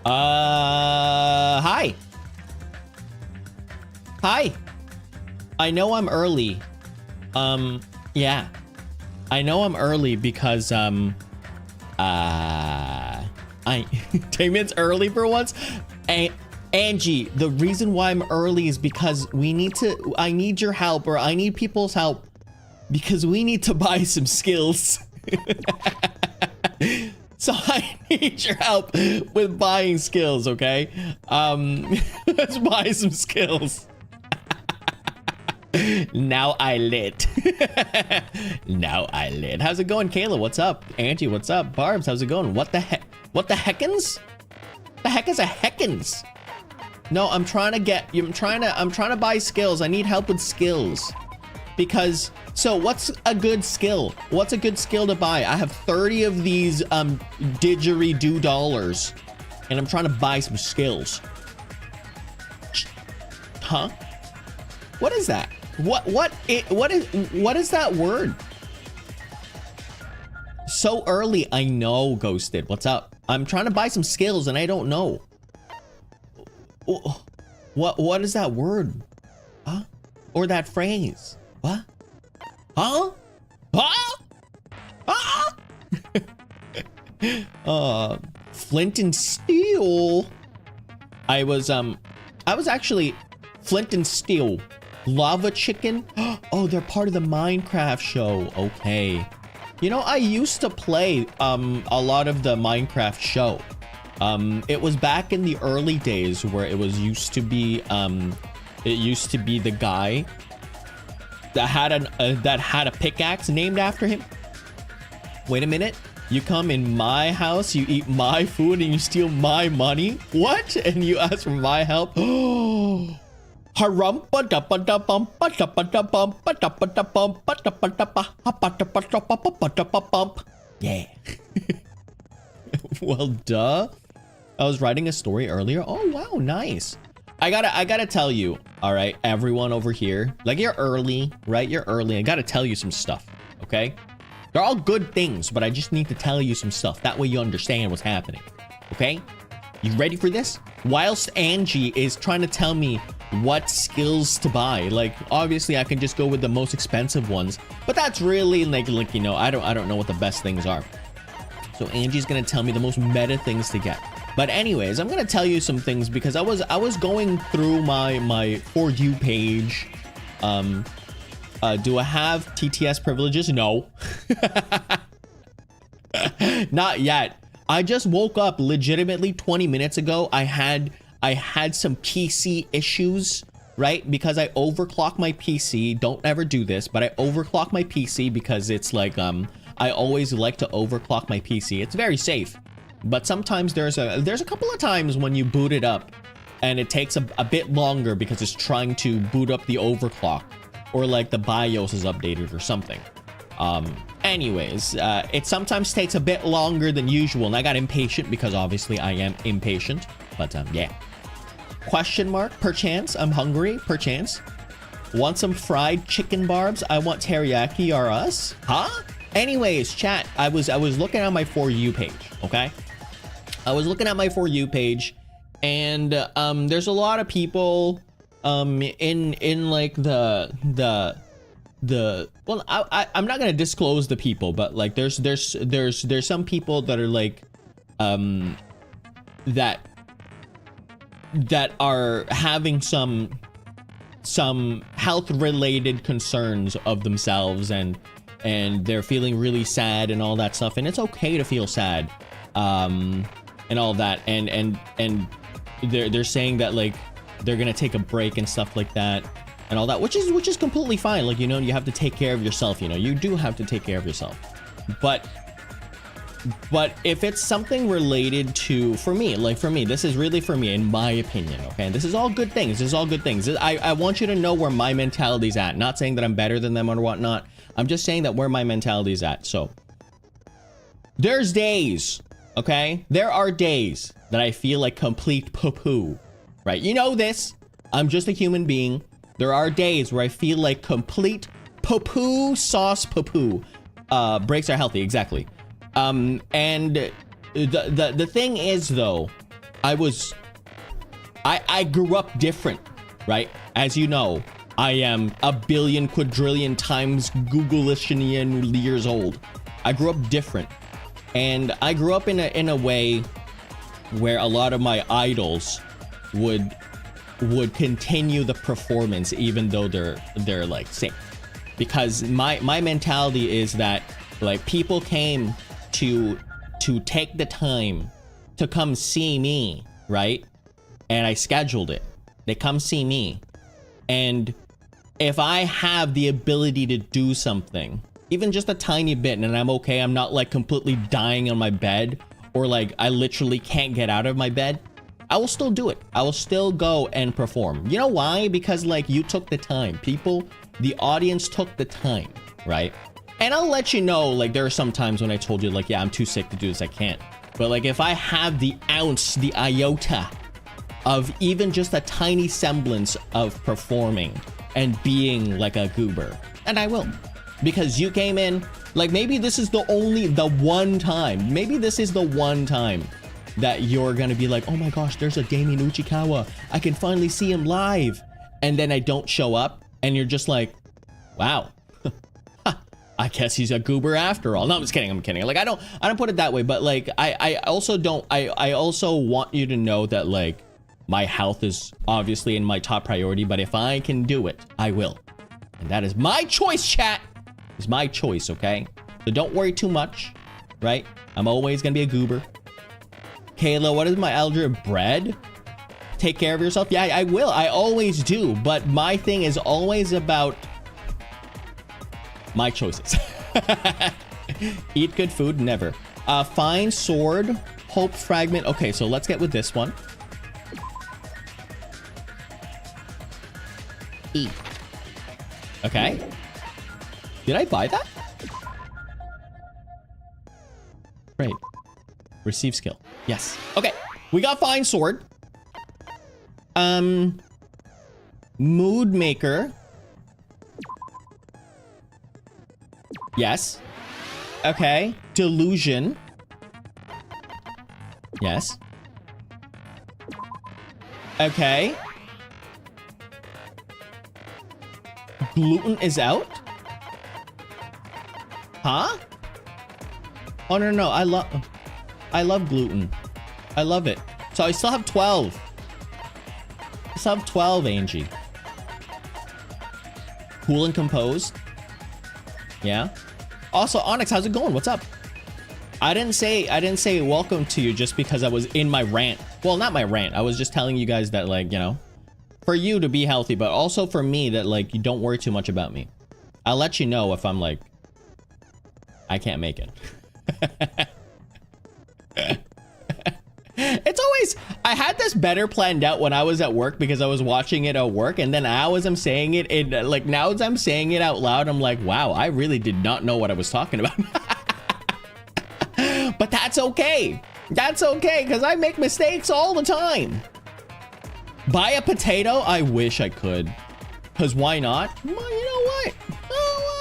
Hi. Hi. I know I'm early. Yeah. I know I'm early because, I 10 minutes early for once. Angie, the reason why I'm early is because I need your help, or I need people's help, because we need to buy some skills. So I need your help with buying skills, okay? Let's buy some skills. Now I lit. Now I lit. How's it going, Kayla? What's up? Angie, what's up? Barbs, how's it going? What the heck? What the heckins? The heck is a heckins? No, I'm trying to buy skills. I need help with skills. Because, so what's a good skill? What's a good skill to buy? I have 30 of these didgeridoo dollars, and I'm trying to buy some skills. Huh? What is that? What is that word? So early, I know, Ghosted. What's up? I'm trying to buy some skills and I don't know. What is that word? Huh? Or that phrase? What? Huh? Huh? Huh? Flint and Steel. I was actually Flint and Steel. Lava Chicken. Oh, they're part of the Minecraft show. Okay. You know, I used to play a lot of the Minecraft show. It was back in the early days where it used to be the guy that had a pickaxe named after him. Wait a minute. You come in my house, you eat my food, and you steal my money? What? And you ask for my help? Oh. Yeah. Well, duh. I was writing a story earlier. Oh, wow, nice. I gotta tell you, all right, everyone over here, like, you're early, right? You're early. I gotta tell you some stuff, okay? They're all good things, but I just need to tell you some stuff. That way you understand what's happening, okay? You ready for this? Whilst Angie is trying to tell me what skills to buy, like, obviously I can just go with the most expensive ones, but that's really like you know, I don't know what the best things are. So Angie's gonna tell me the most meta things to get. But anyways, I'm gonna tell you some things because I was going through my For You page. Do I have TTS privileges? No. Not yet. I just woke up legitimately 20 minutes ago. I had some PC issues, right? Because I overclock my PC. Don't ever do this, but I overclock my PC because it's like I always like to overclock my PC. It's very safe. But sometimes there's a couple of times when you boot it up and it takes a bit longer because it's trying to boot up the overclock, or like the BIOS is updated or something. Anyways, it sometimes takes a bit longer than usual, and I got impatient because obviously I am impatient. But yeah. Question mark, perchance. I'm hungry, perchance. Want some fried chicken, Barbs? I want teriyaki or us. Huh? Anyways, chat, I was looking at my For You page, okay? I was looking at my For You page, and there's a lot of people in like the well, I'm not gonna disclose the people, but like there's some people that are like that are having some health related concerns of themselves, and they're feeling really sad and all that stuff, and it's okay to feel sad and all that, and they're saying that like they're gonna take a break and stuff like that and all that, which is completely fine. Like, you know, you have to take care of yourself, you know, you do have to take care of yourself. But if it's something related to, for me, this is really for me, in my opinion, okay? This is all good things. This is all good things. I want you to know where my mentality's at. Not saying that I'm better than them or whatnot. I'm just saying that where my mentality's at. So there's days, okay? There are days that I feel like complete poo-poo, right? You know this. I'm just a human being. There are days where I feel like complete poo-poo sauce poo-poo. Breaks are healthy, exactly. And the thing is, though, I grew up different, right? As you know, I am a billion quadrillion times Google-ishinian years old. I grew up different. And I grew up in a way where a lot of my idols would continue the performance even though they're like sick. Because my mentality is that like people came to take the time to come see me, right? And I scheduled it. They come see me. And if I have the ability to do something, even just a tiny bit, and I'm okay, I'm not like completely dying on my bed, or like I literally can't get out of my bed, I will still do it. I will still go and perform. You know why? Because like you took the time. People, the audience took the time, right? And I'll let you know, like there are some times when I told you like, yeah, I'm too sick to do this, I can't. But like if I have the ounce, the iota of even just a tiny semblance of performing and being like a goober, and I will. Because you came in, like maybe this is the one time, maybe this is the one time that you're gonna be like, oh my gosh, there's a Damien Uchikawa, I can finally see him live. And then I don't show up, and you're just like, wow, I guess he's a goober after all. No, I'm just kidding, I'm kidding. Like I don't put it that way, but like I also want you to know that like my health is obviously in my top priority, but if I can do it, I will. And that is my choice, chat. It's my choice, okay? So don't worry too much, right? I'm always gonna be a goober. Kayla, what is my elder bread? Take care of yourself. Yeah, I will. I always do. But my thing is always about my choices. Eat good food, never. Find sword, hope fragment. Okay, so let's get with this one. E. Okay. Did I buy that? Great. Receive skill. Yes. Okay. We got find sword. Mood maker. Yes. Okay. Delusion. Yes. Okay. Gluten is out? Huh? Oh, no. I love gluten. I love it. So I still have 12. I still have 12, Angie. Cool and composed. Yeah. Also, Onyx, how's it going? What's up? I didn't say welcome to you just because I was in my rant. Well, not my rant. I was just telling you guys that, like, you know, for you to be healthy, but also for me that, like, you don't worry too much about me. I'll let you know if I'm like, I can't make it. It's always, I had this better planned out when I was at work because I was watching it at work, and then now as I'm saying it, like now as I'm saying it out loud, I'm like, wow, I really did not know what I was talking about. But that's okay. That's okay, because I make mistakes all the time. Buy a potato? I wish I could. Because why not? Well, you know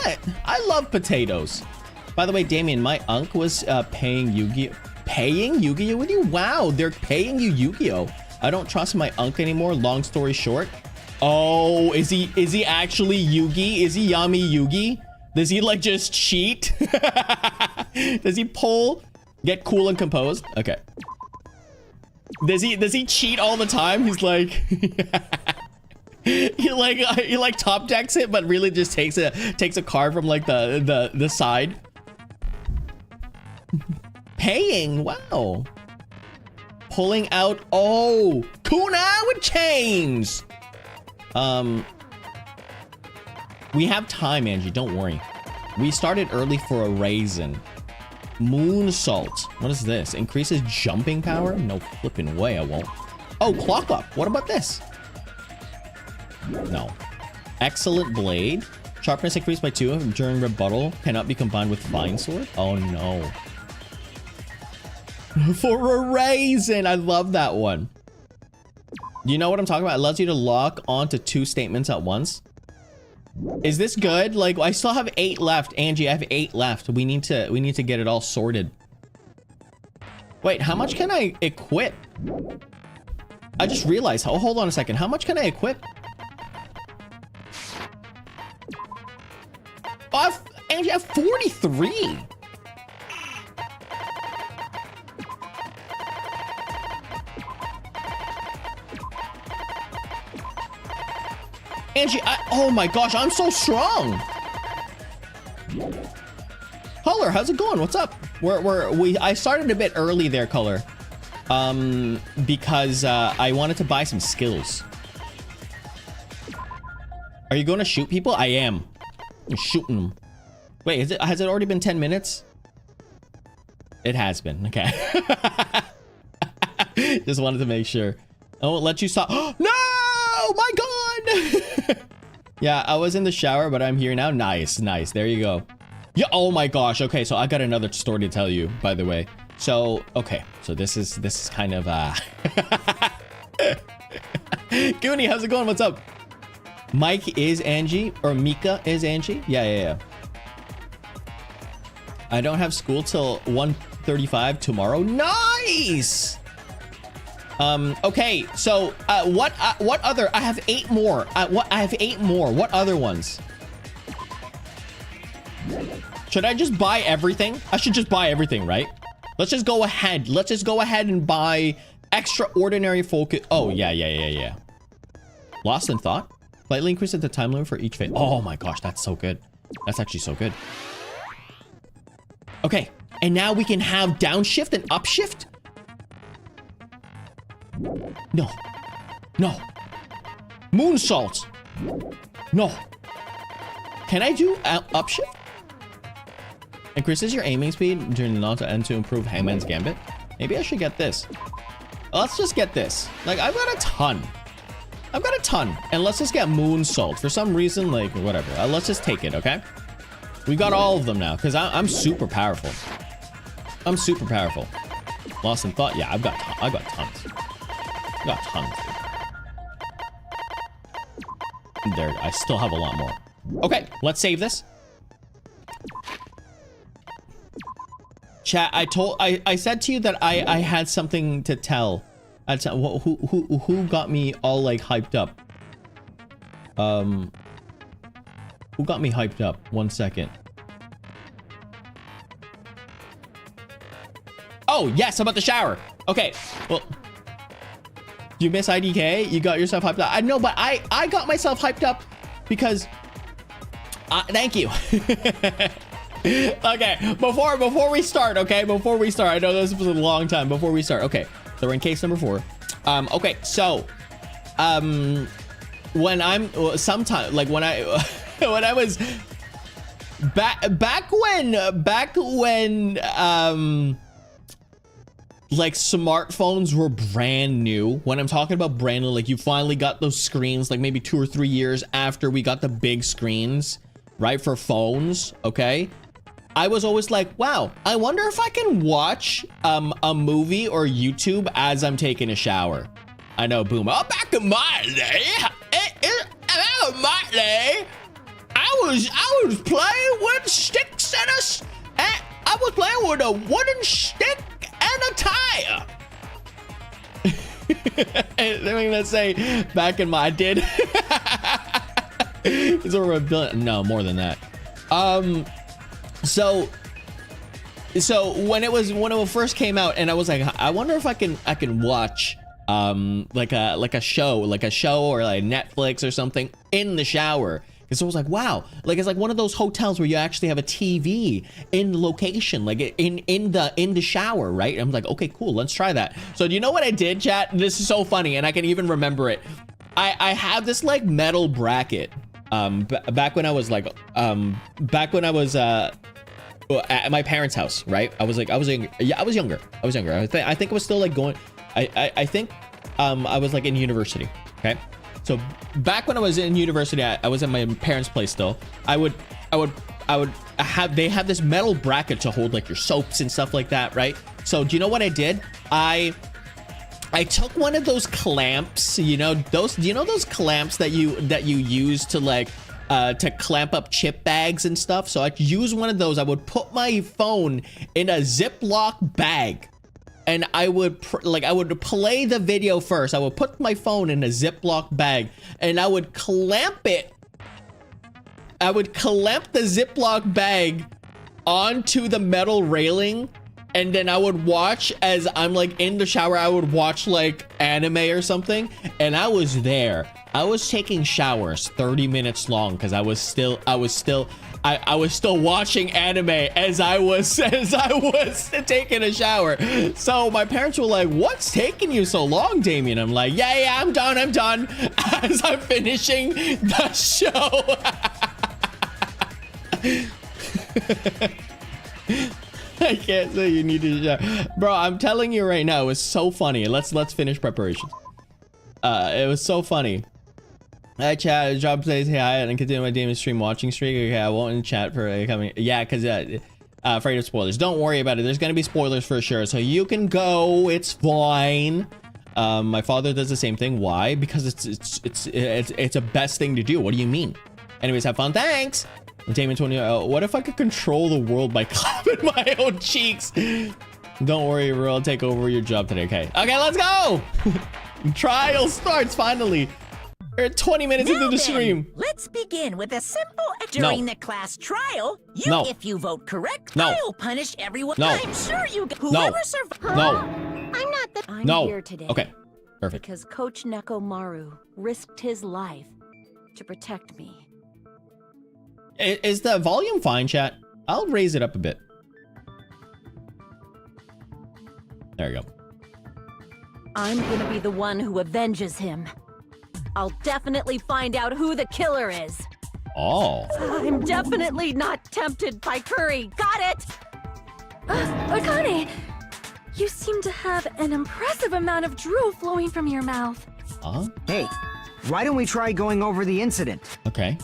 what? I love potatoes. By the way, Damien, my unc was paying Yu-Gi-Oh! Paying Yu-Gi-Oh! With you? Wow, they're paying you Yu-Gi-Oh! I don't trust my unc anymore. Long story short. Oh, is he actually Yugi? Is he Yami Yugi? Does he like just cheat? Does he pull? Get cool and composed? Okay. Does he cheat all the time? He's like he like top decks it, but really just takes a card from like the side. Paying, wow. Pulling out, oh, Kuna with chains. We have time, Angie, don't worry. We started early for a raisin. Moonsault. What is this? Increases jumping power? No flipping way I won't. Oh, clock up. What about this? No. Excellent blade. Sharpness increased by 2 during rebuttal. Cannot be combined with fine sword. Oh no. For a raisin. I love that one. You know what I'm talking about? It allows you to lock onto 2 statements at once. Is this good? Like, I still have 8 left. Angie, I have 8 left. We need to get it all sorted. Wait, how much can I equip? I just realized. Oh, hold on a second. How much can I equip? Oh, I have 43. Angie, oh my gosh, I'm so strong. Color, how's it going? What's up? I started a bit early there, Color. Because I wanted to buy some skills. Are you going to shoot people? I am. I'm shooting them. Wait, has it already been 10 minutes? It has been. Okay. Just wanted to make sure. I won't let you stop. No! My God! Yeah, I was in the shower, but I'm here now. Nice. There you go. Yeah. Oh my gosh. Okay, so I got another story to tell you, by the way. So, okay. So this is kind of Goonie, how's it going? What's up? Mike is Angie, or Mika is Angie? Yeah. I don't have school till 1:35 tomorrow. Nice! Okay, so what other? I have 8 more. I have 8 more. What other ones? Should I just buy everything? I should just buy everything, right? Let's just go ahead. Let's just go ahead and buy extraordinary focus. Oh, yeah. Lost in thought? Slightly increase the time limit for each phase. Oh my gosh, that's so good. That's actually so good. Okay, and now we can have downshift and upshift? No. Moonsault. No. Can I do upshift? Increases your aiming speed during the to end to improve Hangman's Gambit. Maybe I should get this. Let's just get this. Like, I've got a ton. And let's just get Moonsault. For some reason, like, whatever. Let's just take it, okay? We got all of them now, because I'm super powerful. Lost in thought? Yeah, I've got tons. There, I still have a lot more. Okay, let's save this. Chat, I said to you that I had something to tell. Who got me all like hyped up? Who got me hyped up? 1 second. Oh, yes, about the shower. Okay, well, you miss IDK? You got yourself hyped up. I know, but I got myself hyped up because thank you. Okay, before we start, okay, I know this was a long time before we start. Okay, so we're in case number 4. Okay, so when I'm sometime like when I when I was back when like smartphones were brand new. When I'm talking about brand new, like you finally got those screens like maybe 2 or 3 years after we got the big screens, right, for phones. Okay, I was always like, wow, I wonder if I can watch a movie or YouTube as I'm taking a shower. I know, boom. Oh, back in my day, I was playing with sticks and I was playing with a wooden stick and a tire. I'm gonna say back in my did. It's over a billion. No, more than that. So when it first came out, and I was like, I wonder if I can watch like a show or like Netflix or something in the shower. And so I was like, wow, like it's like one of those hotels where you actually have a TV in the location, like in the shower, right? And I'm like, okay, cool, let's try that. So do you know what I did, chat? This is so funny, and I can even remember it. I have this like metal bracket. Back when I was like, at my parents' house, right? I was younger. I think I was still like going. I think I was like in university. Okay, so back when I was in university, I was at my parents' place still. I would have, they have this metal bracket to hold like your soaps and stuff like that, right? So do you know what I did? I took one of those clamps, do you know those clamps that you use to like to clamp up chip bags and stuff? So I'd use one of those. I would put my phone in a Ziploc bag and I would play the video first. I would put my phone in a Ziploc bag and I would clamp it. I would clamp the Ziploc bag onto the metal railing, and then I would watch as I'm like in the shower. I would watch like anime or something, and I was there. I was taking showers 30 minutes long because I was still watching anime as I was taking a shower. So my parents were like, "What's taking you so long, Damien?" I'm like, "Yeah, I'm done." As I'm finishing the show. I can't say you need to shower. Bro, I'm telling you right now, it was so funny. Let's finish preparations. It was so funny. Hi chat, job says hey hi and continue my Damon stream watching streak. Okay, I won't chat for coming. Yeah, because afraid of spoilers. Don't worry about it. There's gonna be spoilers for sure. So you can go. It's fine. My father does the same thing. Why? Because it's a best thing to do. What do you mean? Anyways, have fun. Thanks. Damon 20. What if I could control the world by clapping my own cheeks? Don't worry, I'll take over your job today. Okay, let's go. Trial starts finally. We're 20 minutes into the stream. Let's begin with a simple. During the class trial, if you vote correct, I'll punish everyone. I'm sure you. Whoever survives. I'm not the. I'm here today. Okay, perfect. Because Coach Nekomaru risked his life to protect me. Is the volume fine, chat? I'll raise it up a bit. There you go. I'm gonna be the one who avenges him. I'll definitely find out who the killer is. Oh. I'm definitely not tempted by curry. Got it? Akane, you seem to have an impressive amount of drool flowing from your mouth. Hey, why don't we try going over the incident? Okay.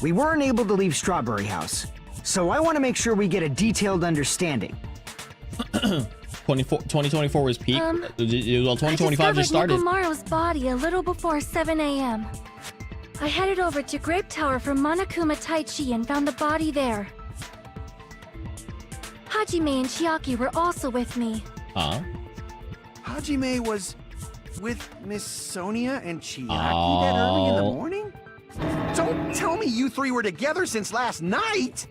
We weren't able to leave Strawberry House, so I want to make sure we get a detailed understanding. 2024 was peak. Well, 2025 just started. I discovered Nekomaru's body a little before 7 a.m. I headed over to Grape Tower from Monokuma Taichi and found the body there. Hajime and Chiaki were also with me. Hajime was with Miss Sonia and Chiaki that early in the morning? Don't tell me you three were together since last night!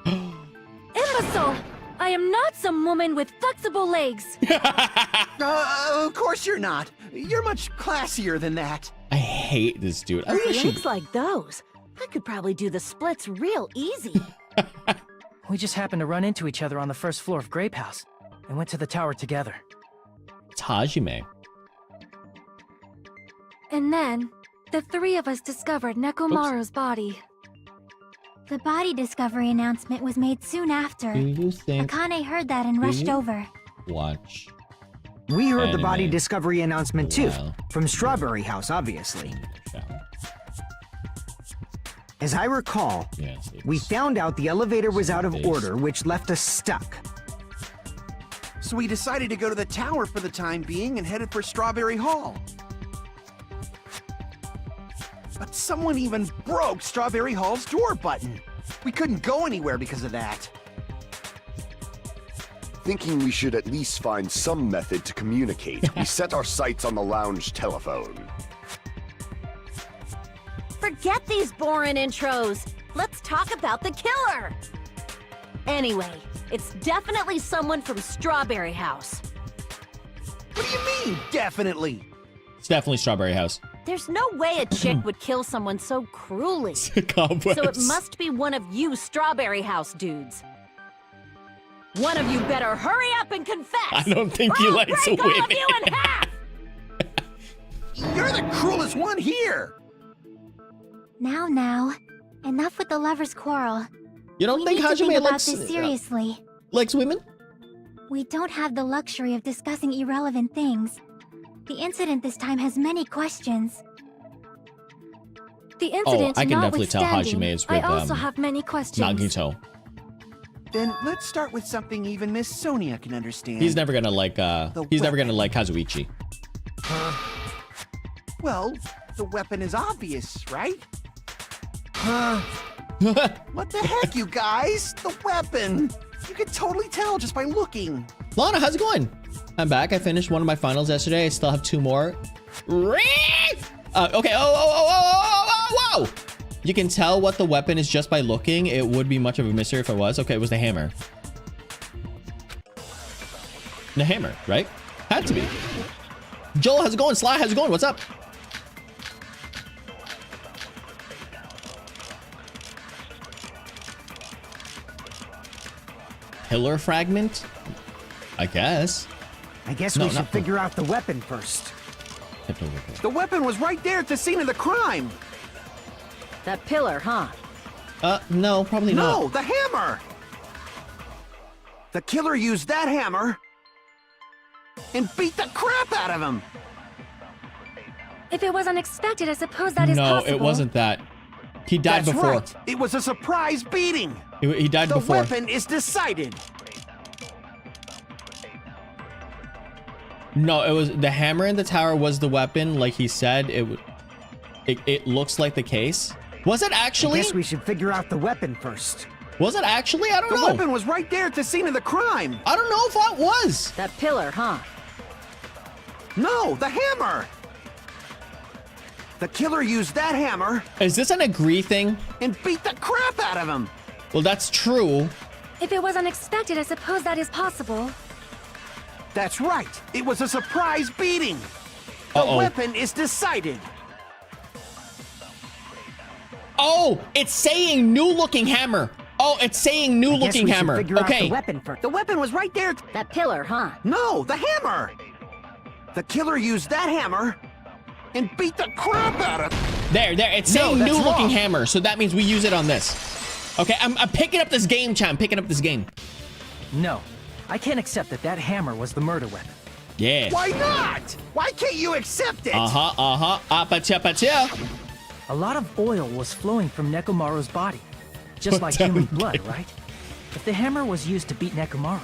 Imbecile! I am not some woman with flexible legs. Of course you're not. You're much classier than that. I hate this dude. Legs like those. I could probably do the splits real easy. We just happened to run into each other on the first floor of Grape House and went to the tower together. It's Hajime. And then, the three of us discovered Nekomaru's body. The body discovery announcement was made soon after. Do you think Akane heard that and rushed over. Watch. We heard the body discovery announcement too, Wow. from Strawberry House, obviously. As I recall, we found out the elevator was out of order, which left us stuck. So we decided to go to the tower for the time being and headed for Strawberry Hall. But someone even broke Strawberry Hall's door button. We couldn't go anywhere because of that. Thinking we should at least find some method to communicate, we set our sights on the lounge telephone. Forget these boring intros. Let's talk about the killer. Anyway, it's definitely someone from Strawberry House. What do you mean, definitely? It's definitely Strawberry House. There's no way a chick would kill someone so cruelly. So it must be one of you Strawberry House dudes. One of you better hurry up and confess. I don't think he likes women. All of you in half. You're the cruelest one here. Now, enough with the lovers' quarrel. You don't think Hajime likes this seriously? Likes women? We don't have the luxury of discussing irrelevant things. The incident this time has many questions. The incident I can definitely tell Hajime is with I also have many questions. Nagito. Then let's start with something even Miss Sonia can understand. He's never gonna like Kazuichi. Well, the weapon is obvious, right? What the heck, you guys? The weapon! You could totally tell just by looking. Lana, how's it going? I'm back. I finished one of my finals yesterday. I still have 2 more. Okay. Whoa. You can tell what the weapon is just by looking. It would be much of a mystery if it was. Okay, it was the hammer. The hammer, right? Had to be. Joel, how's it going? Sly, how's it going? What's up? Pillar fragment? I guess. I guess we should figure out the weapon first. The weapon was right there at the scene of the crime. That pillar, huh? No, probably not. No, the hammer! The killer used that hammer and beat the crap out of him. If it was unexpected, I suppose that is possible. No, it wasn't that. He died before. Right. It was a surprise beating. He died before. The weapon is decided. No, it was the hammer in the tower was the weapon, like he said. It looks like the case. Was it actually? I guess we should figure out the weapon first. Was it actually? I don't know. The weapon was right there at the scene of the crime. I don't know if that was. That pillar, huh? No, the hammer. The killer used that hammer. Is this an agree thing? And beat the crap out of him. Well, that's true. If it was unexpected, I suppose that is possible. That's right. It was a surprise beating. The weapon is decided. Oh, it's saying new looking hammer. Oh, it's saying new looking hammer. Okay. The weapon was right there. That pillar, huh? No, the hammer. The killer used that hammer and beat the crap out of it. There. It's saying new looking hammer. So that means we use it on this. Okay, I'm picking up this game, chat. I'm picking up this game. No, I can't accept that hammer was the murder weapon. Yeah. Why not? Why can't you accept it? A lot of oil was flowing from Nekomaru's body, just like human blood, right? If the hammer was used to beat Nekomaru,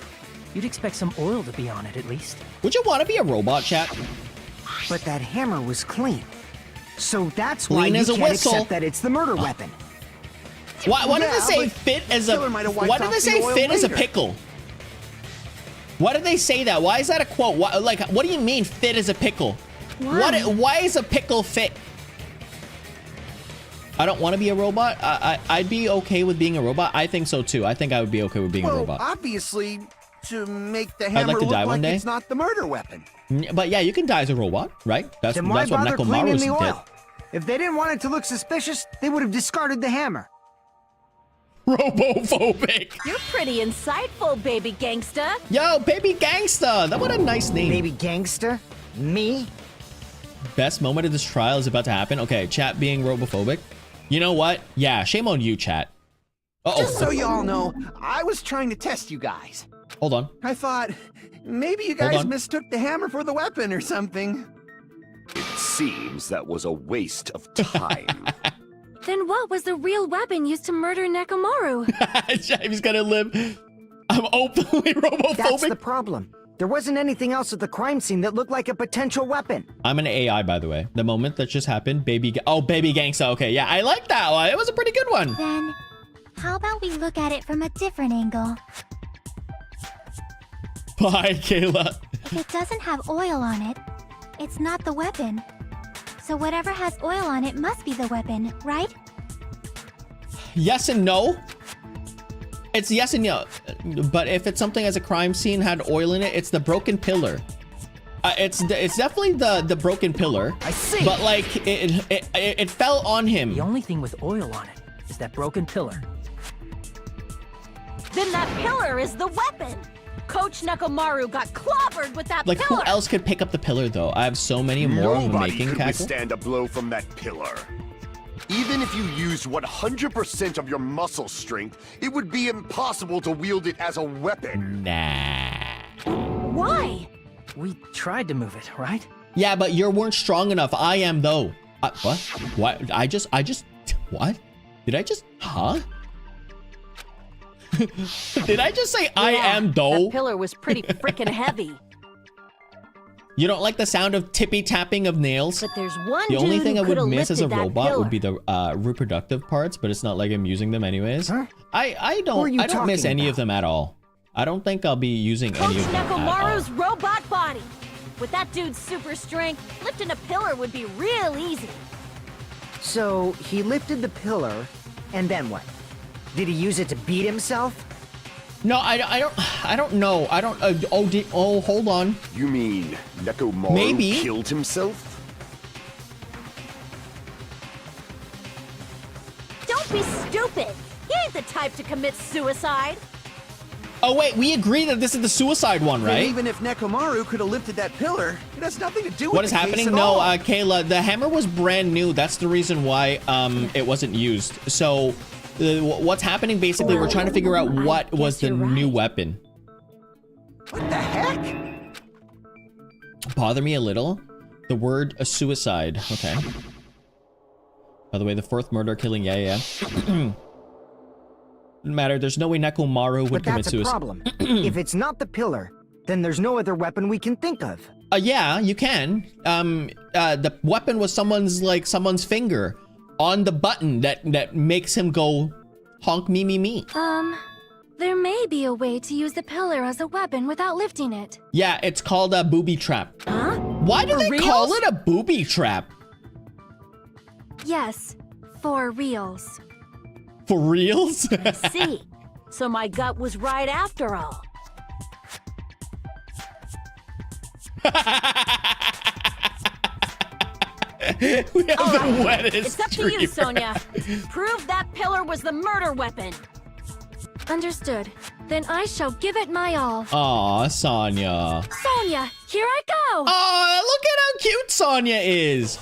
you'd expect some oil to be on it at least. Would you want to be a robot, chat? But that hammer was clean. So that's why you can't accept that it's the murder weapon. Why did they say fit as a... Why did they say fit as a pickle? Why did they say that? Why is that a quote? What do you mean fit as a pickle? Why is a pickle fit? I don't want to be a robot. I'd be okay with being a robot. I think so too. I think I would be okay with being a robot. Obviously, to make the hammer look like it's not the murder weapon. But yeah, you can die as a robot, right? That's what Nekomaru did. If they didn't want it to look suspicious, they would have discarded the hammer. Robophobic. You're pretty insightful, baby gangsta. Yo, baby gangsta. That what a nice name. Baby gangsta? Me? Best moment of this trial is about to happen. Okay, chat being robophobic. You know what? Yeah, shame on you, chat. Just so you all know, I was trying to test you guys. Hold on. I thought maybe you guys mistook the hammer for the weapon or something. It seems that was a waste of time. Then what was the real weapon used to murder Nekomaru? He's gonna live. I'm openly robophobic. That's the problem. There wasn't anything else at the crime scene that looked like a potential weapon. I'm an AI, by the way. The moment that just happened, baby gangsta. Okay, yeah, I like that one. It was a pretty good one. Then, how about we look at it from a different angle? Bye, Kayla. If it doesn't have oil on it, it's not the weapon. So whatever has oil on it must be the weapon, right? Yes and no. It's yes and no. But if it's something as a crime scene had oil in it, it's the broken pillar. It's definitely the broken pillar. I see. But like it fell on him. The only thing with oil on it is that broken pillar. Then that pillar is the weapon. Coach Nekomaru got clobbered with that pillar. Who else could pick up the pillar though? I have so many more of them making could withstand a blow from that pillar. Even if you used 100% of your muscle strength, it would be impossible to wield it as a weapon. Nah. Why? We tried to move it, right? Yeah, but you weren't strong enough. I am though. What? What? What? Did I just? Huh? Did I just say I am though? That pillar was pretty freaking heavy. You don't like the sound of tippy tapping of nails? But there's one The only dude thing I who would could've miss as a lifted that robot pillar. would be the reproductive parts, but it's not like I'm using them anyways. Huh? I don't miss any of them at all. I don't think I'll be using Coach any of them at all. Nekomaru's robot body. With that dude's super strength, lifting a pillar would be real easy. So, he lifted the pillar, and then what? Did he use it to beat himself? No, I don't know. I don't. Oh, hold on. You mean Nekomaru Maybe. killed himself? Don't be stupid. He ain't the type to commit suicide. Oh wait, we agree that this is the suicide one, And right? even if Nekomaru could have lifted that pillar, it has nothing to do with What is the case happening? at No, all. Kayla, the hammer was brand new. That's the reason why it wasn't used. So, what's happening? Basically, we're trying to figure out what was the new weapon. What the heck? Bother me a little. The word a suicide. Okay. By the way, the fourth murder killing. Yeah. Doesn't matter. There's no way Nekomaru would But commit that's a suicide. problem. If it's not the pillar, then there's no other weapon we can think of. Yeah, you can. The weapon was someone's finger on the button that makes him go honk me. There may be a way to use the pillar as a weapon without lifting it. Yeah, it's called a booby trap. Huh? Why do For they call reals? it a booby trap? Yes, for reals. For reals? See, so my gut was right after all. We have All the right, wettest it's up to you, streamer. Sonia. Prove that pillar was the murder weapon. Understood. Then I shall give it my all. Aw, Sonya. Sonia, here I go! Aw, look at how cute Sonya is.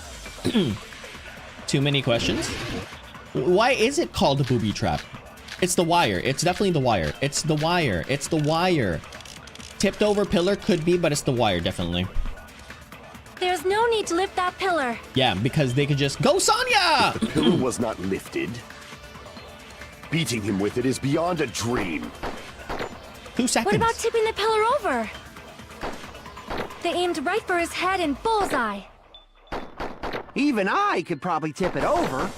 Too many questions? Why is it called a booby trap? It's the wire. It's definitely the wire. It's the wire. It's the wire. Tipped over pillar could be, but it's the wire, definitely. There's no need to lift that pillar. Yeah, because they could just go, Sonya! The pillar was not lifted. Beating him with it is beyond a dream. 2 seconds. What about tipping the pillar over? They aimed right for his head and bullseye. Even I could probably tip it over.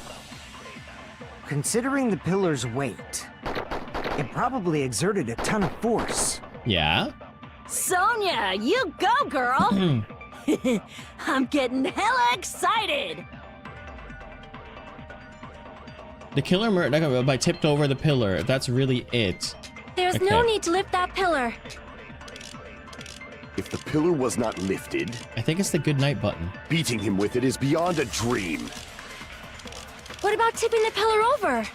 Considering the pillar's weight, it probably exerted a ton of force. Yeah? Sonia, you go, girl. I'm getting hella excited. The killer murdered by tipped over the pillar. If that's really it. There's no need to lift that pillar. If the pillar was not lifted, I think it's the good night button. beating him with it is beyond a dream. What about tipping the pillar over?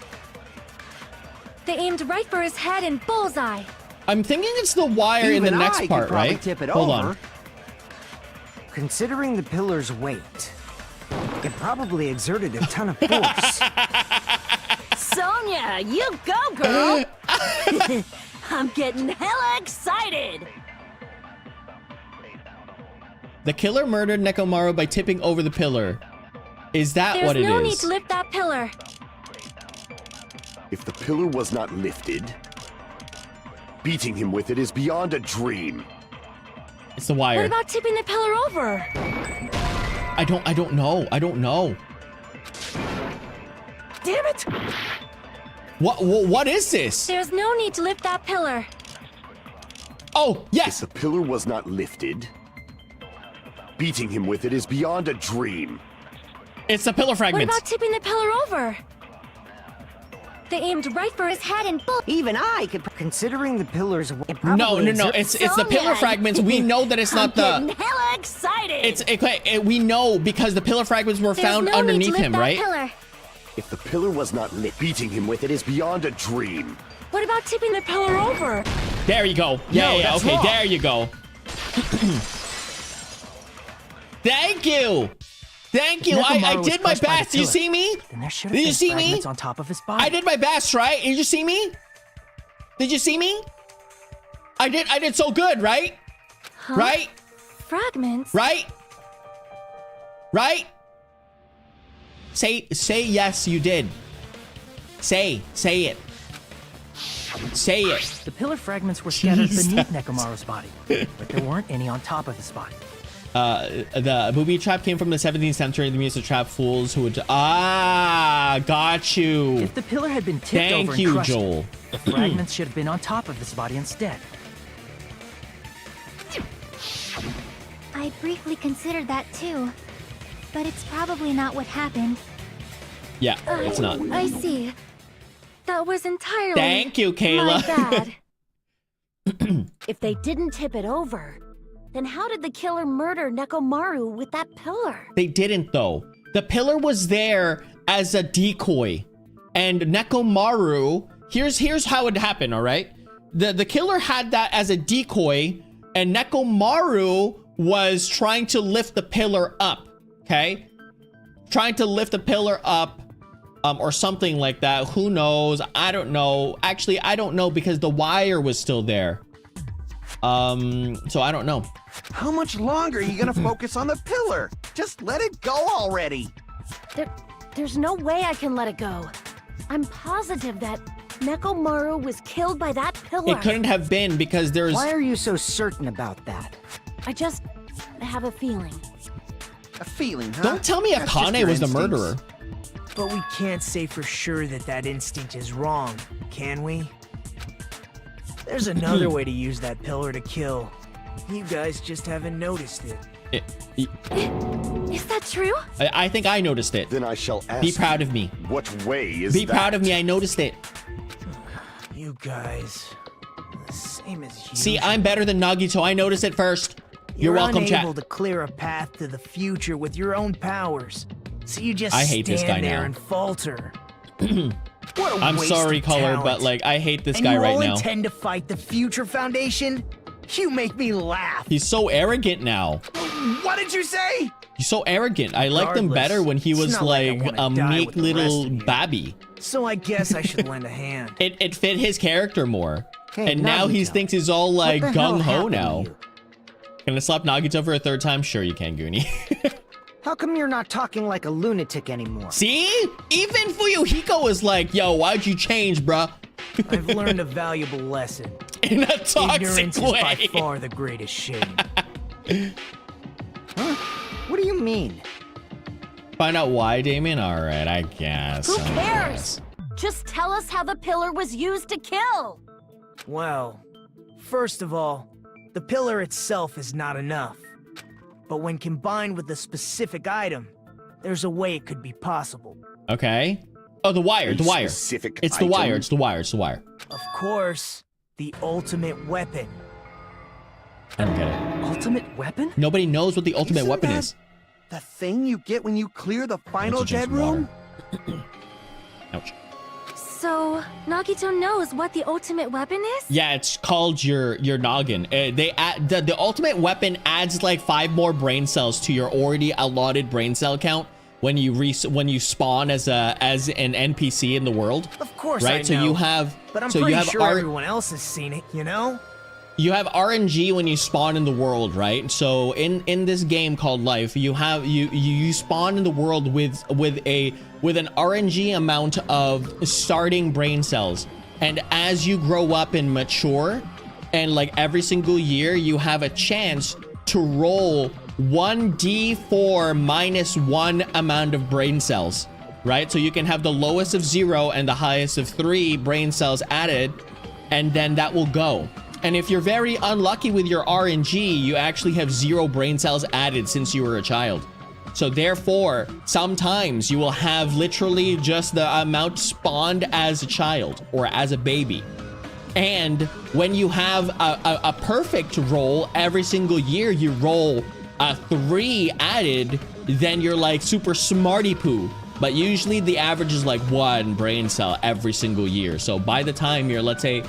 They aimed right for his head and bullseye. I'm thinking it's the wire in the Even next I part, could probably right? tip it Hold over. on. Considering the pillar's weight, it probably exerted a ton of force. Sonia, you go, girl. I'm getting hella excited. The killer murdered Nekomaru by tipping over the pillar. Is that There's what it no is? need to lift that pillar. If the pillar was not lifted, beating him with it is beyond a dream. It's the What wire. about tipping the pillar over? I don't know. I don't know. Damn it. What is this? There's no need to lift that pillar. Oh, If yes. the pillar was not lifted, beating him with it is beyond a dream. It's the pillar What fragments. about tipping the pillar over? They aimed right for his head and Even I could. Considering the pillar's weight, it No, probably no. exerted- It's the pillar Sonia, fragments. We know that it's I'm not getting the. hella excited. It's okay. We know because the pillar fragments were There's found no need to underneath lift him, that right? pillar. If the pillar was not lit, beating him with it is beyond a dream. What about tipping the pillar over? There you go. Yeah, No, yeah. that's Okay, wrong. there you go. Thank you. Thank you. I Nekomaru was did my crushed by the best. Do you pillar. see me? Then there should have Did you been see me? fragments on top of his body. I did my best, right? Did you see me? Did you see me? I did so good, right? Huh? Right? Fragments? Right? Right? Say yes, you did. Say it. Say it. The pillar fragments were scattered Jesus. beneath Nekomaru's body, but there weren't any on top of his body. The booby trap came from the 17th century. The music trap fools who would got you. If the pillar had been tipped over Thank and you, crushed, Joel. the fragments should have been on top of this body instead. I briefly considered that too. But it's probably not what happened. Yeah, it's not. I see. That was entirely Thank you, Kayla. my bad. If they didn't tip it over, then how did the killer murder Nekomaru with that pillar? They didn't though. The pillar was there as a decoy. And Nekomaru, here's how it happened, all right? The killer had that as a decoy, and Nekomaru was trying to lift the pillar up, okay? Trying to lift the pillar up, or something like that. Who knows? I don't know. Actually, I don't know because the wire was still there. So I don't know. How much longer are you gonna focus on the pillar? Just let it go already. There's no way I can let it go. I'm positive that Nekomaru was killed by that pillar. It couldn't have been because there's... Why are you so certain about that? I just have a feeling. A feeling, huh? Don't tell me That's just Akane your was the instincts. murderer. But we can't say for sure that that instinct is wrong, can we? There's another way to use that pillar to kill. You guys just haven't noticed it. Is that true? I think I noticed it. Then I shall ask Be proud of me. what way is Be that? proud of me. I noticed it. You guys, the same as you. See, I'm better than Nagito. I noticed it first. You're welcome, chat. unable to clear a path to the future with your own powers. So you just I hate stand this guy there now. and falter. What a I'm waste sorry, of Color, talent. but like I hate this And guy you right all now. intend to fight the Future Foundation? You make me laugh. He's so arrogant now. What did you say? He's so arrogant. I liked him Regardless, better when he it's was not like I like wanna a die meek with the rest little of you. babby. So I guess I should lend a hand. It fit his character more. Hey, And now he Nagito, thinks he's all like what the hell gung ho happened to now. you? Can I slap Nagito for a third time? Sure you can, Goonie. How come you're not talking like a lunatic anymore? See? Even Fuyuhiko is like, yo, why'd you change, bruh? I've learned a valuable lesson. In a toxic Ignorance is by way. far the greatest shame. Huh? What do you mean? Find out why, Damien? Alright, I guess. Who I cares? Just tell us how the pillar was used to kill. Well, first of all, the pillar itself is not enough. But when combined with a specific item, there's a way it could be possible. Okay. Oh, the wire, the wire. Specific It's the item? wire, it's the wire, it's the wire. Of course, the ultimate weapon. I don't get it. Ultimate weapon? Nobody knows what the ultimate Isn't weapon that is. The thing you get when you clear the final Let's drink dead some room? water. Ouch. So, Nagito knows what the ultimate weapon is? Yeah, it's called your noggin. They add the ultimate weapon adds like 5 more brain cells to your already allotted brain cell count when you spawn as an NPC in the world. Of course Right? I know. So you have But I'm so pretty you have sure everyone else has seen it, you know? You have RNG when you spawn in the world, right? So in this game called Life, you have you spawn in the world with an RNG amount of starting brain cells. And as you grow up and mature, and like every single year, you have a chance to roll 1d4 minus 1 amount of brain cells, right? So you can have the lowest of 0 and the highest of 3 brain cells added, and then that will go. And if you're very unlucky with your RNG, you actually have 0 brain cells added since you were a child. So therefore, sometimes you will have literally just the amount spawned as a child or as a baby. And when you have a perfect roll every single year, you roll a 3 added, then you're like super smarty poo. But usually the average is like 1 brain cell every single year. So by the time you're, let's say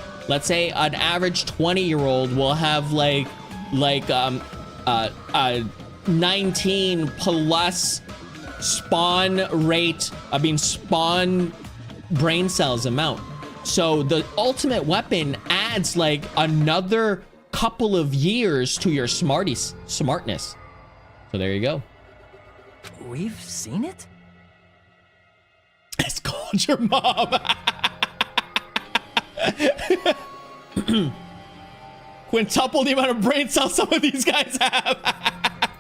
an average 20-year-old will have like 19 plus spawn brain cells amount. So the ultimate weapon adds like another couple of years to your smartness. So there you go. We've seen it? It's called your mom. Quintuple the amount of brain cells some of these guys have.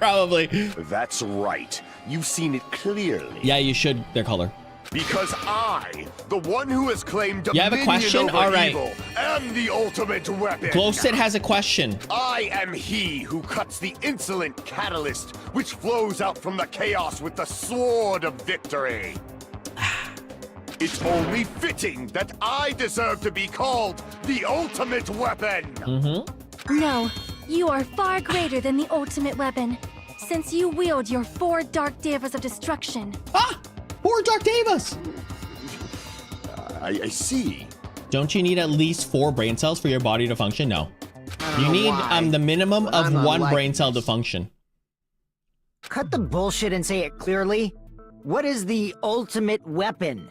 Probably. That's right. You've seen it clearly. Yeah, you should. Their color. Because I, the one who has claimed You have a dominion question? over All right. evil, am the ultimate weapon. Glowsit has a question. I am he who cuts the insolent catalyst which flows out from the chaos with the sword of victory. It's only fitting that I deserve to be called the ultimate weapon. No, you are far greater than the ultimate weapon, since you wield your 4 Dark Devas of Destruction. Ah! 4 Dark Devas! I see. Don't you need at least 4 brain cells for your body to function? No. You know need why, the minimum but of I'm 1 unlike brain cell to this. function. Cut the bullshit and say it clearly. What is the ultimate weapon?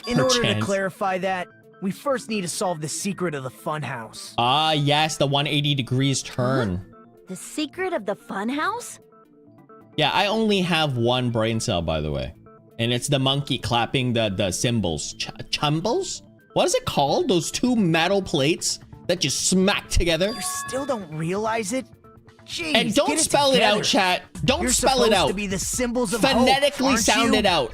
In order to Perchance. clarify that, we first need to solve the secret of the funhouse. Ah, yes, the 180 degrees turn. The secret of the funhouse? Yeah, I only have 1 brain cell, by the way. And it's the monkey clapping the cymbals. Chumbles? What is it called? Those 2 metal plates that you smack together? You still don't realize it? Jeez, And don't get spell it together. out, chat. Don't You're spell it supposed out. to be the symbols of Phonetically hope, aren't sound you? it out.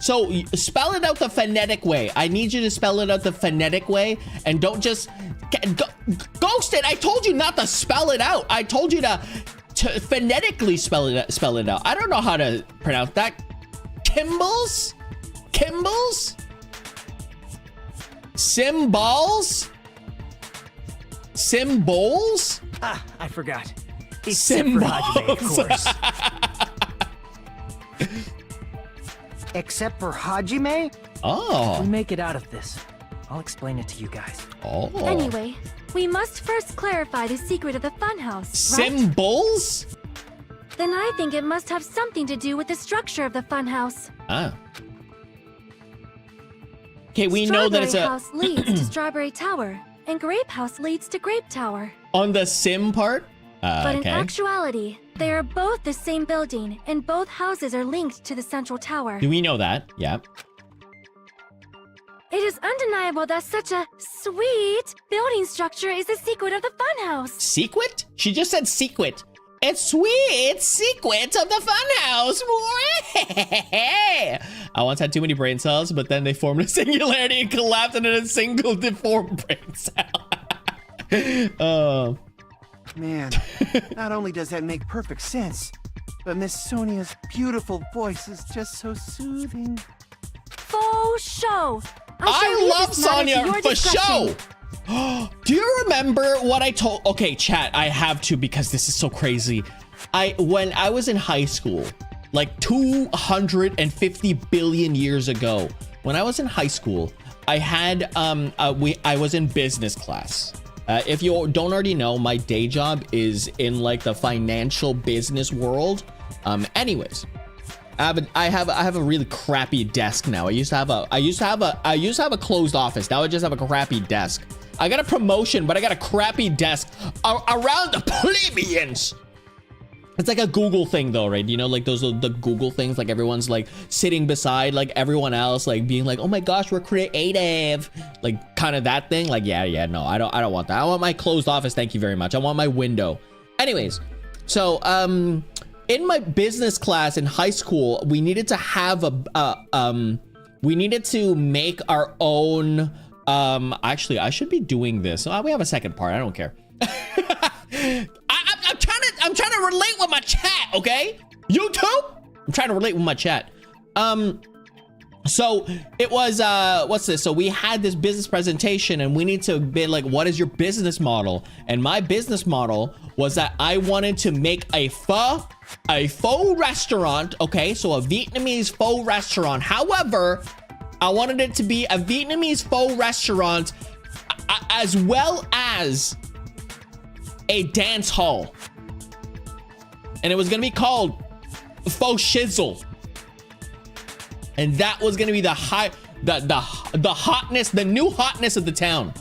So spell it out the phonetic way. I need you to spell it out the phonetic way, and don't just ghost it. I told you not to spell it out. I told you to phonetically spell it out. I don't know how to pronounce that. Kimbles? Kimbles? Symbols? Symbols? Ah, I forgot. Except for Hajime, of course. Except for Hajime? Oh. We make it out of this. I'll explain it to you guys. Oh. Anyway, we must first clarify the secret of the funhouse, right? Symbols? Then I think it must have something to do with the structure of the funhouse. Ah. Okay, we know that it's Strawberry a House leads to Strawberry Tower, and Grape House leads to Grape Tower. on the sim part. But in Okay. actuality, they are both the same building, and both houses are linked to the central tower. Do we know that? Yeah. It is undeniable that such a sweet building structure is the secret of the funhouse. Secret? She just said secret. It's sweet secret of the funhouse. I once had too many brain cells, but then they formed a singularity and collapsed into a single deformed brain cell. Man, not only does that make perfect sense, but Miss Sonia's beautiful voice is just so soothing. Faux show. shall I leave love this matter to Sonya your for discretion. show. Do you remember what I told? Okay, chat, I have to because this is so crazy. When I was in high school, like 250 billion years ago, when I was in high school, I had I was in business class. If you don't already know, my day job is in like the financial business world. Anyways, I have a really crappy desk now. I used to have a closed office. Now I just have a crappy desk. I got a promotion, but I got a crappy desk around the plebeians. It's like a Google thing though, right? You know, like those are the Google things, like everyone's like sitting beside like everyone else, like being like, oh my gosh, we're creative. Like kind of that thing. Like, yeah, no, I don't want that. I want my closed office. Thank you very much. I want my window. Anyways, so in my business class in high school, we needed to have we needed to make our own actually I should be doing this. We have a second part. I don't care. I'm trying to relate with my chat, okay? YouTube? I'm trying to relate with my chat. So it was what's this? So we had this business presentation and we need to be like, what is your business model? And my business model was that I wanted to make a faux restaurant, okay? So a Vietnamese faux restaurant. However, I wanted it to be a Vietnamese faux restaurant as well as a dance hall. And it was gonna be called Faux Shizzle. And that was gonna be the hotness, the new hotness of the town.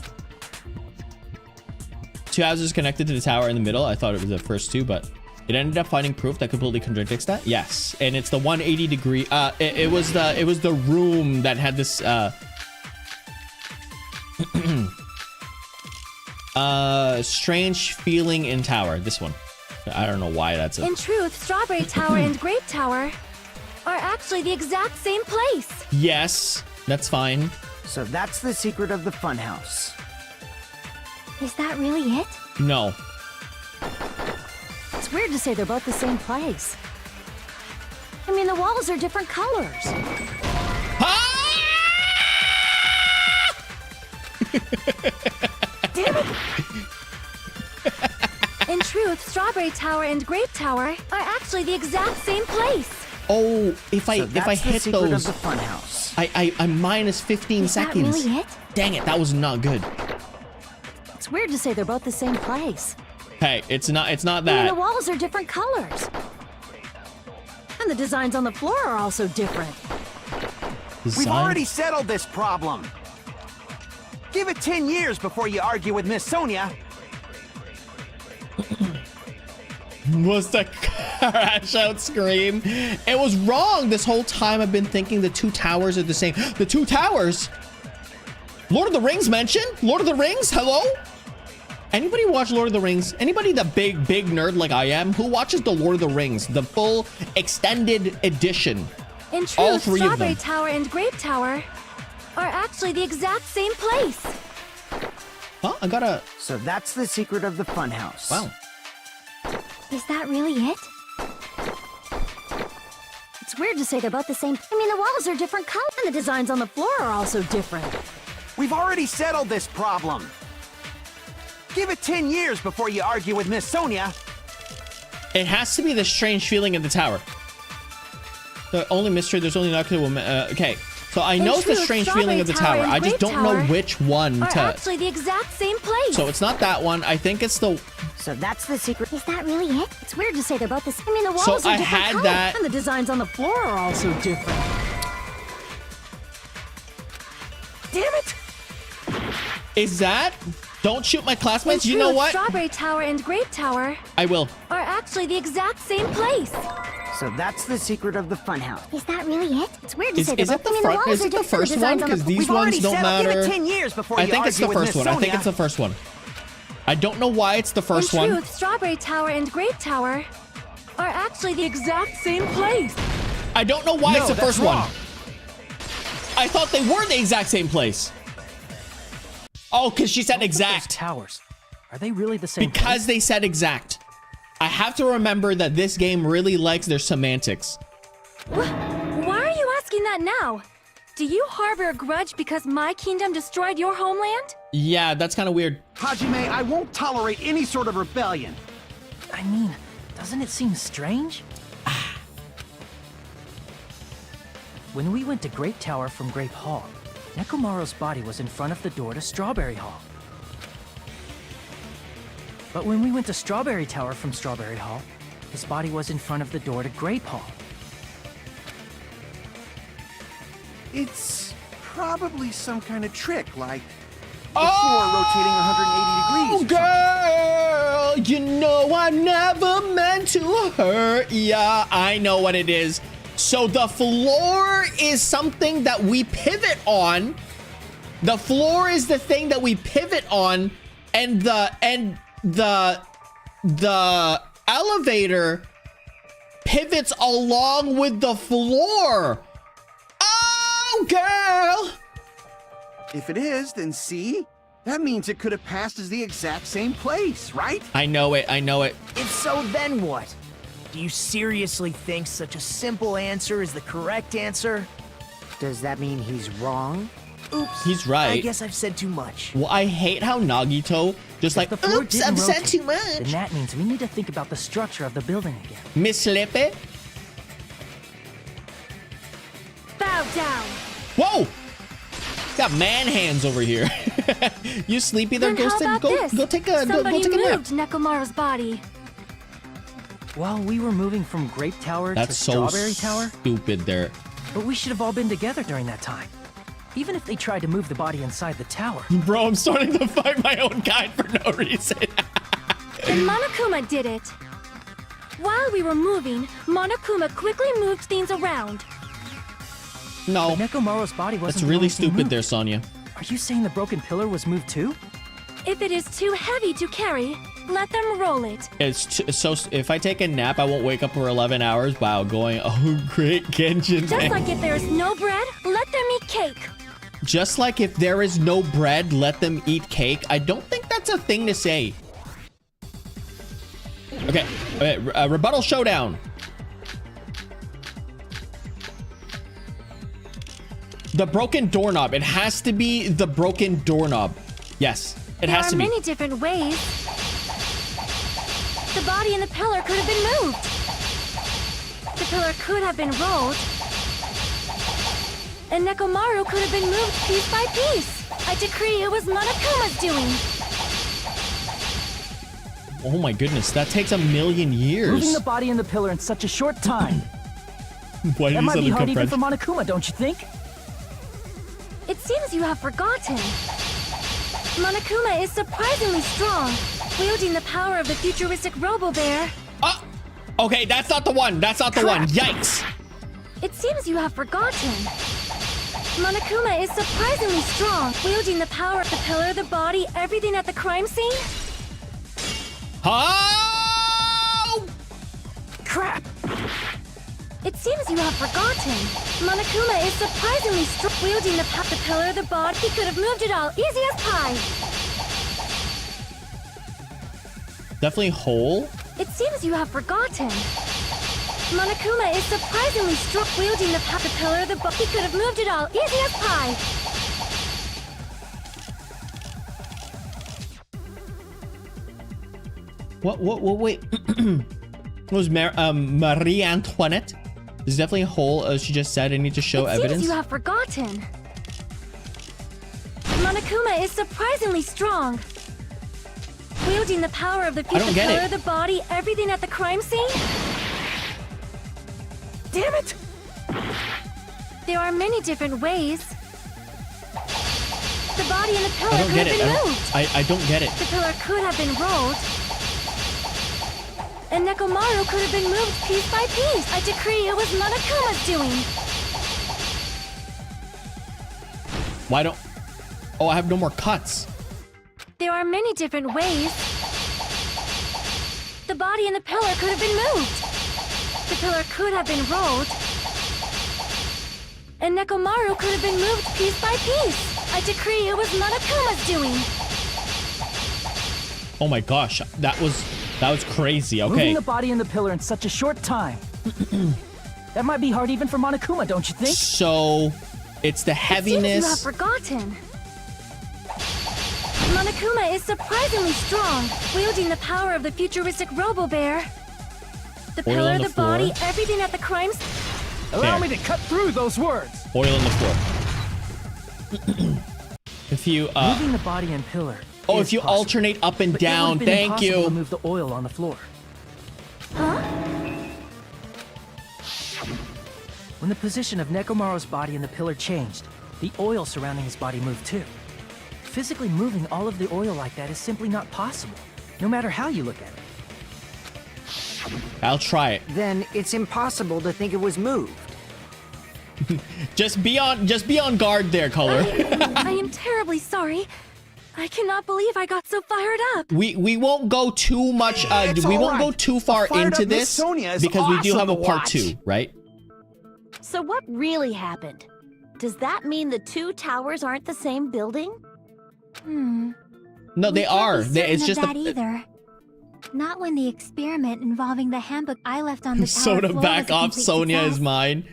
2 houses connected to the tower in the middle. I thought it was the first 2, but it ended up finding proof that completely contradicts that. Yes, and it's the 180 degree. It was the room that had this strange feeling in tower. This one. I don't know why that's In truth, Strawberry Tower and Grape Tower are actually the exact same place. Yes, that's fine. So that's the secret of the funhouse. Is that really it? No. It's weird to say they're both the same place. I mean, the walls are different colors. Damn it! In truth, Strawberry Tower and Grape Tower are actually the exact same place. Oh, if I So that's the hit secret those, of the funhouse. I'm minus 15 Is that seconds. really it? Dang it, that was not good. It's weird to say they're both the same place. Hey, it's not I mean, the that. walls are different colors. And the designs on the floor are also different. We've Design? already settled this problem. Give it 10 years before you argue with Miss Sonia. Was the crash out scream? It was wrong. This whole time I've been thinking the two towers are the same. The two towers? Lord of the Rings mentioned? Lord of the Rings? Hello? Anybody watch Lord of the Rings? Anybody the big nerd like I am? Who watches the Lord of the Rings? The full extended edition? In truth, All three of Strawberry them. Tower and Grape Tower are actually the exact same place. Huh? I gotta... So that's the secret of the funhouse. Wow. Is that really it? It's weird to say they're both the same. I mean, the walls are different colors. And the designs on the floor are also different. We've already settled this problem. Give it 10 years before you argue with Miss Sonia. It has to be the strange feeling in the tower. The only mystery, there's only not okay. So I know it's the truth, strange feeling of the Strawberry tower. Tower I and just Grape don't know Tower which one Are to... actually the exact same place. So it's not that one. I think it's the... So that's the secret. Is that really it? It's weird to say they're both the same. I mean, the walls So are I different had colors. that- And the designs on the floor are also different. Damn it! Is that... Don't shoot my In classmates. You truth, know what? Strawberry Tower and Grape Tower I will. are actually the exact same place. So that's the secret of the funhouse. Is that really it? It's weird to Is say it they're the both. I mean, front? walls Is are it the different. first one? designs on the Because these We've ones already don't settled. Give matter. it 10 years before I you think it's the argue with first Miss one. I think Sonia. it's the first one. I don't know why it's the first In one. truth, Strawberry Tower and Grape Tower are actually the exact same place. I don't know why No, it's the that's first wrong. one. I thought they were the exact same place. Oh, because she said Both of those exact. towers. Are they really the same place? Because they said exact. I have to remember that this game really likes their semantics. Why are you asking that now? Do you harbor a grudge because my kingdom destroyed your homeland? Yeah, that's kind of weird. Hajime, I won't tolerate any sort of rebellion. I mean, doesn't it seem strange? When we went to Grape Tower from Grape Hall, Nekomaru's body was in front of the door to Strawberry Hall. But when we went to Strawberry Tower from Strawberry Hall, his body was in front of the door to Grape Hall. It's probably some kind of trick, like the floor rotating 180 degrees. Oh, girl, you know I never meant to hurt ya. I know what it is. So the floor is something that we pivot on. The floor is the thing that we pivot on, and the elevator pivots along with the floor. Oh, girl. If it is, then see? That means it could have passed as the exact same place, right? I know it. I know it. If so, then what? Do you seriously think such a simple answer is the correct answer? Does that mean he's wrong? Oops. He's right. I guess I've said too much. Well, I hate how Nagito just like, If the floor oops, didn't I've said rotate, too then much. that means we need to think about the structure of the building again. Miss Slippy. Bow down. Whoa! Got man hands over here. You sleepy there, Then how Ghostin? about Go this? take a Somebody go take a nap. moved Nekomaru's body. While we were moving from Grape Tower That's to so Strawberry Tower, stupid there. but we should have all been together during that time. Even if they tried to move the body inside the tower. Bro, I'm starting to fight my own kind for no reason. And Monokuma did it. While we were moving, Monokuma quickly moved things around. No, But Nekomaru's body wasn't that's the really only thing stupid moved. there, Sonya. Are you saying the broken pillar was moved too? If it is too heavy to carry, let them roll it. So if I take a nap, I won't wake up for 11 hours. Wow, going, oh, great, Genshin. Just like if there's no bread, let them eat cake. Just like if there is no bread, let them eat cake. I don't think that's a thing to say. Okay, rebuttal showdown. The broken doorknob. It has to be the broken doorknob. Yes, it has to be. There are many different ways. The body and the pillar could have been moved. The pillar could have been rolled. And Nekomaru could have been moved piece by piece. I decree it was Monokuma's doing. Oh my goodness, that takes a million years. Moving the body and the pillar in such a short time. Why did that you might be hard French? even for Monokuma, don't you think? It seems you have forgotten. Monokuma is surprisingly strong, wielding the power of the futuristic Robo-Bear. Okay, that's not the one. That's not the one. Yikes. It seems you have forgotten. Monokuma is surprisingly strong, wielding the power of the pillar, the body, everything at the crime scene. Oh! Crap! It seems you have forgotten. Monokuma is surprisingly strong, wielding the pillar, the body. He could have moved it all, easy as pie. Definitely whole. It seems you have forgotten. Monokuma is surprisingly strong, wielding the pillar, the body. He could have moved it all, easy as pie. What, wait. It was Marie Antoinette? This is definitely a whole, as she just said. I need to show evidence. It seems you have forgotten. Monokuma is surprisingly strong, wielding the power of the pillar, the body, everything at the crime scene. Damn it! There are many different ways. The body and the pillar could have been moved. I don't get it. The pillar could have been rolled. And Nekomaru could have been moved piece by piece. I decree it was Monokuma's doing. Why don't... Oh, I have no more cuts. There are many different ways. The body and the pillar could have been moved. The pillar could have been rolled. And Nekomaru could have been moved piece by piece. I decree it was Monokuma's doing. Oh my gosh, that was crazy. Okay. Moving the body and the pillar in such a short time. That might be hard even for Monokuma, don't you think? So, it's the heaviness. It seems you have forgotten. Monokuma is surprisingly strong, wielding the power of the futuristic Robo-Bear. The pillar, the body, everything at the crime scene. Allow me to cut through those words. Oil on the floor. If you moving the body and pillar. Oh, if you alternate up and down, thank you. To move the oil on the floor. Huh? When the position of Nekomaru's body and the pillar changed, the oil surrounding his body moved too. Physically moving all of the oil like that is simply not possible, no matter how you look at it. I'll try it. Then it's impossible to think it was moved. Just be on guard there, Color. I am terribly sorry. I cannot believe I got so fired up. We won't go too much. We won't go too far into this because we do have a part 2, right? So what really happened? Does that mean the two towers aren't the same building? No, they are. It's just that either. Not when the experiment involving the handbook I left on the tower so to floor back was a off, complete Sonia success. is mine.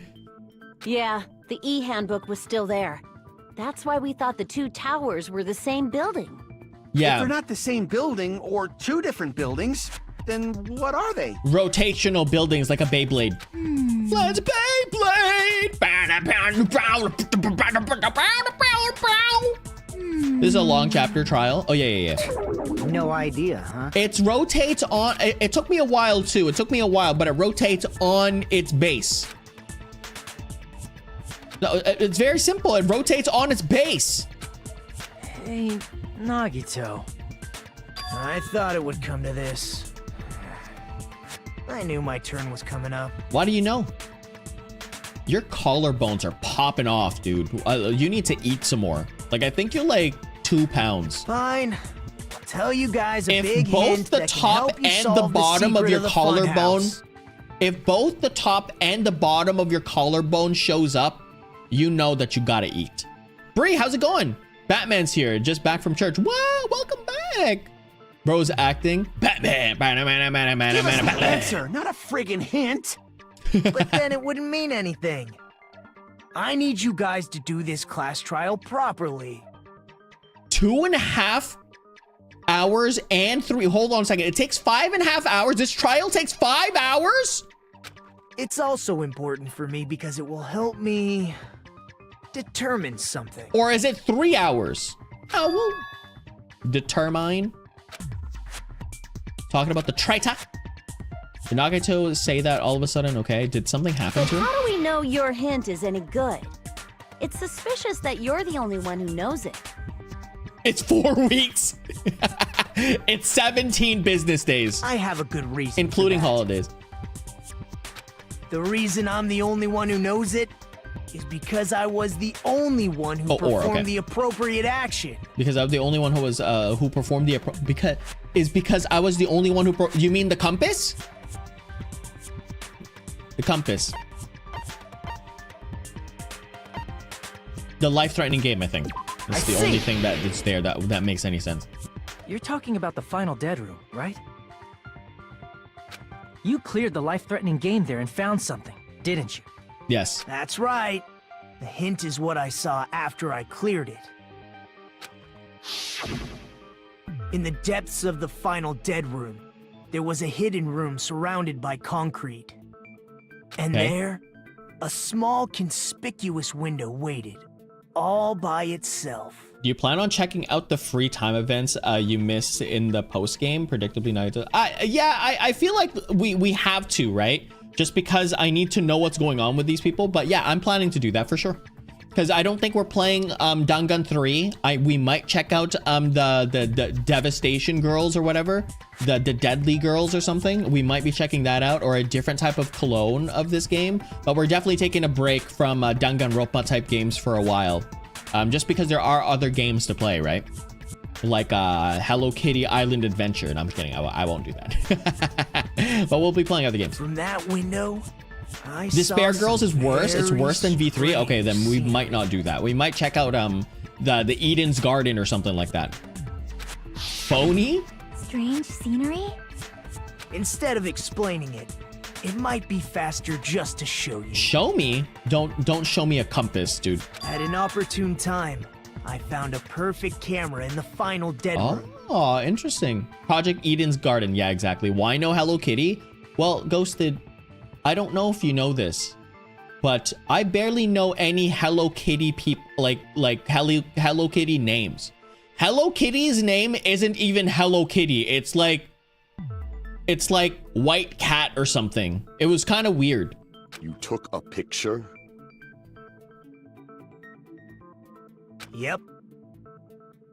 Yeah, the E-handbook was still there. That's why we thought the two towers were the same building. Yeah. If they're not the same building or two different buildings, then what are they? Rotational buildings like a Beyblade. Let's Beyblade! This is a long chapter trial. Oh, yeah. No idea, huh? It rotates on... It took me a while, too. It took me a while, but it rotates on its base. No, it's very simple. It rotates on its base. Hey, Nagito. I thought it would come to this. I knew my turn was coming up. Why do you know? Your collarbones are popping off, dude. You need to eat some more. Like, I think you're like 2 pounds. Fine. tell you guys a If big both hint the that can top help you and solve the bottom of secret your the collarbone, funhouse. if both the top and the bottom of your collarbone shows up, you know that you gotta eat. Bree, how's it going? Batman's here, just back from church. Wow, welcome back. Bro's acting. Batman. Give us an answer, not a friggin' hint. But then it wouldn't mean anything. I need you guys to do this class trial properly. 2.5 hours and 3. Hold on a second. It takes 5.5 hours. This trial takes 5 hours? It's also important for me because it will help me determine something. Or is it 3 hours? Oh, well. Determine. Talking about the traitor. Did Nagato say that all of a sudden? Okay, did something happen to him? How do we know your hint is any good? It's suspicious that you're the only one who knows it. It's 4 weeks. It's 17 business days. I have a good reason. Including for that. holidays. The reason I'm the only one who knows it is because I was the only one who performed the appropriate action. Because I'm the only one who was who performed the because I was the only one who you mean the compass? The compass. The life-threatening game, I think. That's the only thing that is there that makes any sense. You're talking about the final dead room, right? You cleared the life-threatening game there and found something, didn't you? Yes. That's right. The hint is what I saw after I cleared it. In the depths of the final dead room, there was a hidden room surrounded by concrete. And there, a small conspicuous window waited, all by itself. Do you plan on checking out the free time events you missed in the post game? Predictably Naruto. I feel like we have to, right? Just because I need to know what's going on with these people. But yeah, I'm planning to do that for sure. Because I don't think we're playing Dangan 3. We might check out the Devastation girls or whatever. The Deadly girls or something. We might be checking that out, or a different type of clone of this game. But we're definitely taking a break from Danganronpa type games for a while. Just because there are other games to play, right? Like Hello Kitty Island Adventure. And I'm just kidding, I won't do that. But we'll be playing other games. From that window, Despair Girls is worse. It's worse than V3. Okay, then we might not do that. We might check out the Eden's Garden or something like that. Phony? Strange scenery? Instead of explaining it, it might be faster just to show you. Show me? Don't show me a compass, dude. At an opportune time, I found a perfect camera in the final dead room. Oh, interesting. Project Eden's Garden. Yeah, exactly. Why no Hello Kitty? Well, Ghosted, I don't know if you know this, but I barely know any Hello Kitty people, like Hello Kitty names. Hello Kitty's name isn't even Hello Kitty. It's like White Cat or something. It was kind of weird. You took a picture? Yep.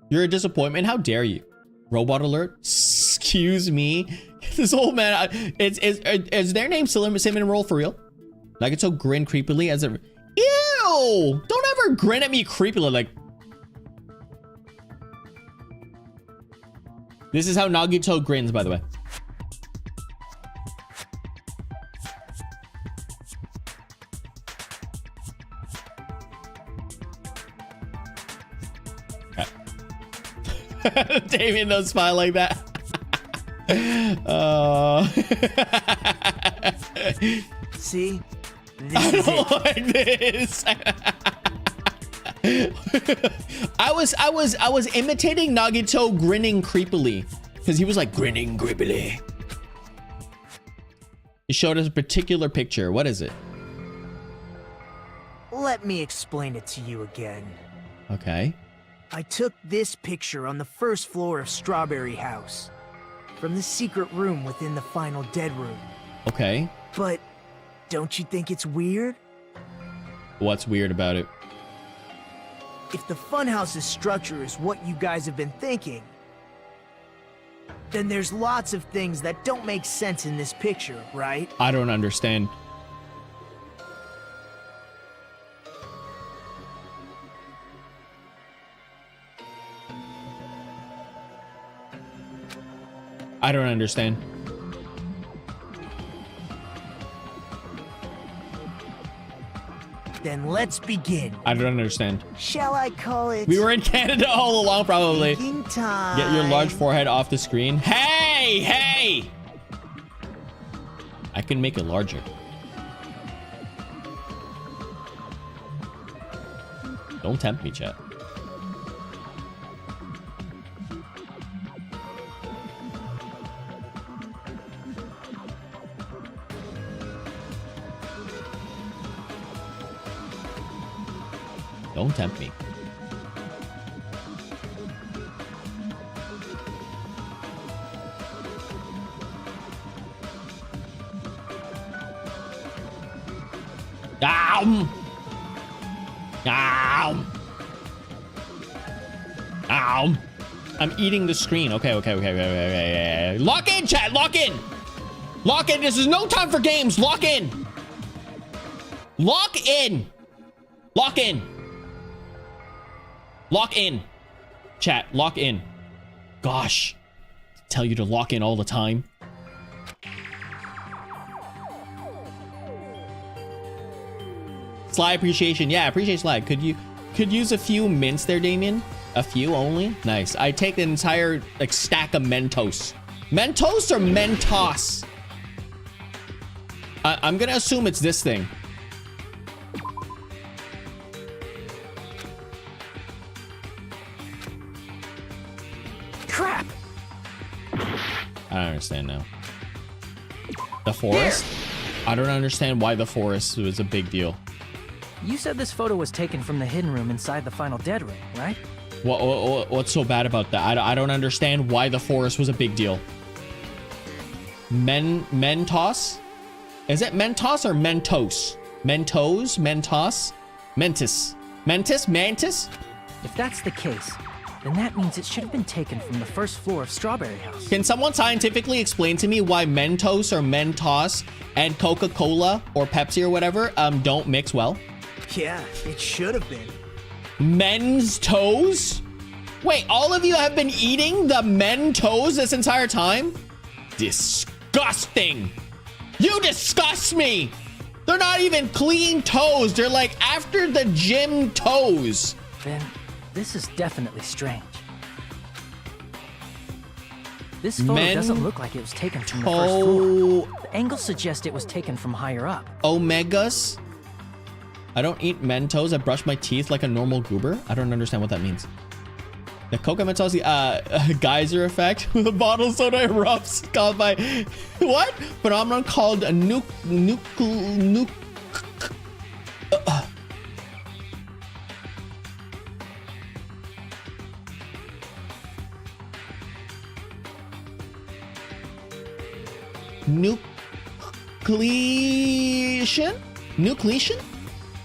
You're a disappointment. How dare you? Robot alert. Excuse me. This old man. Is their name Cinnamon Roll for real? Like it's so grin creepily as a. Ew! Don't ever grin at me creepily like. This is how Nagito grins, by the way. Damien don't smile like that. See? I don't like this. I was imitating Nagito grinning creepily because he was like grinning creepily. He showed us a particular picture. What is it? Let me explain it to you again. Okay. I took this picture on the first floor of Strawberry House, from the secret room within the final dead room. Okay. But don't you think it's weird? What's weird about it? If the funhouse's structure is what you guys have been thinking, then there's lots of things that don't make sense in this picture, right? I don't understand. I don't understand. Then let's begin. I don't understand. Shall I call it? We were in Canada all along, probably. Thinking time. Get your large forehead off the screen. Hey, hey! I can make it larger. Don't tempt me, chat. Don't tempt me. Ow! Ow! Ow! I'm eating the screen. Okay. Lock in, chat. Lock in. Lock in. This is no time for games. Lock in. Lock in. Lock in. Lock in. Chat, lock in. Gosh. Tell you to lock in all the time. Sly appreciation. Yeah, appreciate Sly. Could use a few mints there, Damien? A few only? Nice. I take an entire like stack of Mentos. Mentos or Mentos? I'm gonna assume it's this thing. Crap! I don't understand now. The forest? Here. I don't understand why the forest was a big deal. You said this photo was taken from the hidden room inside the final dead room, right? What's so bad about that? I don't understand why the forest was a big deal. Mentos? Is it Mentos or Mentos? Mentos? Mentos? Mentis? Mentis? Mantis? If that's the case, then that means it should have been taken from the first floor of Strawberry House. Can someone scientifically explain to me why Mentos or Mentos and Coca-Cola or Pepsi or whatever don't mix well? Yeah, it should have been. Men's toes? Wait, all of you have been eating the Mentos this entire time? Disgusting! You disgust me! They're not even clean toes. They're like after the gym toes. Then this is definitely strange. This photo doesn't look like it was taken from the first floor. The angles suggest it was taken from higher up. Omegas? I don't eat Mentos. I brush my teeth like a normal goober. I don't understand what that means. The Coca Mentos, the geyser effect. The bottle soda erupts caused by what? Phenomenon called a nucleation?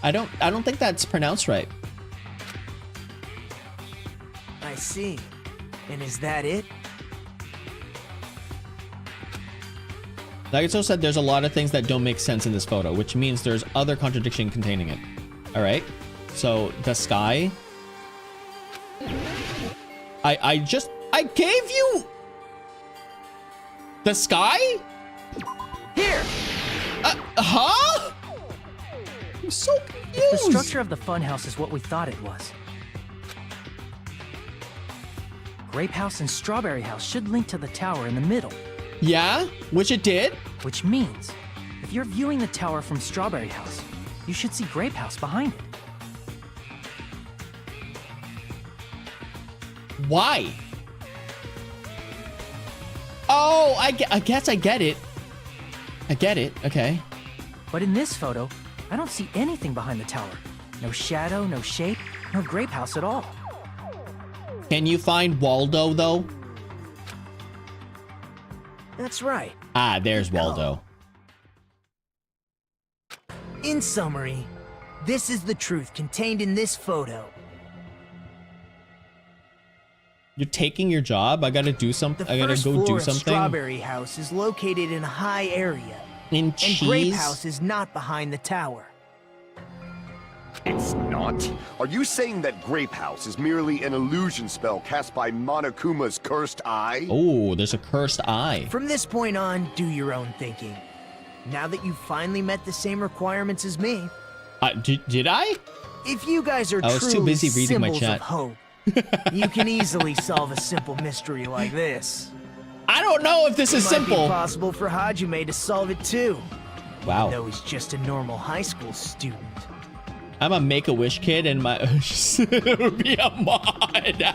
I don't think that's pronounced right. I see. And is that it? Like I said, there's a lot of things that don't make sense in this photo, which means there's other contradiction containing it. All right. So the sky. I gave you the sky? Here. Huh? I'm so confused. If the structure of the funhouse is what we thought it was, Grape House and Strawberry House should link to the tower in the middle. Yeah, which it did. Which means, if you're viewing the tower from Strawberry House, you should see Grape House behind it. Why? Oh, I guess I get it. I get it, okay. But in this photo, I don't see anything behind the tower. No shadow, no shape, no Grape House at all. Can you find Waldo, though? That's right. Ah, there's Waldo. In summary, this is the truth contained in this photo. You're taking your job? I gotta do something. I gotta first go floor do of something. Strawberry House is located in a high area. In And cheese? Grape House is not behind the tower. It's not. Are you saying that Grape House is merely an illusion spell cast by Monokuma's cursed eye? Oh, there's a cursed eye. From this point on, do your own thinking. Now that you've finally met the same requirements as me, did I? if you guys are I was truly too busy reading my symbols chat. of hope, you can easily solve a simple mystery like this. I don't know if this is It might simple. be possible for Hajime to solve it too. Wow. Though he's just a normal high school student. I'm a Make-A-Wish kid and my it would be a mod.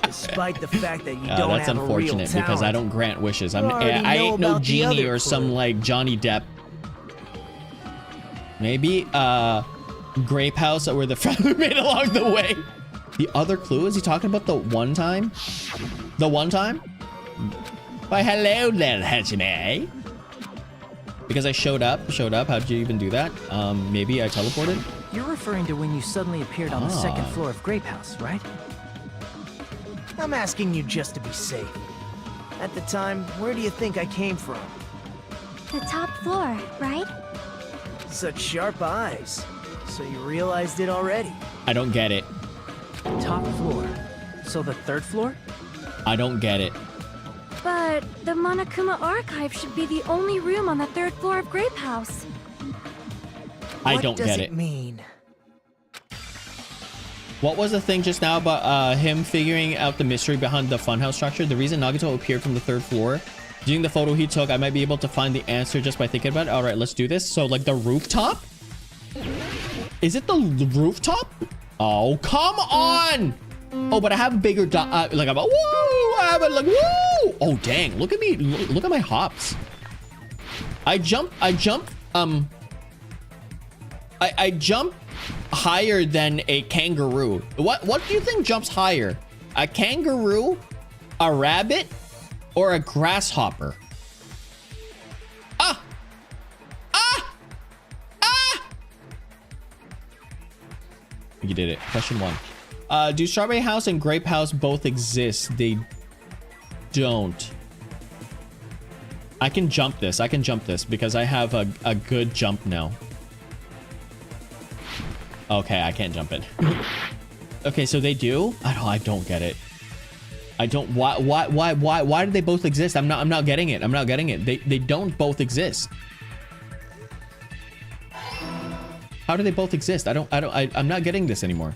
Despite the fact that you don't That's have a real unfortunate because I talent, don't grant wishes. you already I know ain't no about the genie other or some clue. like Johnny Depp. Maybe Grape House or the friend we made along the way. The other clue, is he talking about the one time? The one time? Why hello there, Hajime. Because I showed up. How'd you even do that? Maybe I teleported? You're referring to when you suddenly appeared on the second floor of Grape House, right? I'm asking you just to be safe. At the time, where do you think I came from? The top floor, right? Such sharp eyes. So you realized it already? I don't get it. Top floor. So the third floor? I don't get it. But the Monokuma Archive should be the only room on the third floor of Grape House. I What don't does get it it. mean? What was the thing just now about him figuring out the mystery behind the funhouse structure? The reason Nagito appeared from the third floor? Using the photo he took, I might be able to find the answer just by thinking about it. All right, let's do this. So, like, the rooftop? Is it the rooftop? Oh, come on! Oh, but I have a bigger like, I'm a, woo! I have a, like, woo! Oh, dang. Look at me. Look at my hops. I jump higher than a kangaroo. What do you think jumps higher? A kangaroo, a rabbit, or a grasshopper? You did it. Question 1. Do Strawberry House and Grape House both exist? They don't. I can jump this because I have a good jump now. Okay, I can't jump it. Okay, so they do? I don't get it. I don't. Why do they both exist? I'm not getting it. They don't both exist. How do they both exist? I'm not getting this anymore.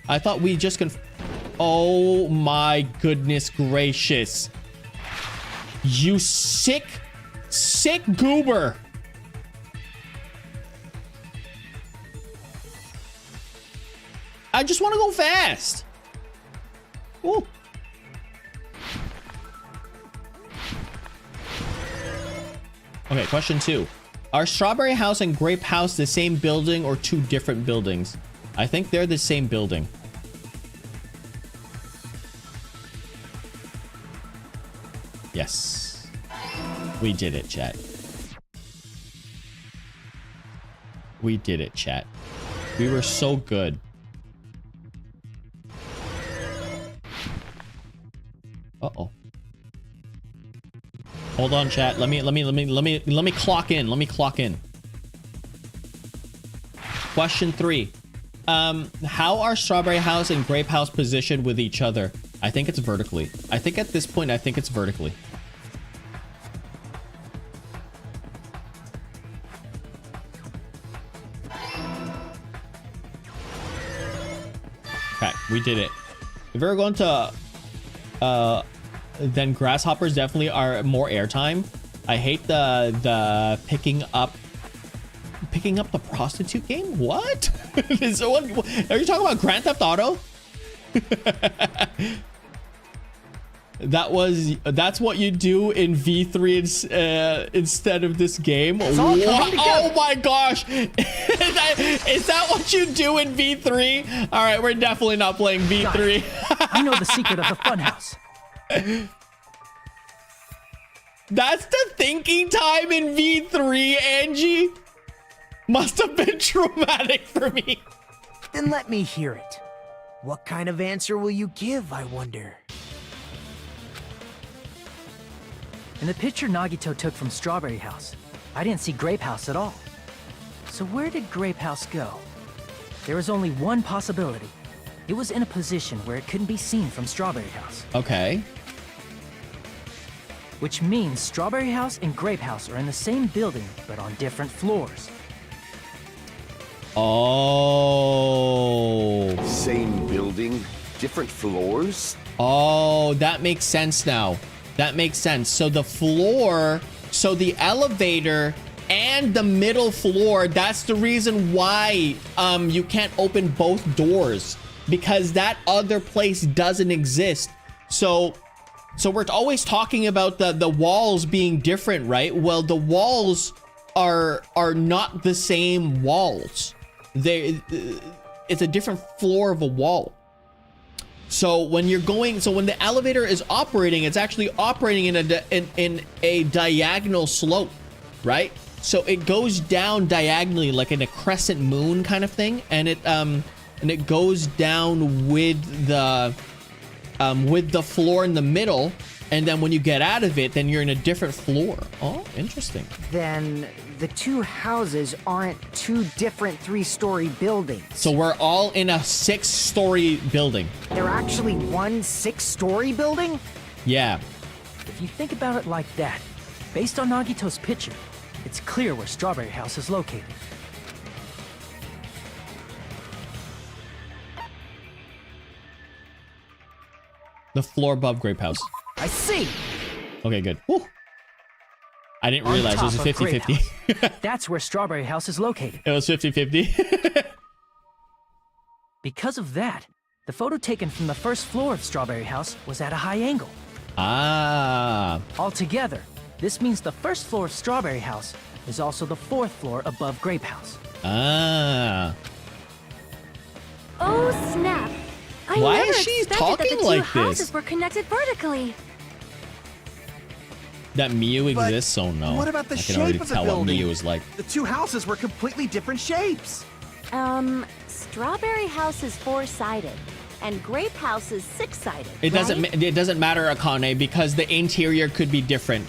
I thought we just oh my goodness gracious. You sick goober. I just want to go fast. Ooh. Okay, question 2. Are Strawberry House and Grape House the same building or two different buildings? I think they're the same building. Yes. We did it, chat. We did it, chat. We were so good. Uh-oh. Hold on, chat. Let me clock in. Let me clock in. Question 3. How are Strawberry House and Grape House positioned with each other? I think it's vertically. I think at this point, it's vertically. Okay, we did it. If we're going to then grasshoppers definitely are more airtime. I hate the picking up the prostitute game. What? Is what? Are you talking about Grand Theft Auto? That's what you do in V3 instead of this game. Oh my gosh. Is that what you do in V3? All right, we're definitely not playing V3. I know the secret of the funhouse. That's the thinking time in V3, Angie. Must have been traumatic for me. Then let me hear it. What kind of answer will you give, I wonder? In the picture Nagito took from Strawberry House, I didn't see Grape House at all. So where did Grape House go? There is only one possibility. It was in a position where it couldn't be seen from Strawberry House. Okay. Which means Strawberry House and Grape House are in the same building, but on different floors. Oh. Same building, different floors? Oh, that makes sense now. That makes sense. So the floor, so the elevator and the middle floor, that's the reason why you can't open both doors, because that other place doesn't exist. So we're always talking about the walls being different, right? Well, the walls are not the same walls. It's a different floor of a wall. So when the elevator is operating, it's actually operating in a diagonal slope, right? So it goes down diagonally like in a crescent moon kind of thing, and it goes down with the floor in the middle, and then when you get out of it, then you're in a different floor. Oh, interesting. Then the two houses aren't two different 3-story buildings. So we're all in a 6-story building. They're actually one 6-story building? Yeah. If you think about it like that, based on Nagito's picture, it's clear where Strawberry House is located. The floor above Grape House. I see! Okay, good. Whew. I didn't realize it was a 50-50. That's where Strawberry House is located. It was 50-50. Because of that, the photo taken from the first floor of Strawberry House was at a high angle. Ah. Altogether, this means the first floor of Strawberry House is also the 4th floor above Grape House. Ah. Oh, snap. I Why never is she expected talking that the like two houses this? were connected vertically. That Mew But exists? Oh no. what about the I can already shape of the tell what building? Mew is like. The two houses were completely different shapes. Strawberry House is 4-sided, and Grape House is 6-sided. It doesn't matter, Akane, because the interior could be different.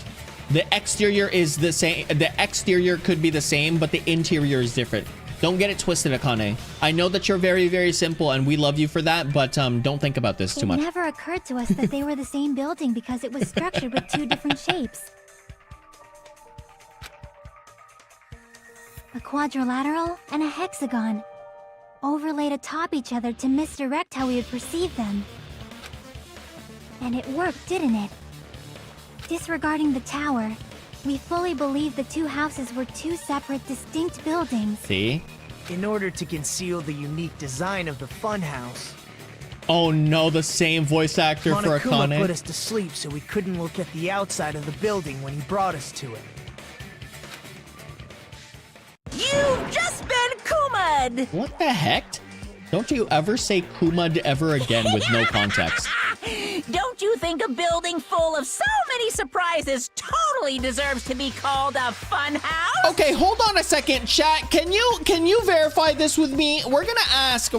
The exterior is the same. The exterior could be the same, but the interior is different. Don't get it twisted, Akane. I know that you're very, very simple, and we love you for that, but don't think about this too much. It never occurred to us that they were the same building because it was structured with two different shapes. A quadrilateral and a hexagon, overlaid atop each other to misdirect how we would perceive them. And it worked, didn't it? Disregarding the tower, we fully believed the two houses were two separate, distinct buildings. See? In order to conceal the unique design of the funhouse, Oh no, the same voice actor for Monokuma Akane. put us to sleep so we couldn't look at the outside of the building when he brought us to it. You've just been Kuma'd! What the heck? Don't you ever say Kuma'd ever again with no context. Don't you think a building full of so many surprises totally deserves to be called a fun house? Okay, hold on a second, chat. Can you verify this with me? I'm gonna ask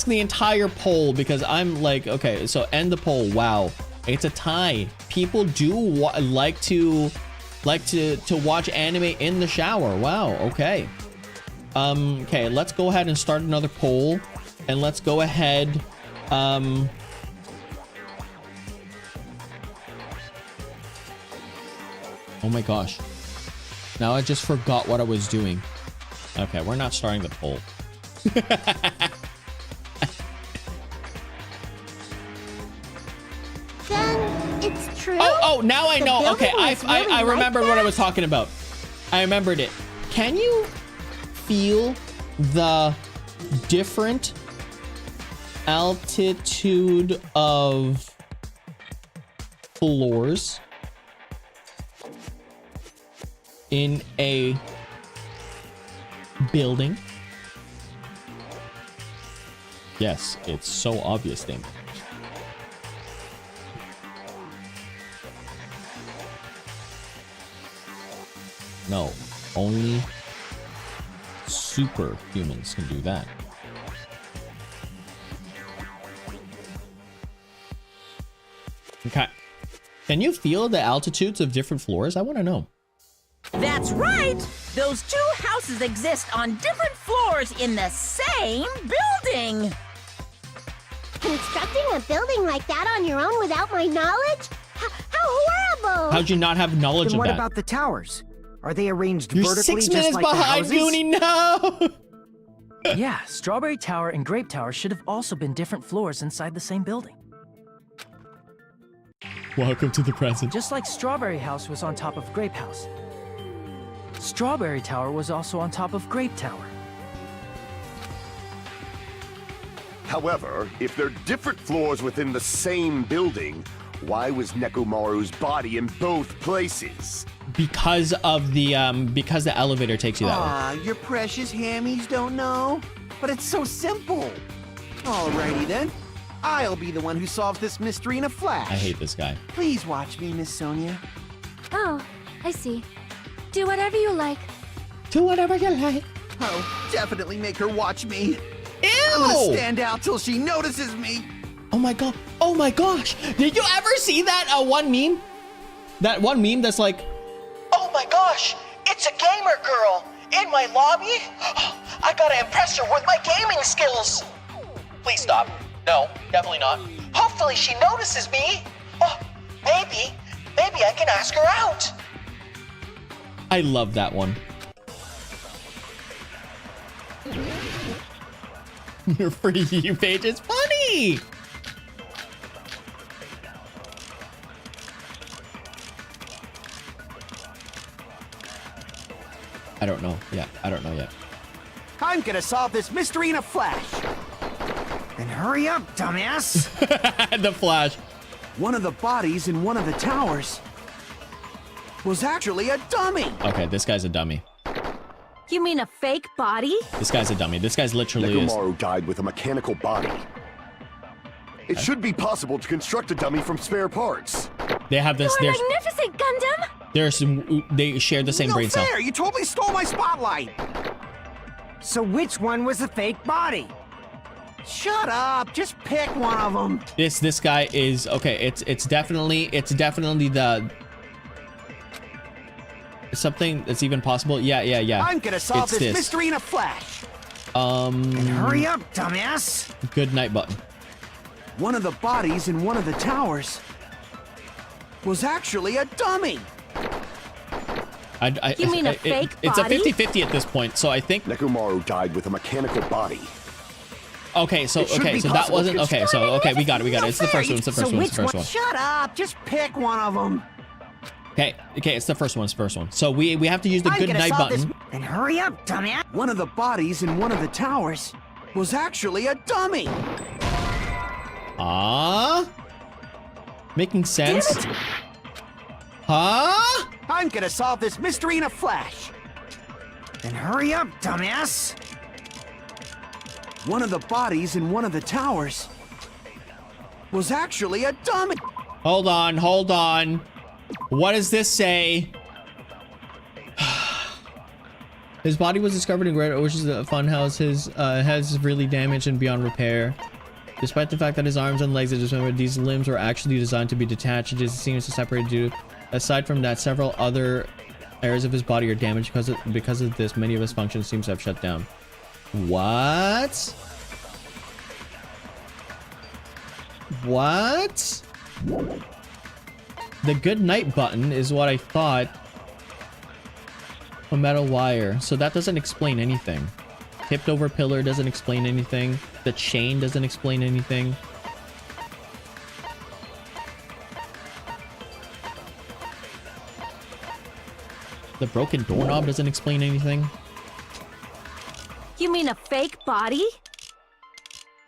the entire poll because I'm like, okay, so end the poll. Wow, it's a tie. People do like to watch anime in the shower. Wow. Okay. Okay, let's go ahead and start another poll, and let's go ahead. Oh my gosh. Now I just forgot what I was doing. Okay, we're not starting the poll. Then it's true. Oh, now I The know. Okay, building is really I remember like what I that? was talking about. I remembered it. Can you feel the different altitude of floors in a building? Yes, it's so obvious, Dame. No, only superhumans can do that. Okay. Can you feel the altitudes of different floors? I want to know. That's right! Those two houses exist on different floors in the same building! Constructing a building like that on your own without my knowledge? How horrible! How'd you not have knowledge Then of what that? about the towers? Are they arranged You're vertically 6 just minutes like the behind, houses? Goonie, no! Yeah, Strawberry Tower and Grape Tower should have also been different floors inside the same building. Welcome to the present. Just like Strawberry House was on top of Grape House. Strawberry Tower was also on top of Grape Tower. However, if they're different floors within the same building, why was Nekomaru's body in both places? Because the elevator takes you that way. Aw, your precious hammies don't know? But it's so simple. Alrighty then. I'll be the one who solves this mystery in a flash. I hate this guy. Please watch me, Miss Sonia. Oh, I see. Do whatever you like. Do whatever you like. Oh, definitely make her watch me. Ew! I'm gonna stand out till she notices me. Oh my god. Oh my gosh. Did you ever see that one meme? That one meme that's like, oh my gosh, it's a gamer girl in my lobby. I gotta impress her with my gaming skills. Please stop. No, definitely not. Hopefully she notices me. Oh, maybe I can ask her out. I love that one. Your For You page is funny. I don't know yet. I don't know yet. I'm gonna solve this mystery in a flash. Then hurry up, dumbass! The Flash. One of the bodies in one of the towers was actually a dummy. Okay, this guy's a dummy. You mean a fake body? This guy's a dummy. This guy's literally is. Nekomaru died with a mechanical body. It should be possible to construct a dummy from spare parts. They have this. You're magnificent, Gundam! They share the same No brain cell. fair! You totally stole my spotlight. So which one was the fake body? Shut up! Just pick one of them. This guy is okay. It's definitely the something that's even possible. Yeah. I'm gonna solve It's this mystery in a flash. Then hurry up, dumbass! Good night button. One of the bodies in one of the towers was actually a dummy. You mean a fake It's a body? 50-50 at this point. So I think. Nekomaru died with a mechanical body. Okay, so that wasn't okay. So we got it. It's the first one. It's the first one. It's the first one. Shut up! Just pick one of them. Okay, it's the first one. It's the first one. So we have to use the good night button. Then hurry up, dumbass! One of the bodies in one of the towers was actually a dummy. Making sense. Huh? I'm gonna solve this mystery in a flash. Then hurry up, dumbass! One of the bodies in one of the towers was actually a dummy. Hold on. What does this say? His body was discovered in Great Ocean's Funhouse. His head is really damaged and beyond repair. Despite the fact that his arms and legs are dismembered, these limbs were actually designed to be detached. It just seems to separate due. Aside from that, several other areas of his body are damaged because of this. Many of his functions seem to have shut down. What? The good night button is what I thought. A metal wire. So that doesn't explain anything. Tipped over pillar doesn't explain anything. The chain doesn't explain anything. The broken doorknob doesn't explain anything. You mean a fake body?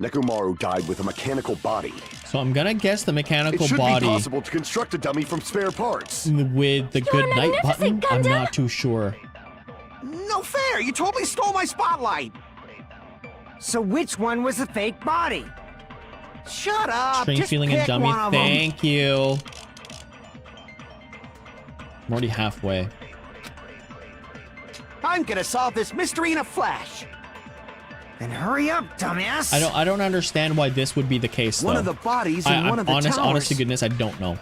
Nekomaru died with a mechanical body. So I'm gonna guess the mechanical It should body be possible to construct a dummy from spare parts. with the good night button. Gundam. I'm not too sure. No fair! You totally stole my spotlight. So which one was the fake body? Shut up! Strange Just feeling pick and dummy. one of them. Thank you. I'm already halfway. I'm gonna solve this mystery in a flash. Then hurry up, dumbass! I don't understand why this would be the case though. One of the bodies in one of the towers honest to goodness, I don't know.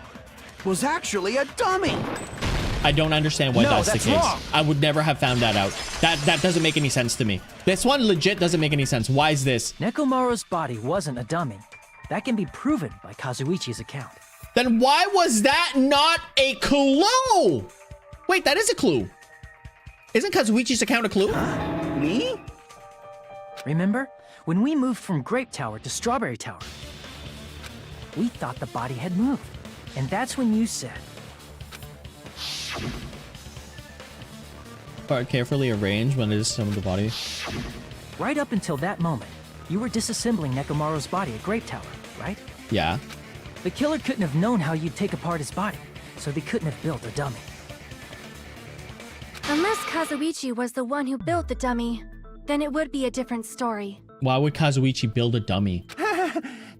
was actually a dummy. I don't understand why that's the case. Wrong. I would never have found that out. That doesn't make any sense to me. This one legit doesn't make any sense. Why is this? Nekomaru's body wasn't a dummy. That can be proven by Kazuichi's account. Then why was that not a clue? Wait, that is a clue. Isn't Kazuichi's account a clue? Me? Remember? When we moved from Grape Tower to Strawberry Tower, we thought the body had moved. And that's when you said... Part carefully arranged when it is some of the body. Right up until that moment, you were disassembling Nekomaru's body at Grape Tower, right? Yeah. The killer couldn't have known how you'd take apart his body, so they couldn't have built a dummy. Unless Kazuichi was the one who built the dummy, then it would be a different story. Why would Kazuichi build a dummy?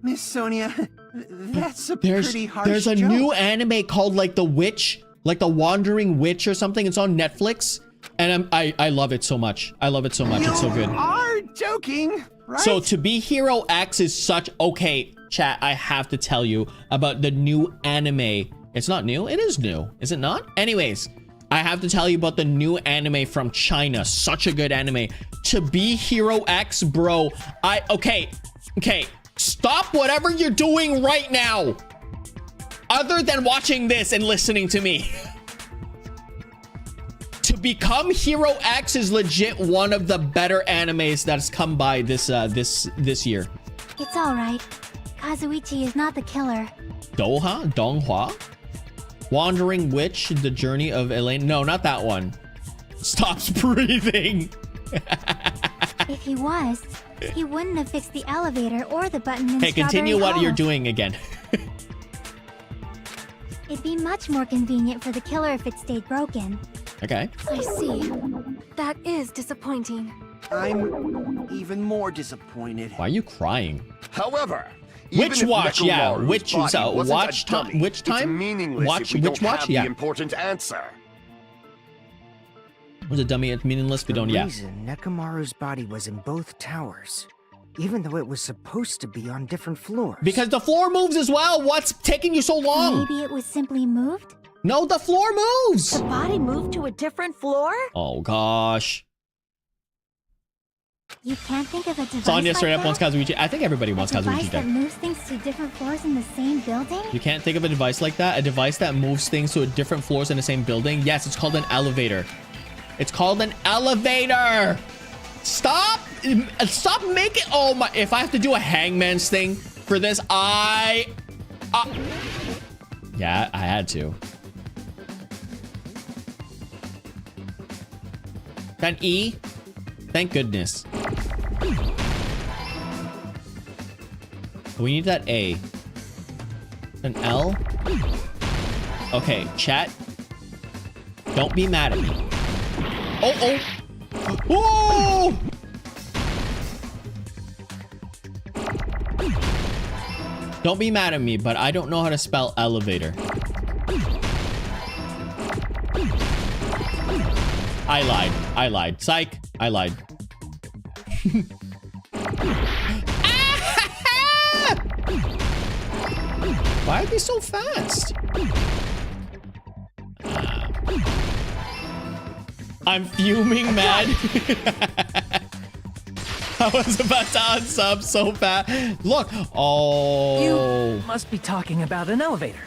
Miss Sonia, that's a pretty harsh There's a joke. new anime called like The Witch, like The Wandering Witch or something. It's on Netflix. And I love it so much. I love it so much. It's so good. You are joking, right? So To Be Hero X is such... Okay, chat, I have to tell you about the new anime. It's not new. It is new. Is it not? Anyways, I have to tell you about the new anime from China. Such a good anime. To Be Hero X, bro. Okay. Stop whatever you're doing right now. Other than watching this and listening to me. To Become Hero X is legit one of the better animes that's come by this year. It's alright. Kazuichi is not the killer. Donghua? Wandering Witch, The Journey of Elaine. No, not that one. Stops breathing. If he was, he wouldn't have fixed the elevator or the button in Hey, continue Strawberry what Hall. you're doing again. It'd be much more convenient for the killer if it stayed broken. Okay. I see. That is disappointing. I'm even more disappointed. Why are you crying? However, even Witch if watch, yeah. Nekomaru's Witch body wasn't watch a dummy, time. Witch it's time. meaningless Watch if we witch don't watch. have Yeah. the important answer. Was it dummy? It's meaningless. We don't. The Yeah. reason Nekomaru's body was in both towers, even though it was supposed to be on different floors. Because the floor moves as well. What's taking you so long? Maybe it was simply moved? No, the floor moves. The body moved to a different floor? Oh gosh. You can't think of a device Sonya like straight up that? wants Kazuichi. I think everybody wants A device Kazuichi that dead. moves things to different floors in the same building? You can't think of a device like that? A device that moves things to different floors in the same building? Yes, it's called an elevator. It's called an elevator. Stop making... Oh my... If I have to do a hangman's thing for this, Yeah, I had to. An E? Thank goodness. We need that A. An L? Okay, chat. Don't be mad at me. Oh! Whoa! Don't be mad at me, but I don't know how to spell elevator. I lied. Psych. I lied. Why are they so fast? I'm fuming mad. I was about to unsub so bad. Look. Oh. You must be talking about an elevator.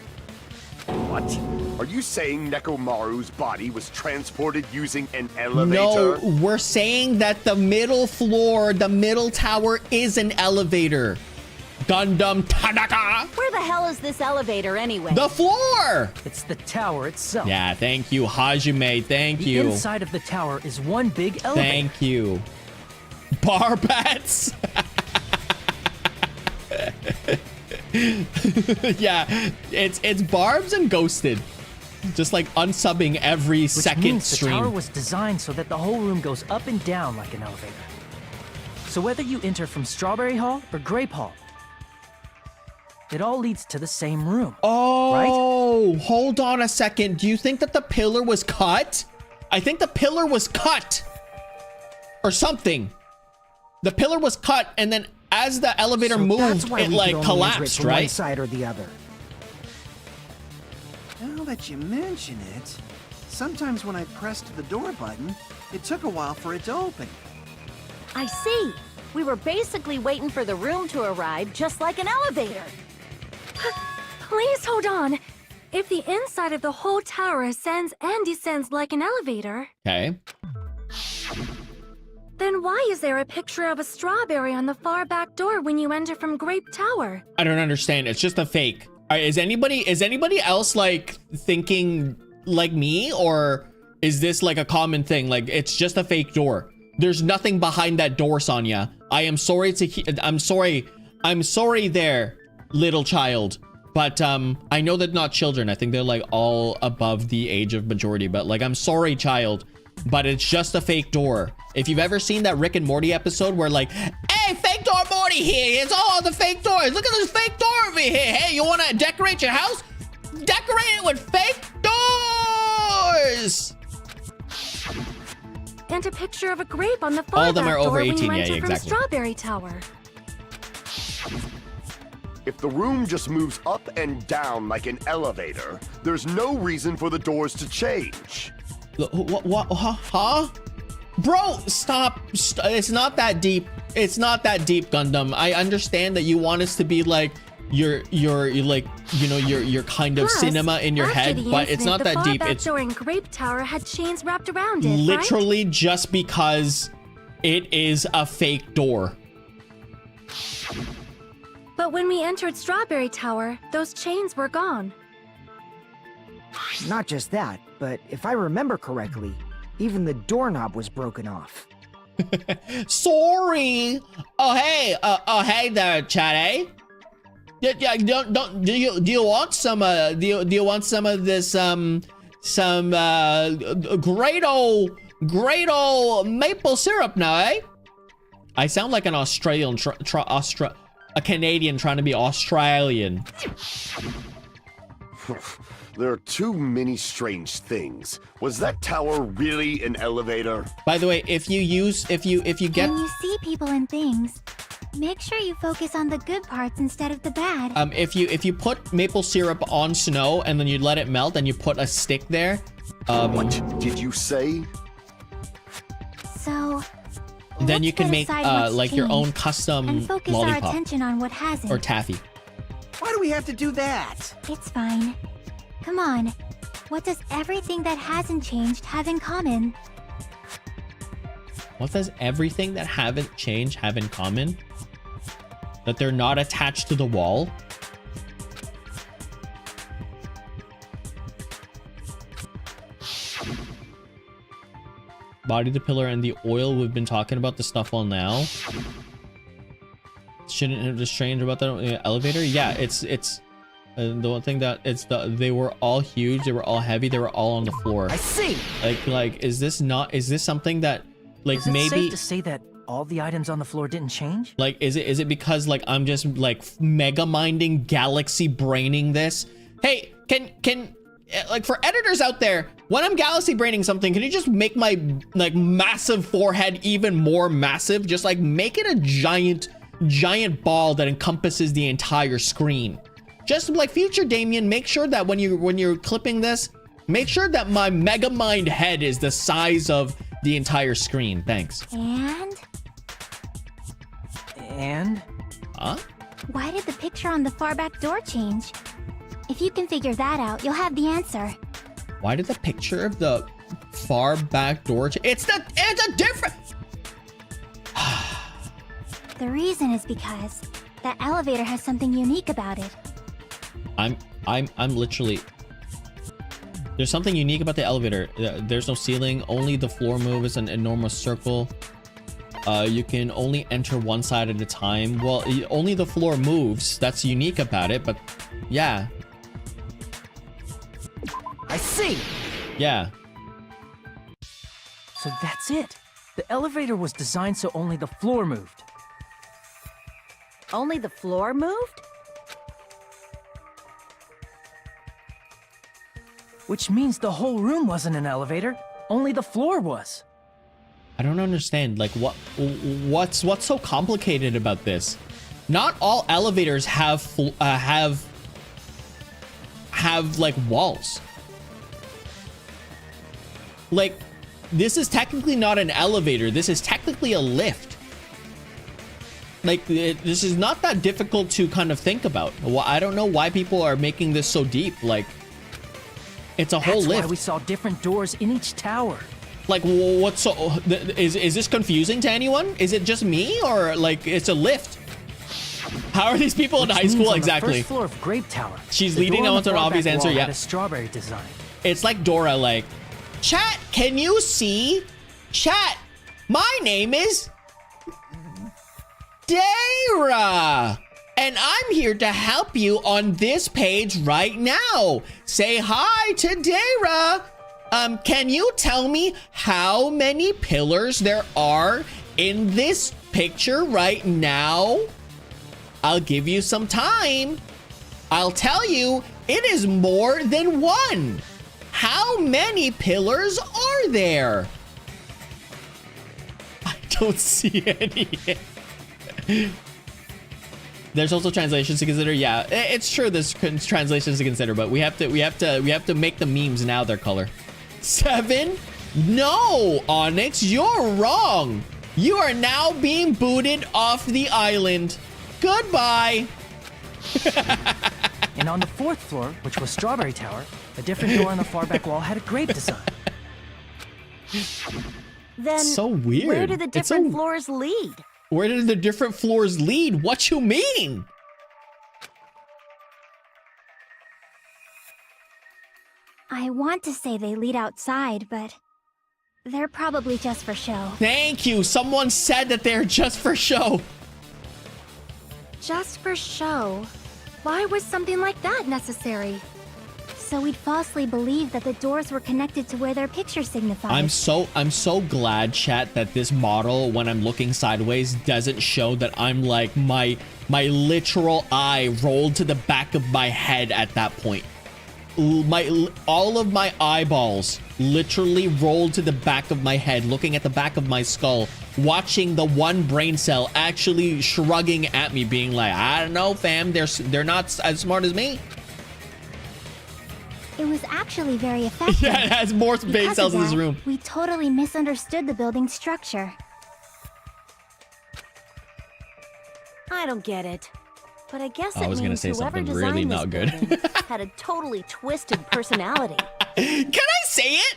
What? Are you saying Nekomaru's body was transported using an elevator? No, we're saying that the middle floor, the middle tower is an elevator. Gundam Tanaka. Where the hell is this elevator anyway? The floor. It's the tower itself. Yeah, thank you, Hajime. Thank you. The inside of the tower is one big elevator. Thank you. Barbats. Yeah, it's Barbs and Ghosted. Just like unsubbing every Which second means stream. The tower was designed so that the whole room goes up and down like an elevator. So whether you enter from Strawberry Hall or Grape Hall, it all leads to the same room. Oh, right? Hold on a second. Do you think that the pillar was cut? I think the pillar was cut. Or something. The pillar was cut, and then as the elevator moved, it like collapsed, right? One side or the other. Now that you mention it, sometimes when I pressed the door button, it took a while for it to open. I see. We were basically waiting for the room to arrive, just like an elevator. Please hold on. If the inside of the whole tower ascends and descends like an elevator, Okay. then why is there a picture of a strawberry on the far back door when you enter from Grape Tower? I don't understand. It's just a fake. All right, is anybody else like thinking like me, or is this like a common thing? Like it's just a fake door. There's nothing behind that door, Sonia. I am sorry I'm sorry there, little child. But I know they're not children. I think they're like all above the age of majority. But like, I'm sorry, child, but it's just a fake door. If you've ever seen that Rick and Morty episode where like, hey, fake door Morty here. It's all the fake doors. Look at this fake door over here. Hey, you want to decorate your house? Decorate it with fake doors. And a picture of a grape on the far All of them back are over door when 18. you Yeah, enter from exactly. Strawberry Tower. If the room just moves up and down like an elevator, there's no reason for the doors to change. What? Huh? Bro, stop. It's not that deep. It's not that deep, Gundam. I understand that you want us to be like you're like, you know, your kind of Plus, cinema in your after head, the but it's not incident, that the deep. far back It's door in Grape Tower had chains wrapped around it, literally just because it is a fake door. But when we entered Strawberry Tower, those chains were gone. Not just that, but if I remember correctly, even the doorknob was broken off. Sorry. Oh hey there, Chatty. Do you want some do you want some of this great old maple syrup now, eh? I sound like an Australian a Canadian trying to be Australian. There are too many strange things. Was that tower really an elevator? By the way, if you get When you see people and things, make sure you focus on the good parts instead of the bad. if you put maple syrup on snow and then you let it melt and you put a stick there, what did you say? So then you let's can put make aside what's like your own changed custom and focus our lollipop attention on what hasn't. or taffy. Why do we have to do that? It's fine. Come on. What does everything that hasn't changed have in common? What does everything that haven't changed have in common? That they're not attached to the wall? Body the pillar and the oil. We've been talking about the stuff all now. Shouldn't it be strange about the elevator? Yeah, it's the one thing that they were all huge, they were all heavy, they were all on the floor. I see. Like is this something that like Is it maybe safe to say that all the items on the floor didn't change? like is it because like I'm just like mega minding, galaxy braining this? Hey, can like for editors out there, when I'm galaxy braining something, can you just make my like massive forehead even more massive? Just like make it a giant ball that encompasses the entire screen. Just like future Damien, make sure that when you're clipping this, make sure that my mega mind head is the size of the entire screen. Thanks. And? Huh? Why did the picture on the far back door change? If you can figure that out, you'll have the answer. Why did the picture of the far back door it's a different. The reason is because that elevator has something unique about it. I'm literally. There's something unique about the elevator. There's no ceiling. Only the floor moves in an enormous circle. You can only enter one side at a time. Well, only the floor moves. That's unique about it. But yeah. I see. Yeah. So that's it. The elevator was designed so only the floor moved. Only the floor moved? Which means the whole room wasn't an elevator, only the floor was. I don't understand. Like what's so complicated about this? Not all elevators have like walls. Like, this is technically not an elevator. This is technically a lift. Like, this is not that difficult to kind of think about. Well, I don't know why people are making this so deep. Like, it's a whole lift. That's why we saw different doors in each tower. Like, what's so... Is this confusing to anyone? Is it just me? Or, like, it's a lift? How are these people in high school exactly? First floor of Grape Tower. She's leading on to an obvious answer. Yeah. A strawberry design. It's like Dora, like, chat, can you see? Chat, my name is Dara, and I'm here to help you on this page right now. Say hi to Dara. Can you tell me how many pillars there are in this picture right now? I'll give you some time. I'll tell you, it is more than one. How many pillars are there? I don't see any. There's also translations to consider. Yeah, it's true. There's translations to consider, but we have to make the memes now their color. 7? No, Onyx, you're wrong. You are now being booted off the island. Goodbye. And on the 4th floor, which was Strawberry Tower, a different door on the far back wall had a grape design. Then so weird. Where do the different floors lead? Where did the different floors lead? What you mean? I want to say they lead outside, but they're probably just for show. Thank you. Someone said that they're just for show. Just for show? Why was something like that necessary? So we'd falsely believe that the doors were connected to where their picture signified. I'm so glad, chat, that this model, when I'm looking sideways, doesn't show that I'm like my literal eye rolled to the back of my head at that point. All of my eyeballs literally rolled to the back of my head, looking at the back of my skull, watching the one brain cell actually shrugging at me, being like, I don't know, fam, they're not as smart as me. It was actually very effective. Yeah, it has more brain cells in this room. We totally misunderstood the building's structure. I don't get it. But I guess I was gonna say something really not good. Had a totally twisted personality. Can I say it?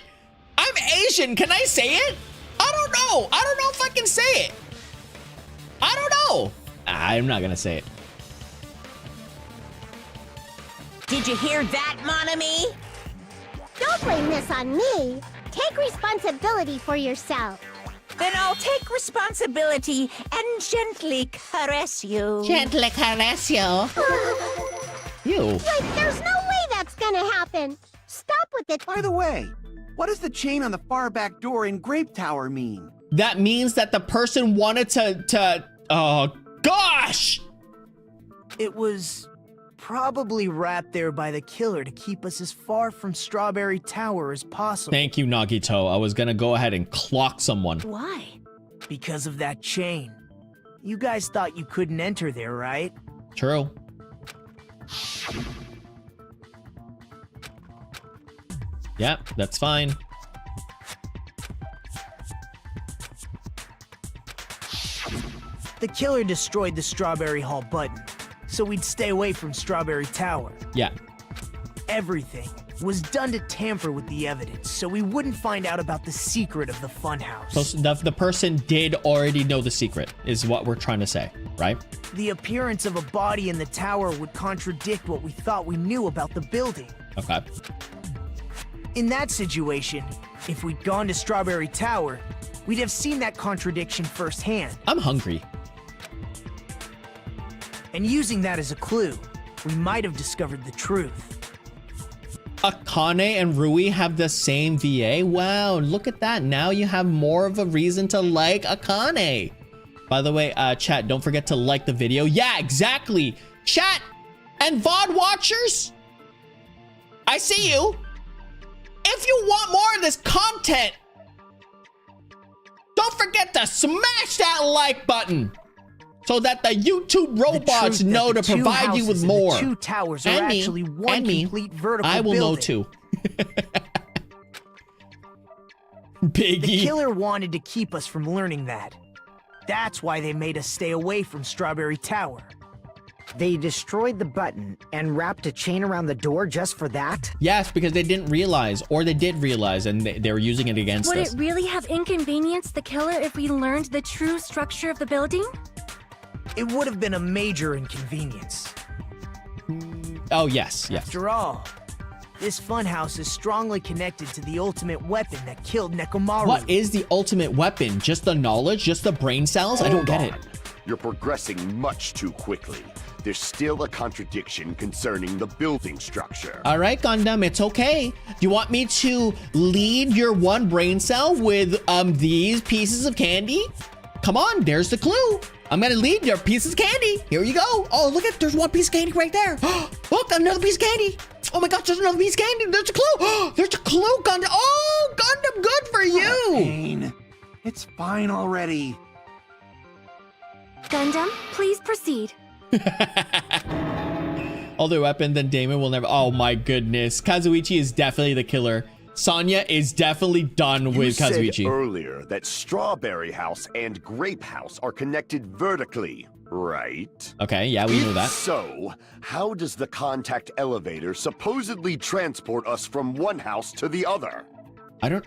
I'm Asian. Can I say it? I don't know. I don't know if I can say it. I don't know. I'm not gonna say it. Did you hear that, mon ami? Don't blame this on me. Take responsibility for yourself. Then I'll take responsibility and gently caress you. Gently caress you. You. Like, there's no way that's gonna happen. Stop with it. By the way, what does the chain on the far back door in Grape Tower mean? That means that the person wanted to oh gosh! It was probably wrapped there by the killer to keep us as far from Strawberry Tower as possible. Thank you, Nagito. I was gonna go ahead and clock someone. Why? Because of that chain. You guys thought you couldn't enter there, right? True. Yep, that's fine. The killer destroyed the Strawberry Hall button, so we'd stay away from Strawberry Tower. Yeah. Everything was done to tamper with the evidence, so we wouldn't find out about the secret of the funhouse. So the person did already know the secret, is what we're trying to say, right? The appearance of a body in the tower would contradict what we thought we knew about the building. Okay. In that situation, if we'd gone to Strawberry Tower, we'd have seen that contradiction firsthand. I'm hungry. And using that as a clue, we might have discovered the truth. Akane and Rui have the same VA? Wow, look at that. Now you have more of a reason to like Akane. By the way, chat, don't forget to like the video. Yeah, exactly. Chat and VOD watchers, I see you. If you want more of this content, don't forget to smash that like button so that the YouTube robots know to provide you with more. The two towers are actually one complete vertical I will building. know too. Biggie. The killer wanted to keep us from learning that. That's why they made us stay away from Strawberry Tower. They destroyed the button and wrapped a chain around the door just for that? Yes, because they didn't realize, or they did realize, and they were using it against us. Would it really have inconvenienced the killer if we learned the true structure of the building? It would have been a major inconvenience. Oh, yes, yes. After all, this funhouse is strongly connected to the ultimate weapon that killed Nekomaru. What is the ultimate weapon? Just the knowledge? Just the brain cells? I don't get it. You're progressing much too quickly. There's still a contradiction concerning the building structure. All right, Gundam, it's okay. Do you want me to lead your one brain cell with these pieces of candy? Come on, there's the clue. I'm gonna lead your pieces of candy. Here you go. Oh, look at, there's one piece of candy right there. Look, another piece of candy. Oh my gosh, there's another piece of candy. There's a clue. There's a clue, Gundam. Oh, Gundam, good for you. Pain. It's fine already. Gundam, please proceed. Other weapon, then Damon will never. Oh my goodness. Kazuichi is definitely the killer. Sonya is definitely done with Kazuichi. You said earlier that Strawberry House and Grape House are connected vertically, right? Okay, yeah, we knew that. So, how does the contact elevator supposedly transport us from one house to the other? I don't...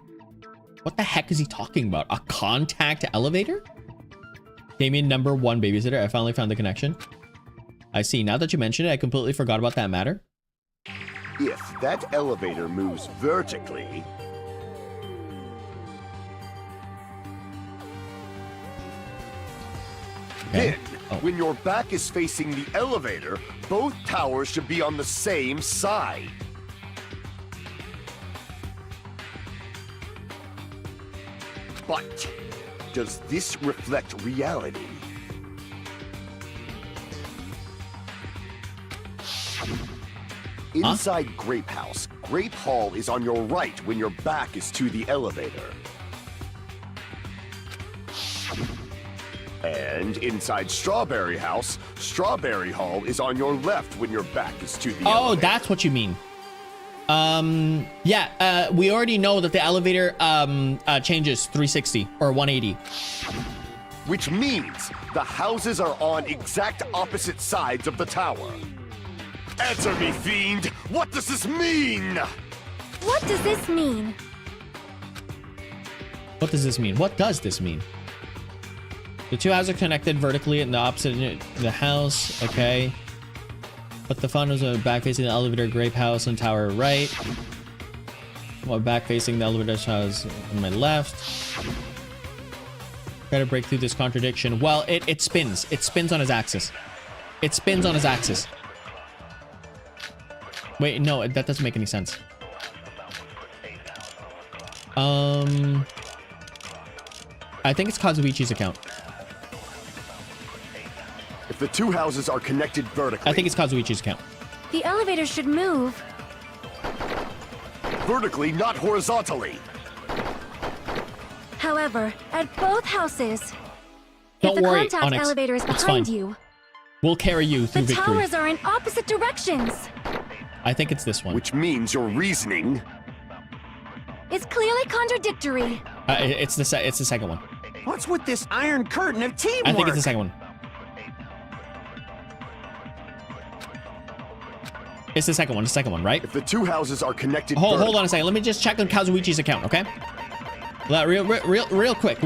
What the heck is he talking about? A contact elevator? Damien, number 1 babysitter. I finally found the connection. I see. Now that you mention it, I completely forgot about that matter. If that elevator moves vertically... Okay. Then, when your back is facing the elevator, both towers should be on the same side. But, does this reflect reality? Inside Grape House, Grape Hall is on your right when your back is to the elevator. And inside Strawberry House, Strawberry Hall is on your left when your back is to the elevator. Oh, that's what you mean. Yeah, we already know that the elevator changes 360 or 180. Which means the houses are on exact opposite sides of the tower. Answer me, fiend! What does this mean? What does this mean? What does this mean? What does this mean? The two houses are connected vertically in the opposite the house. Okay. But the funnels are back facing the elevator, Grape House, and tower right. While back facing the elevator house on my left. Try to break through this contradiction. Well, it spins. It spins on his axis. It spins on his axis. Wait, no, that doesn't make any sense. I think it's Kazuichi's account. If the two houses are connected vertically... I think it's Kazuichi's account. The elevator should move. Vertically, not horizontally. However, at both houses, Don't if the worry, contact Onyx. elevator is It's behind fine. you, We'll carry you through the victory. towers are in opposite directions. I think it's this one. Which means your reasoning... It's clearly contradictory. It's the second one. What's with this iron curtain of teamwork? I think it's the second one. It's the second one, right? If the two houses are connected Hold on a second. Let me just check on Kazuichi's account, okay? Real quick.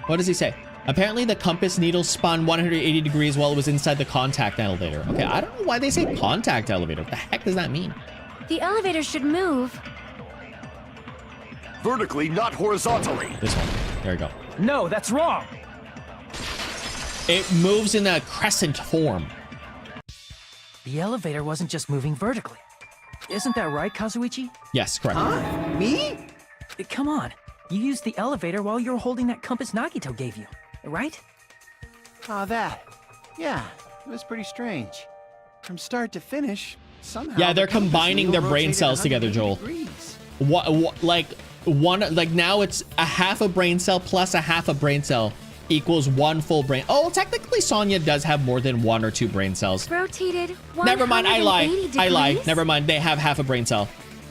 What does he say? Apparently the compass needle spun 180 degrees while it was inside the contact elevator. Okay, I don't know why they say contact elevator. What the heck does that mean? The elevator should move. Vertically, not horizontally. This one. There we go. No, that's wrong. It moves in a crescent form. The elevator wasn't just moving vertically. Isn't that right, Kazuichi? Yes, correct. Huh? Me? Come on. You used the elevator while you were holding that compass Nagito gave you, right? Oh, that. Yeah, it was pretty strange. From start to finish, somehow... Yeah, they're the compass combining their needle brain rotated cells together, 180 Joel. degrees. Like now it's a half a brain cell plus a half a brain cell equals one full brain. Oh, technically Sonya does have more than 1 or 2 brain cells. Rotated 180 Never mind, I lie. degrees? Never mind, they have half a brain cell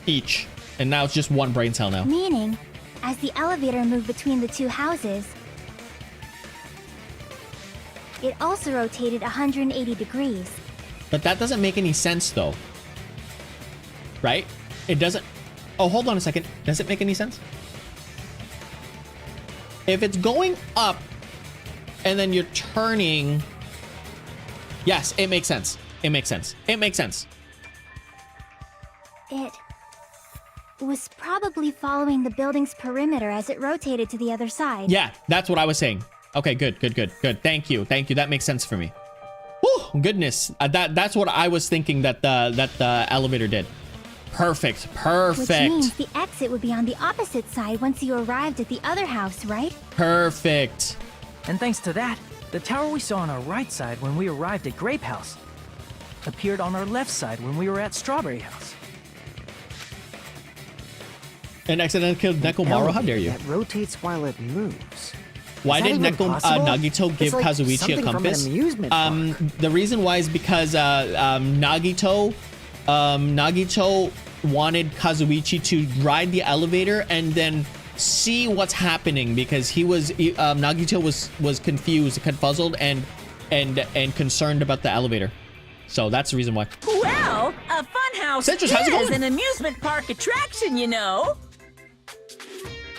each. And now it's just 1 brain cell now. Meaning, As the elevator moved between the two houses, it also rotated 180 degrees. But that doesn't make any sense though. Right? It doesn't. Oh, hold on a second. Does it make any sense? If it's going up and then you're turning. Yes, it makes sense. It makes sense. It makes sense. It was probably following the building's perimeter as it rotated to the other side. Yeah, that's what I was saying. Okay, good. Thank you. That makes sense for me. Whew, goodness. That's what I was thinking that the elevator did. Perfect. Which means the exit would be on the opposite side once you arrived at the other house, right? Perfect. And thanks to that, the tower we saw on our right side when we arrived at Grape House appeared on our left side when we were at Strawberry House. An accident killed Nekomaru? How dare you? That rotates while it moves. Why did Nagito give Kazuichi a compass? The reason why is because Nagito wanted Kazuichi to ride the elevator and then see what's happening, because Nagito was confused, confuzzled, and concerned about the elevator. So that's the reason why. Well, a funhouse is an amusement park attraction, you know.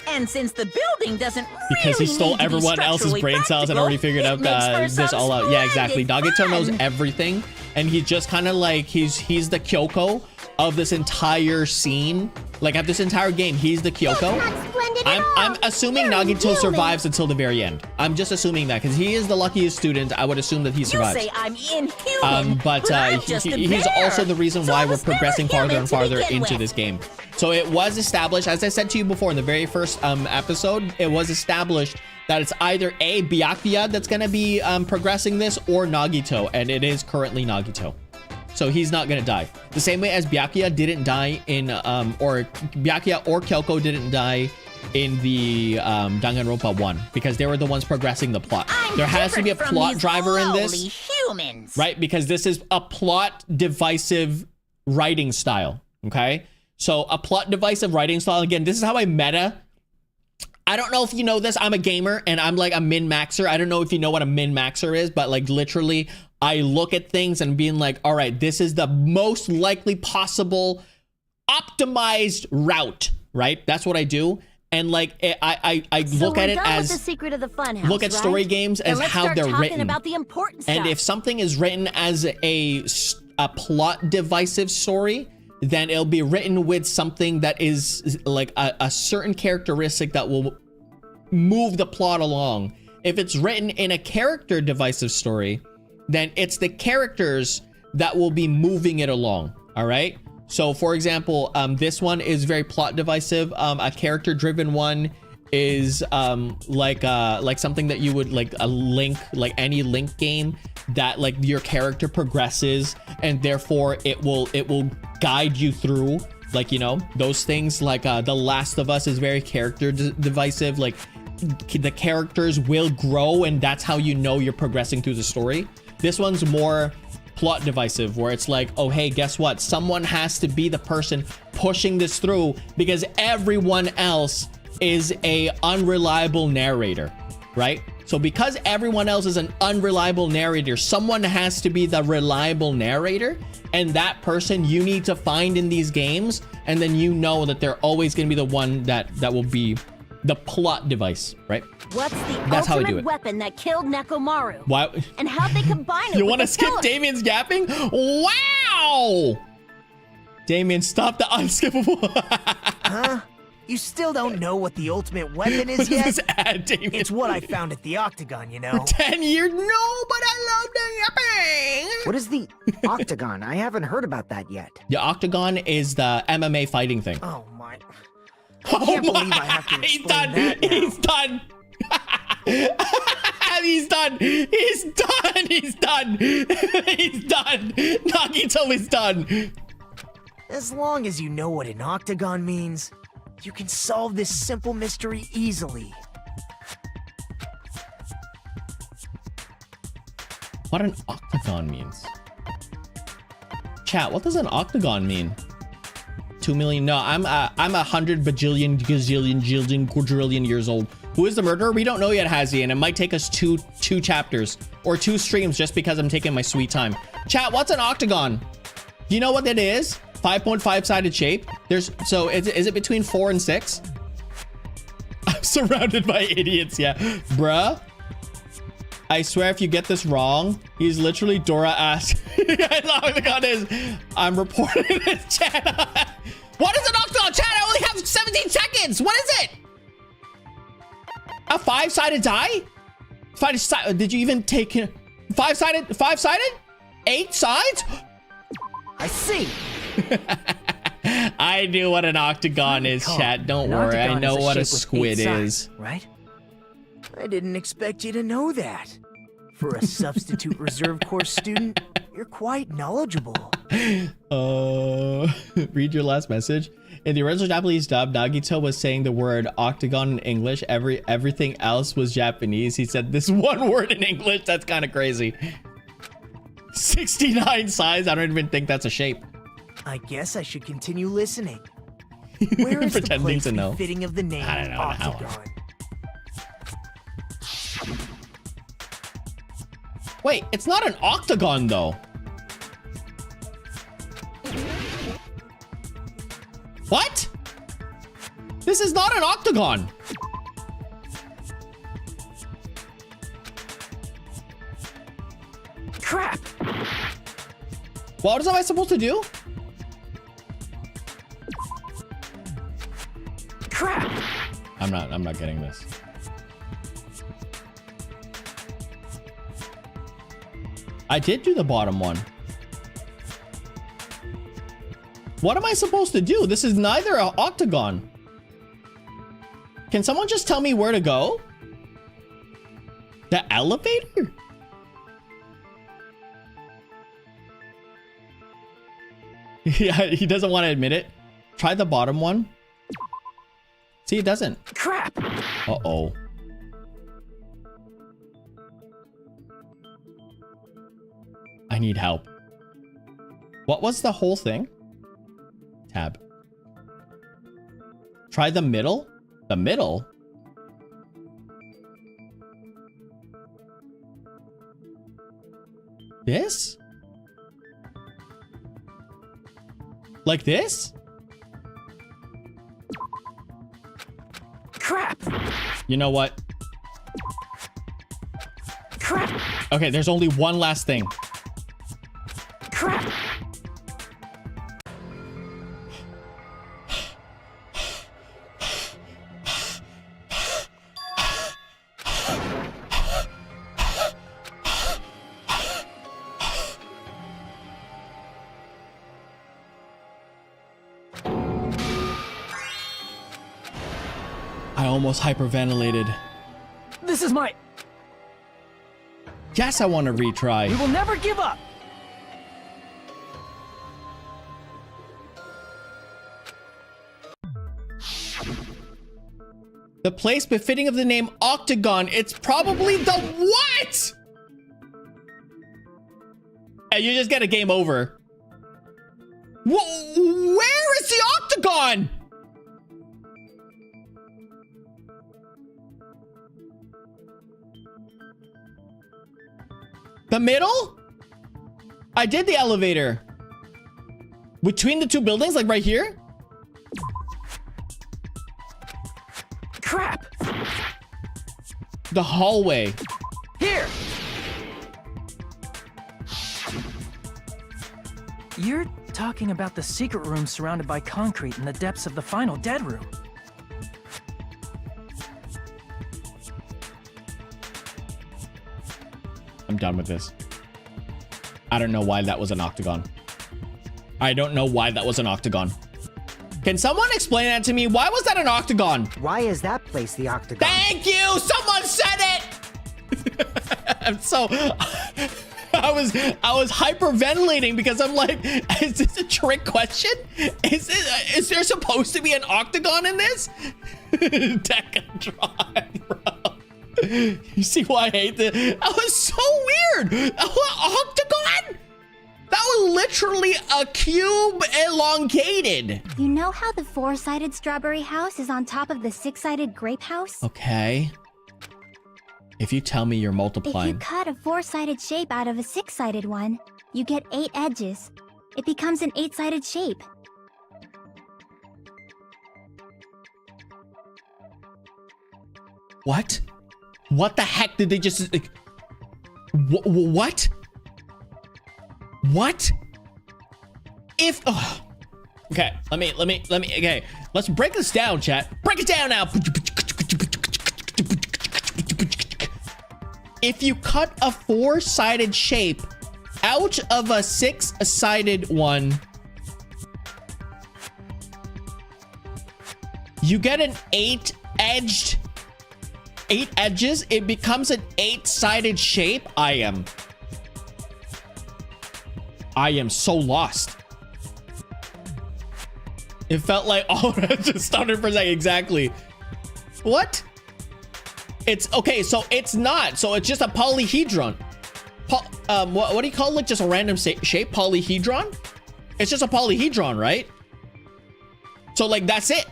And since the building doesn't because he stole everyone else's brain cells and already figured out this all out. Yeah, exactly. Nagito knows everything, and he's just kind of like he's the Kyoko of this entire scene. Like at this entire game, he's the Kyoko. I'm assuming Nagito survives until the very end. I'm just assuming that because he is the luckiest student. I would assume that he survives. You say I'm inhuman, but he's also the reason why we're progressing farther and farther into this game. So it was established, as I said to you before in the very first episode, it was established that it's either A, Byakuya that's going to be progressing this, or Nagito, and it is currently Nagito. So he's not going to die. The same way as Byakuya didn't die in, or Byakuya or Kyoko didn't die in the Danganronpa 1, because they were the ones progressing the plot. There has to be a plot driver in this, humans. right? Because this is a plot divisive writing style, okay? So a plot divisive writing style. Again, this is how I meta. I don't know if you know this. I'm a gamer and I'm like a min-maxer. I don't know if you know what a min-maxer is, but like literally I look at things and being like, all right, this is the most likely possible optimized route, right? That's what I do. And like I look at it as the secret of the funhouse, look at story games as how they're written. About the important stuff. And if something is written as a plot divisive story, then it'll be written with something that is like a certain characteristic that will move the plot along. If it's written in a character divisive story, then it's the characters that will be moving it along. All right. So for example, this one is very plot divisive. A character driven one is like something that you would like a Link, like any Link game that like your character progresses and therefore it will guide you through, like, you know, those things. Like The Last of Us is very character divisive. Like the characters will grow and that's how you know you're progressing through the story. This one's more plot divisive, where it's like, oh hey, guess what, someone has to be the person pushing this through because everyone else is a unreliable narrator, right? So because everyone else is an unreliable narrator, someone has to be the reliable narrator, and that person you need to find in these games, and then you know that they're always going to be the one that will be the plot device, right? What's the ultimate weapon that killed Nekomaru? Why? And how'd they combine it? You want to skip Damien's gapping? Wow! Damien, stop the unskippable. Huh? You still don't know what the ultimate weapon is yet? This ad, Damien? It's what I found at the Octagon, you know? For 10 years? No, but I love the yapping! What is the Octagon? I haven't heard about that yet. The Octagon is the MMA fighting thing. Oh my. I can't believe I have to explain that now. He's done! He's done! He's done! He's done! He's done! Nagito is done! As long as you know what an Octagon means, you can solve this simple mystery easily. What an octagon means. Chat, what does an octagon mean? 2 million. No, I'm 100 bajillion, gazillion, jillion, quadrillion years old. Who is the murderer? We don't know yet, Hazy, and it might take us two chapters or 2 streams just because I'm taking my sweet time. Chat, what's an octagon? Do you know what that is? 5.5 sided shape. Is it between 4 and 6? I'm surrounded by idiots. Yeah, bruh. I swear if you get this wrong, he's literally Dora asked. I love the god is. I'm reporting this chat. What is an octagon? Chat, I only have 17 seconds. What is it? A 5-sided die? Did you even take 5-sided? 5-sided? 8 sides? I see. I knew what an octagon is, chat. Don't worry. I know what a squid is. Right? I didn't expect you to know that. For a substitute reserve course student, you're quite knowledgeable. Read your last message. In the original Japanese dub, Nagito was saying the word octagon in English. Everything else was Japanese. He said this one word in English. That's kind of crazy. 69 size. I don't even think that's a shape. I guess I should continue listening. Where is pretending the place to know? befitting of the name I don't know. octagon? Wait, it's not an octagon though. What? This is not an octagon. Crap. What am I supposed to do? Crap. I'm not getting this. I did do the bottom one. What am I supposed to do? This is neither an octagon. Can someone just tell me where to go? The elevator? Yeah, he doesn't want to admit it. Try the bottom one. See, it doesn't. Crap. Uh-oh. I need help. What was the whole thing? Tab. Try the middle? The middle? This? Like this? Crap. You know what? Crap. Okay, there's only one last thing. Crap. I almost hyperventilated. This is my... Yes, I want to retry. We will never give up. The place befitting of the name Octagon. It's probably the what? Hey, you just get a game over. Where is the Octagon? The middle? I did the elevator. Between the two buildings, like right here? Crap. The hallway. Here. You're talking about the secret room surrounded by concrete in the depths of the final dead room. I'm done with this. I don't know why that was an octagon. I don't know why that was an octagon. Can someone explain that to me? Why was that an octagon? Why is that place the octagon? Thank you! Someone said it! I'm so... I was hyperventilating because I'm like, is this a trick question? Is there supposed to be an octagon in this? Decatron, bro. You see why I hate this? That was so weird. Octagon? That literally a cube elongated. You know how the 4-sided strawberry house is on top of the 6-sided grape house? Okay. If you tell me you're multiplying. If you cut a 4-sided shape out of a 6-sided one, you get 8 edges. It becomes an 8-sided shape. What? What the heck did they just... What? What? If... Oh. Okay, let me... Okay, let's break this down, chat. Break it down now. If you cut a 4-sided shape out of a 6-sided one, you get an 8-edged... 8 edges, it becomes an 8-sided shape. I am so lost. It felt like, oh, just started for a second, exactly. What? It's, okay, so it's not, so it's just a polyhedron. What do you call it? Just a random shape, polyhedron? It's just a polyhedron, right? So like, that's it.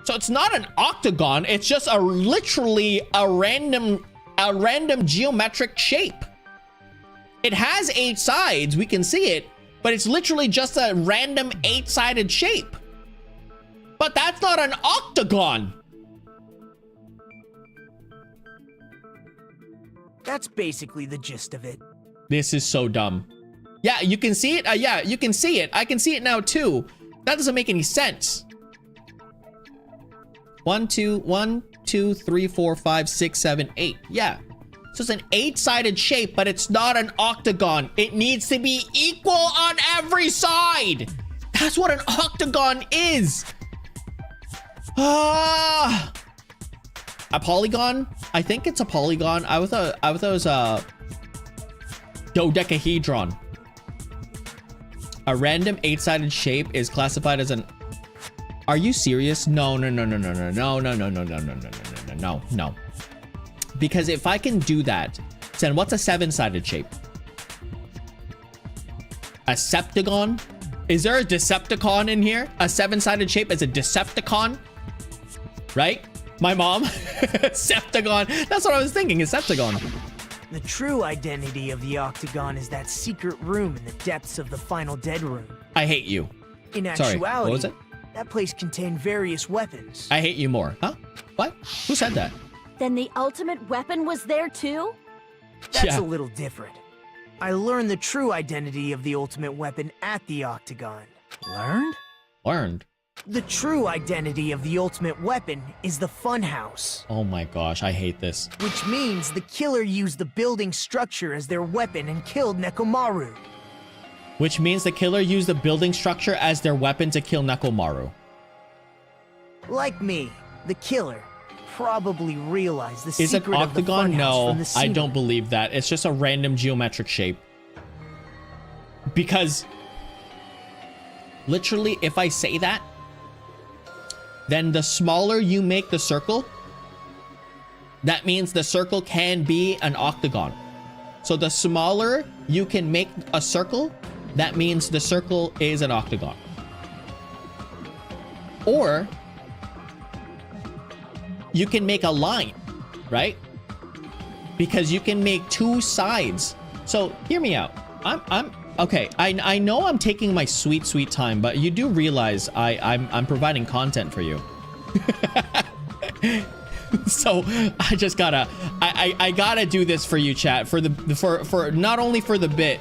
So it's not an octagon, it's just literally a random geometric shape. It has 8 sides, we can see it, but it's literally just a random 8-sided shape. But that's not an octagon. That's basically the gist of it. This is so dumb. Yeah, you can see it. Yeah, you can see it. I can see it now too. That doesn't make any sense. 1, 2, 3, 4, 5, 6, 7, 8. Yeah. So it's an 8-sided shape, but it's not an octagon. It needs to be equal on every side. That's what an octagon is. A polygon? I think it's a polygon. I thought it was a dodecahedron. A random 8-sided shape is classified as an... Are you serious? No. Because if I can do that, then what's a 7-sided shape? A septagon? Is there a Decepticon in here? A 7-sided shape is a Decepticon? Right? My mom? Septagon. That's what I was thinking, a Septagon. The true identity of the octagon is that secret room in the depths of the final dead room. I hate you. In Sorry, actuality, what was it? That place contained various weapons. I hate you more. Huh? What? Who said that? Then the ultimate weapon was there too? That's a little different. I learned the true identity of the ultimate weapon at the octagon. Learned? Learned. The true identity of the ultimate weapon is the funhouse. Oh my gosh, I hate this. Which means the killer used the building structure as their weapon and killed Nekomaru. Which means the killer used the building structure as their weapon to kill Nekomaru. Like me, the killer probably realized the secret secret of the octagon? Of the funhouse from No, the ceiling. I don't believe that. It's just a random geometric shape. Because literally, if I say that, then the smaller you make the circle, that means the circle can be an octagon. So the smaller you can make a circle, that means the circle is an octagon. Or you can make a line, right? Because you can make 2 sides. So hear me out. I'm okay. I know I'm taking my sweet time, but you do realize I'm providing content for you. So I just gotta I gotta do this for you, chat, for not only for the bit,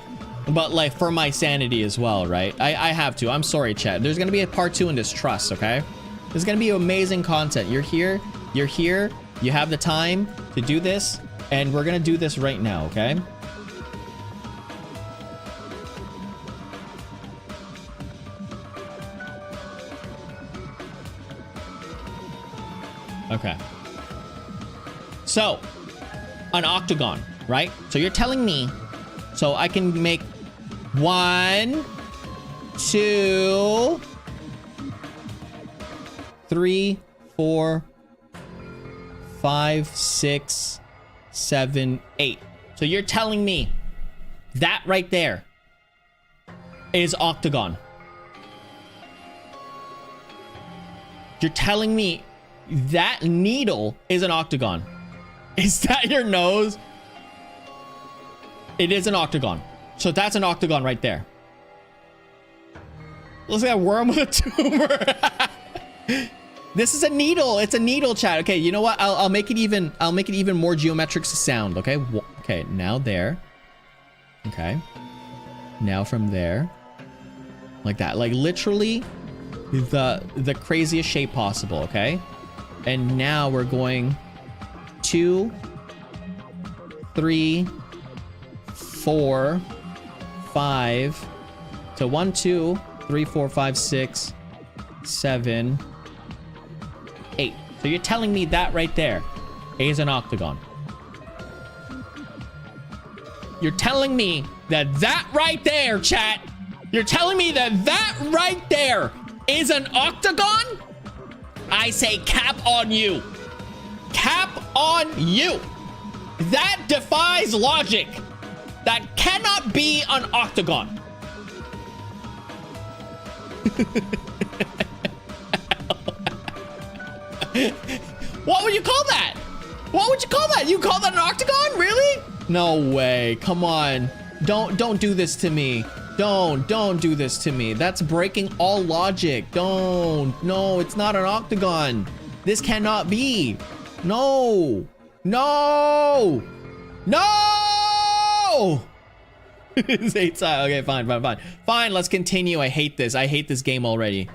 but like for my sanity as well, right? I have to. I'm sorry, chat. There's gonna be a part 2 in this, trust, okay? There's gonna be amazing content. You're here, you have the time to do this, and we're gonna do this right now, okay? Okay. So, an octagon, right? So you're telling me, so I can make 1, 2, 3, 4, 5, 6, 7, 8. So you're telling me that right there is octagon. You're telling me that needle is an octagon. Is that your nose? It is an octagon. So that's an octagon right there. Looks like a worm with a tumor. This is a needle. It's a needle, chat. Okay, you know what? I'll make it even. I'll make it even more geometric sound. Okay. Okay. Now there. Okay. Now from there, like that. Like literally, the craziest shape possible. Okay. And now we're going 2, 3, 4, 5. So 1, 2, 3, 4, 5, 6, 7, 8. So you're telling me that right there is an octagon. You're telling me that that right there, chat. You're telling me that that right there is an octagon? I say cap on you. Cap on you. That defies logic. That cannot be an octagon. What would you call that? What would you call that? You call that an octagon? Really? No way. Come on. Don't do this to me. Don't do this to me. That's breaking all logic. Don't. No, it's not an octagon. This cannot be. No. No. No. It's 8 side. Okay, fine. Fine, let's continue. I hate this. I hate this game already.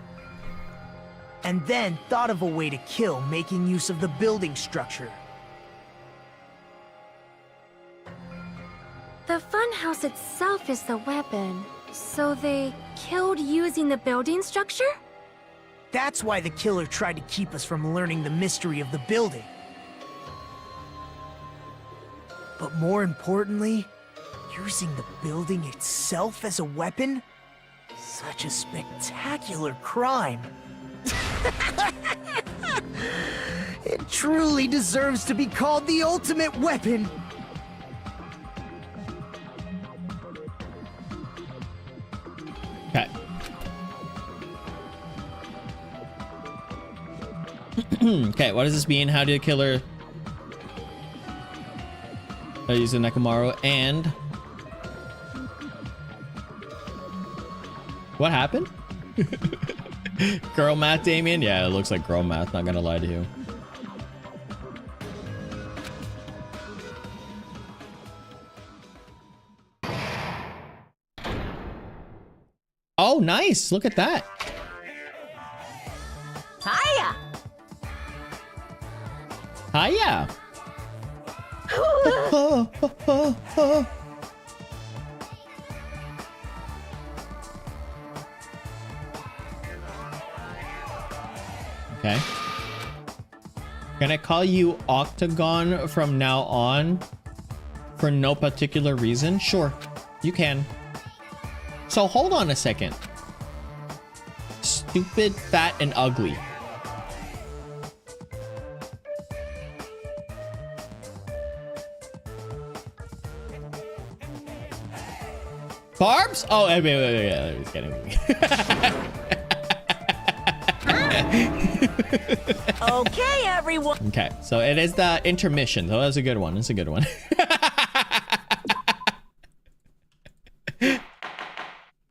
And then thought of a way to kill, making use of the building structure. The funhouse itself is the weapon, so they killed using the building structure? That's why the killer tried to keep us from learning the mystery of the building. But more importantly, using the building itself as a weapon? Such a spectacular crime. It truly deserves to be called the ultimate weapon. Okay. Okay, what does this mean? How did the killer use the Nekomaru and what happened? Girl math, Damien? Yeah, it looks like girl math, not gonna lie to you. Oh, nice. Look at that. Hiya. Hiya. Okay. Can I call you Octagon from now on for no particular reason? Sure, you can. So hold on a second. Stupid, fat, and ugly. Barbs? Oh, wait. I was kidding. Okay, everyone. Okay, so it is the intermission. Oh, that's a good one. It's a good one.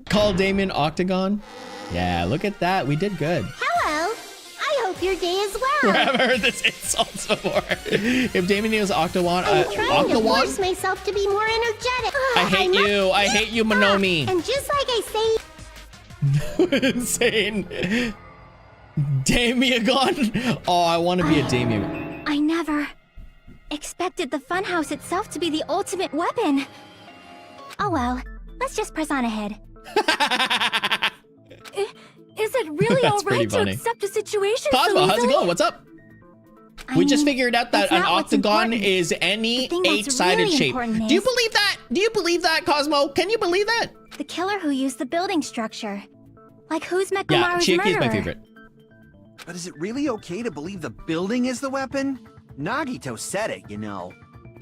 Call Damien Octagon. Yeah, look at that. We did good. Hello. I hope your day is well. Where have I heard this insult before? If Damien is Octagon, I'm trying to force myself to be more energetic. I hate you. I hate you, Monomi. And just like I say... Insane. Damiagon. Oh, I want to be a Damiagon. I never expected the funhouse itself to be the ultimate weapon. Oh well, let's just press on ahead. Is it really That's alright to funny. accept a situation Cosmo, so how's it easily? going? What's up? I We just mean, figured out that that's an not what's octagon important. is any The thing that's 8-sided really shape. important Do you is- believe that? Do you believe that, Cosmo? Can you believe that? The killer who used the building structure. Like who's Yeah, Mekamaru's Chiaki murderer? is my favorite. But is it really okay to believe the building is the weapon? Nagito said it, you know.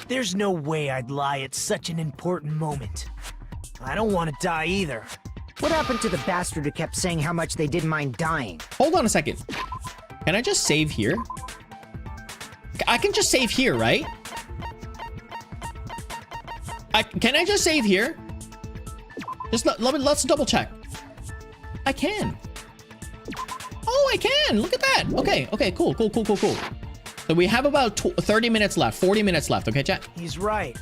There's no way I'd lie at such an important moment. I don't want to die either. What happened to the bastard who kept saying how much they didn't mind dying? Hold on a second. Can I just save here? I can just save here, right? Can I just save here? Just let's double check. I can. Oh, I can. Look at that. Okay, cool. So we have about 30 minutes left, 40 minutes left. Okay, chat? He's right.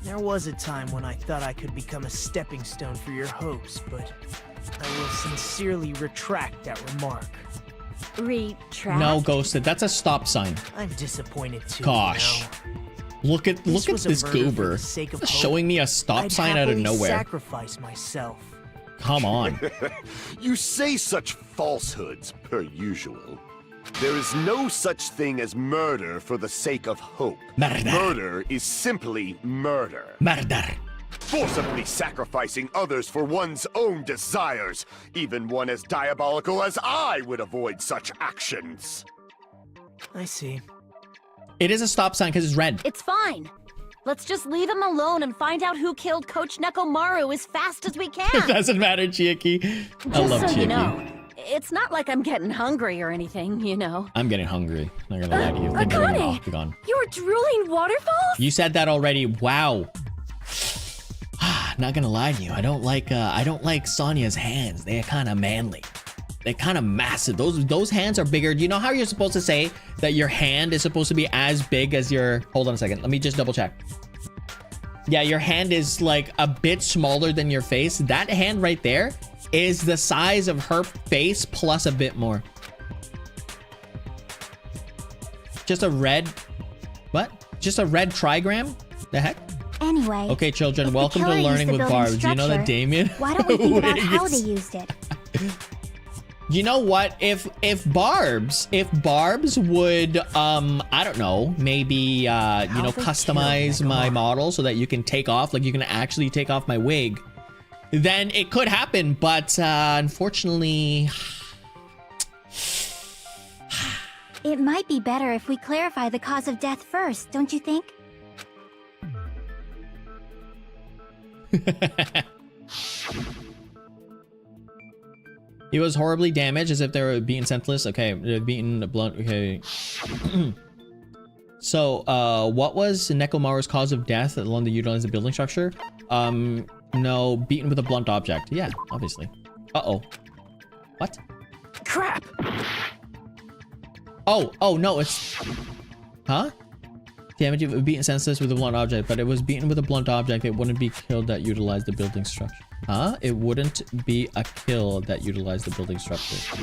There was a time when I thought I could become a stepping stone for your hopes, but I will sincerely retract that remark. Retract? No, Ghosted. That's a stop sign. I'm disappointed too. Gosh. You know? Look at this goober showing me a stop sign out of nowhere. Sacrifice myself. Come on. You say such falsehoods, per usual. There is no such thing as murder for the sake of hope. Murder is simply murder. Murder. Forcibly sacrificing others for one's own desires. Even one as diabolical as I would avoid such actions. I see. It is a stop sign because it's red. It's fine. Let's just leave him alone and find out who killed Coach Nekomaru as fast as we can. It doesn't matter, Chiaki. I love Just so Chiaki. you know, it's not like I'm getting hungry or anything, you know. I'm getting hungry. Not gonna lie to you. Akane, Be gone. you were drooling waterfalls? You said that already. Wow. Not gonna lie to you. I don't like Sonya's hands. They're kind of manly. They're kind of massive. Those hands are bigger. Do you know how you're supposed to say that your hand is supposed to be as big as your... Hold on a second. Let me just double check. Yeah, your hand is like a bit smaller than your face. That hand right there is the size of her face plus a bit more. Just a red... What? Just a red trigram? The heck? Anyway. Okay, children, welcome to Learning with Barbs. Do you know that Damien... Why don't we think about how they used it? You know what? If Barbs would I don't know, maybe you know, customize my model so that you can take off, like you can actually take off my wig, then it could happen, but unfortunately It might be better if we clarify the cause of death first, don't you think? He was horribly damaged, as if they were beaten senseless. Okay, they're beaten blunt. Okay. So, what was Nekomaru's cause of death along the utilized the building structure? No, beaten with a blunt object. Yeah, obviously. Uh-oh. What? Crap! Oh, no, it's... Huh? Damage of beaten senseless with a blunt object, but it was beaten with a blunt object. It wouldn't be killed that utilized the building structure. Huh? It wouldn't be a kill that utilized the building structure.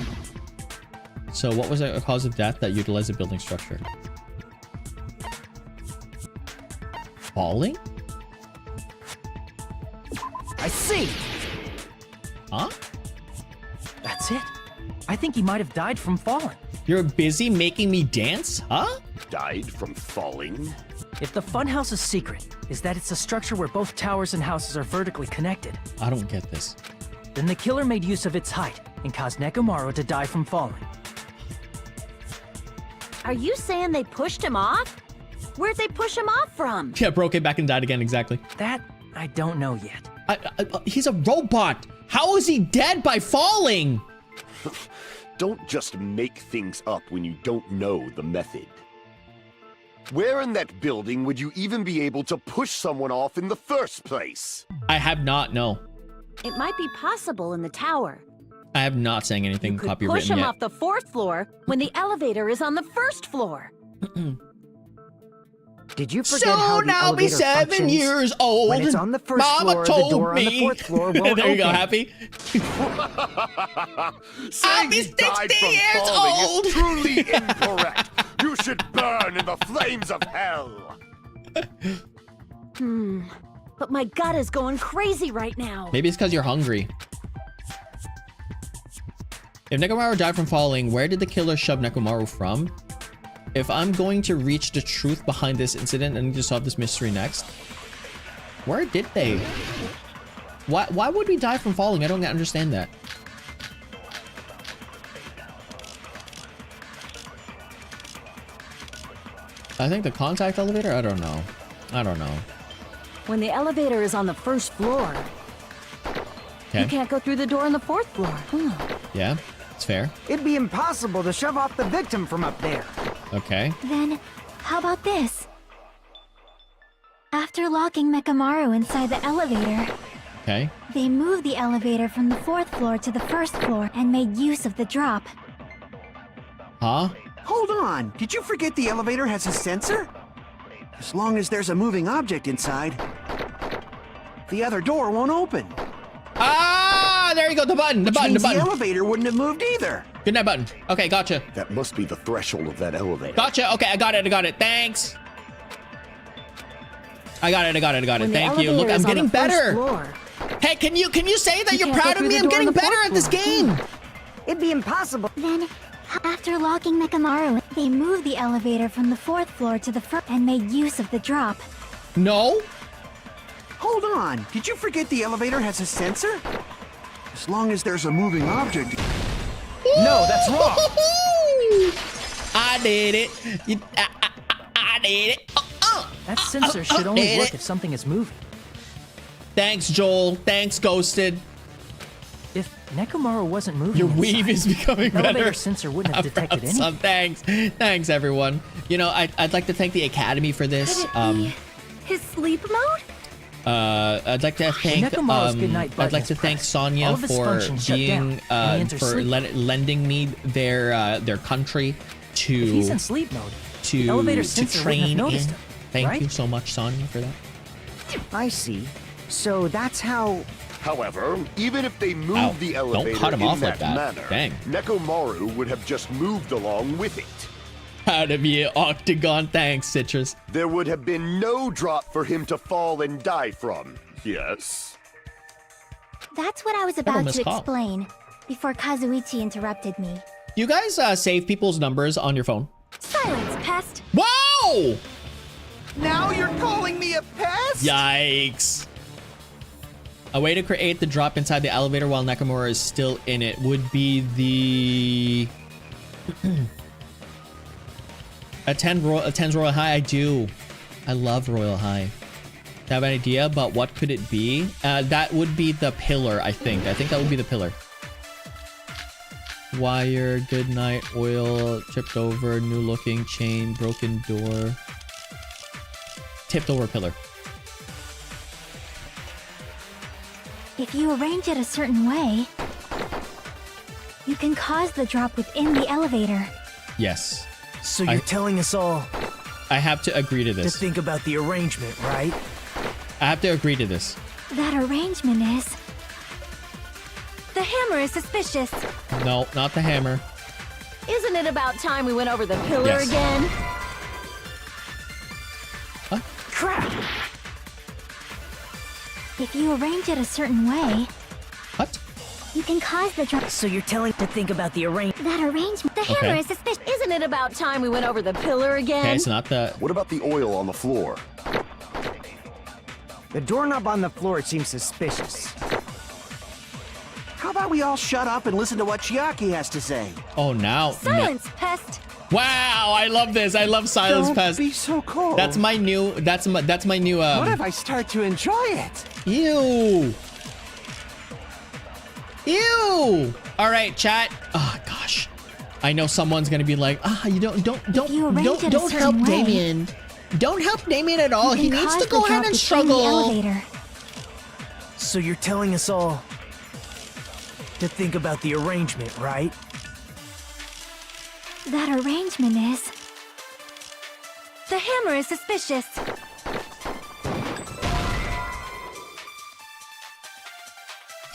So what was a cause of death that utilized the building structure? Falling? I see! Huh? That's it. I think he might have died from falling. You're busy making me dance? Huh? Died from falling? If the funhouse's secret is that it's a structure where both towers and houses are vertically connected, I don't get this. Then the killer made use of its height and caused Nekomaru to die from falling. Are you saying they pushed him off? Where'd they push him off from? Yeah, broke it back and died again, exactly. That, I don't know yet. He's a robot! How is he dead by falling? Don't just make things up when you don't know the method. Where in that building would you even be able to push someone off in the first place? I have not, no. It might be possible in the tower. I have not saying anything You could copywritten push him yet. off the 4th floor when the elevator is on the 1st floor. Did you forget how the I'll be elevator 7 functions? years old. When it's on the first Mama floor, told the door on me. the 4th floor won't There you go, open. Happy. Saying be he died 60 from years falling old. is truly incorrect. You should burn in the flames of hell. But my gut is going crazy right now. Maybe it's because you're hungry. If Nekomaru died from falling, where did the killer shove Nekomaru from? If I'm going to reach the truth behind this incident and need to solve this mystery next, where did they? Why would we die from falling? I don't understand that. I think the contact elevator? I don't know. I don't know. When the elevator is on the 1st floor, You can't go through the door on the 4th floor. Yeah, it's fair. It'd be impossible to shove off the victim from up there. Okay. Then, how about this? After locking Mekamaru inside the elevator, Okay. they moved the elevator from the 4th floor to the 1st floor and made use of the drop. Huh? Hold on, did you forget the elevator has a sensor? As long as there's a moving object inside, the other door won't open. Ah, there you go. The button. The elevator wouldn't have moved either. Good night button. Okay, gotcha. That must be the threshold of that elevator. Gotcha. Okay, I got it. Thanks. I got it. Thank you. Look, I'm getting better. Hey, can you say that you're proud of me? I'm getting better at this game. It'd be impossible. Then, after locking Mekamaru, they moved the elevator from the 4th floor to the 1st and made use of the drop. No. Hold on, did you forget the elevator has a sensor? As long as there's a moving object. No, that's wrong. I did it. I did it. That sensor should only work if something is moving. Thanks, Joel. Thanks, Ghosted. If Nekomaru wasn't moving, Your weave is becoming the elevator better. sensor wouldn't have detected anything. Thanks, everyone. You know, I'd like to thank the Academy for this. His sleep mode? I'd like to thank Sonya for being lending me their country If he's in sleep mode, the elevator sensor wouldn't have train noticed in. him, Thank right? you so much, Sonya, for that. I see. So that's how... However, even if they moved the elevator Don't cut him in off like that that. manner, Dang. Nekomaru would have just moved along with it. Proud of you, Octagon. Thanks, Citrus. There would have been no drop for him to fall and die from. Yes? That's what I was about to explain before Kazuichi interrupted me. You guys save people's numbers on your phone? Silence, pest! Whoa! Now you're calling me a pest? Yikes. A way to create the drop inside the elevator while Nakamura is still in it would be the... Attend Royal High. I do. I love Royal High. I have an idea, but what could it be? That would be the pillar, I think. I think that would be the pillar. Wire, good night, oil, tripped over, new looking chain, broken door. Tipped over pillar. If you arrange it a certain way, you can cause the drop within the elevator. Yes. So you're telling us all... I have to agree to this. To think about the arrangement, right? I have to agree to this. That arrangement is... The hammer is suspicious. No, not the hammer. Isn't it about time we went over the pillar again? Huh? Crap! If you arrange it a certain way... What? You can cause the drop... So you're telling to think about the arrangement... That arrangement... The hammer is suspicious. Isn't it about time we went over the pillar again? Okay, it's not the... What about the oil on the floor? The doorknob on the floor seems suspicious. How about we all shut up and listen to what Chiaki has to say? Oh, now... Silence, pest! Wow, I love this. I love Silence Pest. Don't be so cold. That's my new... That's my new... What if I start to enjoy it? Ew. Ew. All right, chat. Oh gosh, I know someone's gonna be like, you don't help Damien. Don't help Damien at all. He needs to go ahead and struggle. So you're telling us all to think about the arrangement, right? That arrangement is... The hammer is suspicious.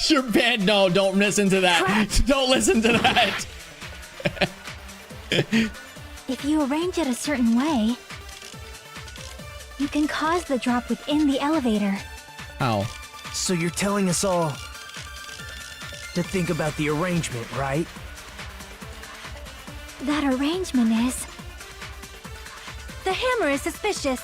You're banned. No, don't listen to that. Don't listen to that. If you arrange it a certain way, you can cause the drop within the elevator. How? So you're telling us all to think about the arrangement, right? That arrangement is... The hammer is suspicious.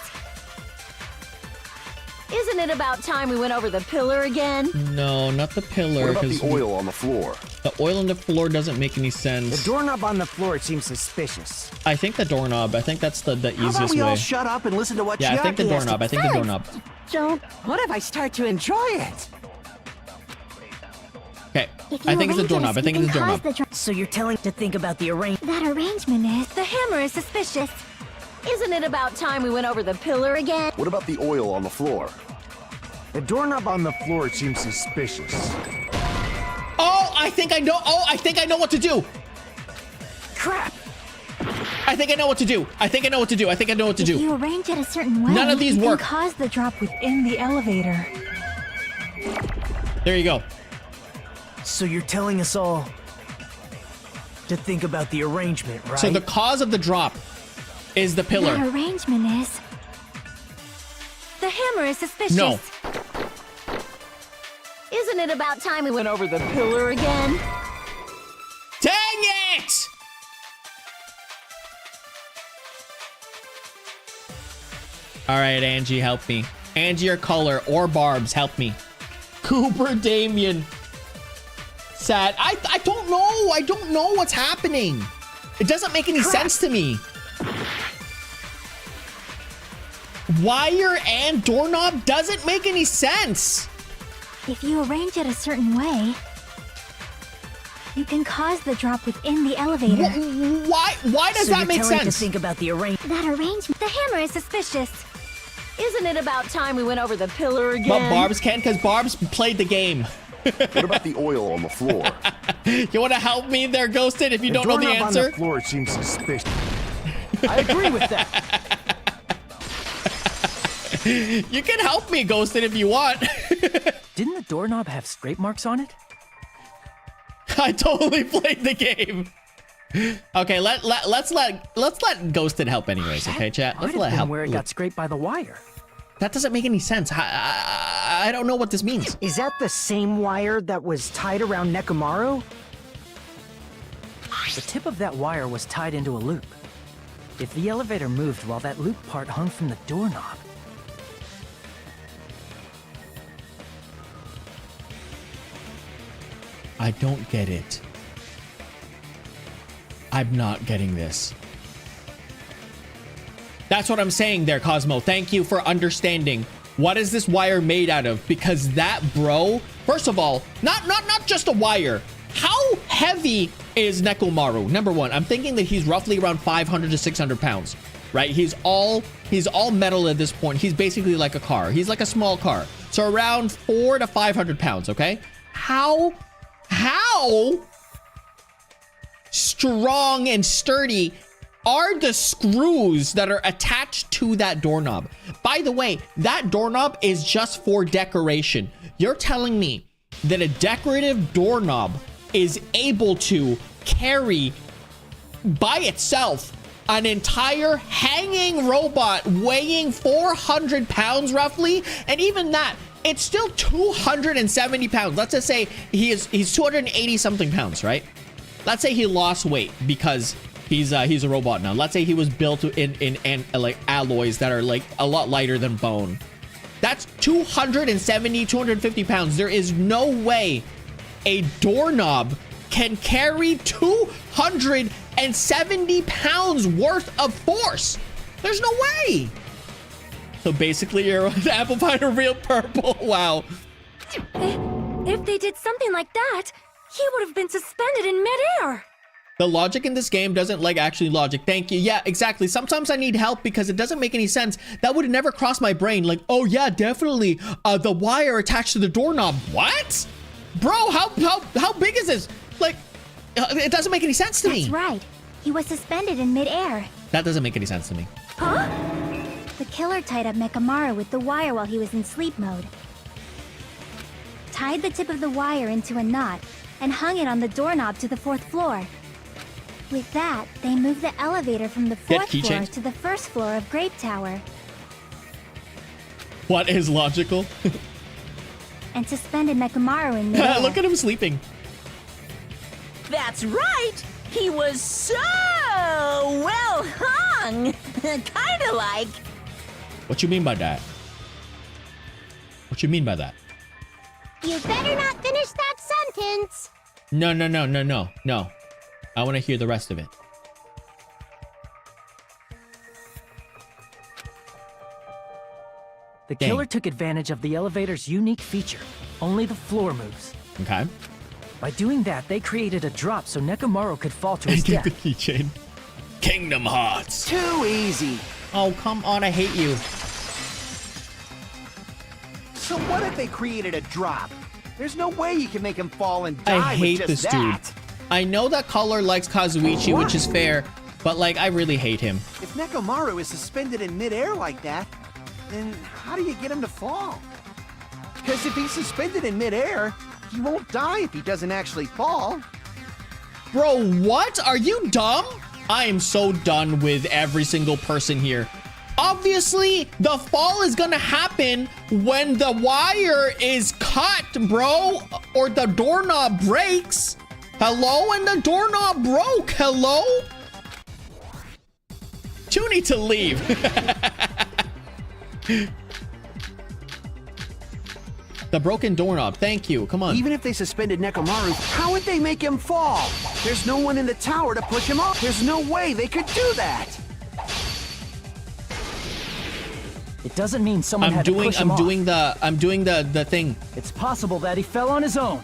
Isn't it about time we went over the pillar again? No, not the pillar. What about the oil on the floor? The oil on the floor doesn't make any sense. The doorknob on the floor seems suspicious. I think the doorknob. I think that's the easiest way. How about we all shut up and listen to what Chiaki I think the has doorknob. to... I think the doorknob. Don't. What if I start to enjoy it? I think it's a doorknob. I think it's a doorknob. So you're telling to think about the arrangement. That arrangement is... The hammer is suspicious. Isn't it about time we went over the pillar again? What about the oil on the floor? The doorknob on the floor seems suspicious. Oh, I think I know. Oh, I think I know what to do. Crap! I think I know what to do. I think I know what to do. I think I know what to do. If you arrange it a certain way, none of these work. Can cause the drop within the elevator. There you go. So you're telling us all to think about the arrangement, right? So the cause of the drop is the pillar. That arrangement is... The hammer is suspicious. No. Isn't it about time we went over the pillar again? Dang it! All right, Angie, help me. Angie or Color or Barbs, help me. Cooper Damien. Sad. I don't know. I don't know what's happening. It doesn't make any sense to me. Wire and doorknob doesn't make any sense. If you arrange it a certain way, you can cause the drop within the elevator. Why does that make sense? To think about the arrangement. That arrangement. The hammer is suspicious. Isn't it about time we went over the pillar again? But Barbs can, because Barbs played the game. What about the oil on the floor? You want to help me there, Ghosted, if you don't know the answer? On the floor seems suspicious. I agree with that. You can help me, Ghosted, if you want. Didn't the doorknob have scrape marks on it? I totally played the game. Okay, let's let Ghosted help anyways. Okay, chat. Let's let help. Where it got scraped by the wire. That doesn't make any sense. I don't know what this means. Is that the same wire that was tied around Nekomaru? The tip of that wire was tied into a loop. If the elevator moved while that loop part hung from the doorknob. I don't get it. I'm not getting this. That's what I'm saying there, Cosmo. Thank you for understanding. What is this wire made out of? Because that, bro, first of all, not just a wire. How heavy is Nekomaru? Number one, I'm thinking that he's roughly around 500 to 600 pounds, right? He's all metal at this point. He's basically like a car. He's like a small car. So around 400 to 500 pounds, okay? How strong and sturdy are the screws that are attached to that doorknob? By the way, that doorknob is just for decoration. You're telling me that a decorative doorknob is able to carry by itself an entire hanging robot weighing 400 pounds roughly? And even that, it's still 270 pounds. Let's just say he's 280 something pounds, right? Let's say he lost weight because he's a robot now. Let's say he was built in like alloys that are like a lot lighter than bone. That's 270, 250 pounds. There is no way a doorknob can carry 270 pounds worth of force. There's no way. So basically, you're amplifying a real purple. Wow. If they did something like that, he would have been suspended in midair. The logic in this game doesn't like actually logic. Thank you. Yeah, exactly. Sometimes I need help because it doesn't make any sense. That would have never crossed my brain. Like, oh yeah, definitely. The wire attached to the doorknob. What? Bro, how big is this? Like, it doesn't make any sense to me. That's right. He was suspended in midair. That doesn't make any sense to me. Huh? The killer tied up Nekomaru with the wire while he was in sleep mode. Tied the tip of the wire into a knot and hung it on the doorknob to the 4th floor. With that, they moved the elevator from the 4th floor to the 1st floor of Grape Tower. What is logical? And suspended Nekomaru in midair. Look at him sleeping. That's right! He was so well hung! Kinda like... What you mean by that? What you mean by that? You better not finish that sentence! No. I want to hear the rest of it. The killer took advantage of the elevator's unique feature. Only the floor moves. Okay. By doing that, they created a drop so Nekomaru could fall to his Get death. the keychain. Kingdom Hearts. Too easy. Oh, come on, I hate you. So what if they created a drop? There's no way you can make him fall and die I hate with this just dude. that. I know that Color likes Kazuichi, which is fair, but like, I really hate him. If Nekomaru is suspended in midair like that, then how do you get him to fall? Because if he's suspended in midair, he won't die if he doesn't actually fall. Bro, what? Are you dumb? I am so done with every single person here. Obviously, the fall is gonna happen when the wire is cut, bro, or the doorknob breaks. Hello? And the doorknob broke. Hello? You need to leave. The broken doorknob. Thank you. Come on. Even if they suspended Nekomaru, how would they make him fall? There's no one in the tower to push him off. There's no way they could do that. It doesn't mean someone had to push him off. I'm doing the thing. It's possible that he fell on his own.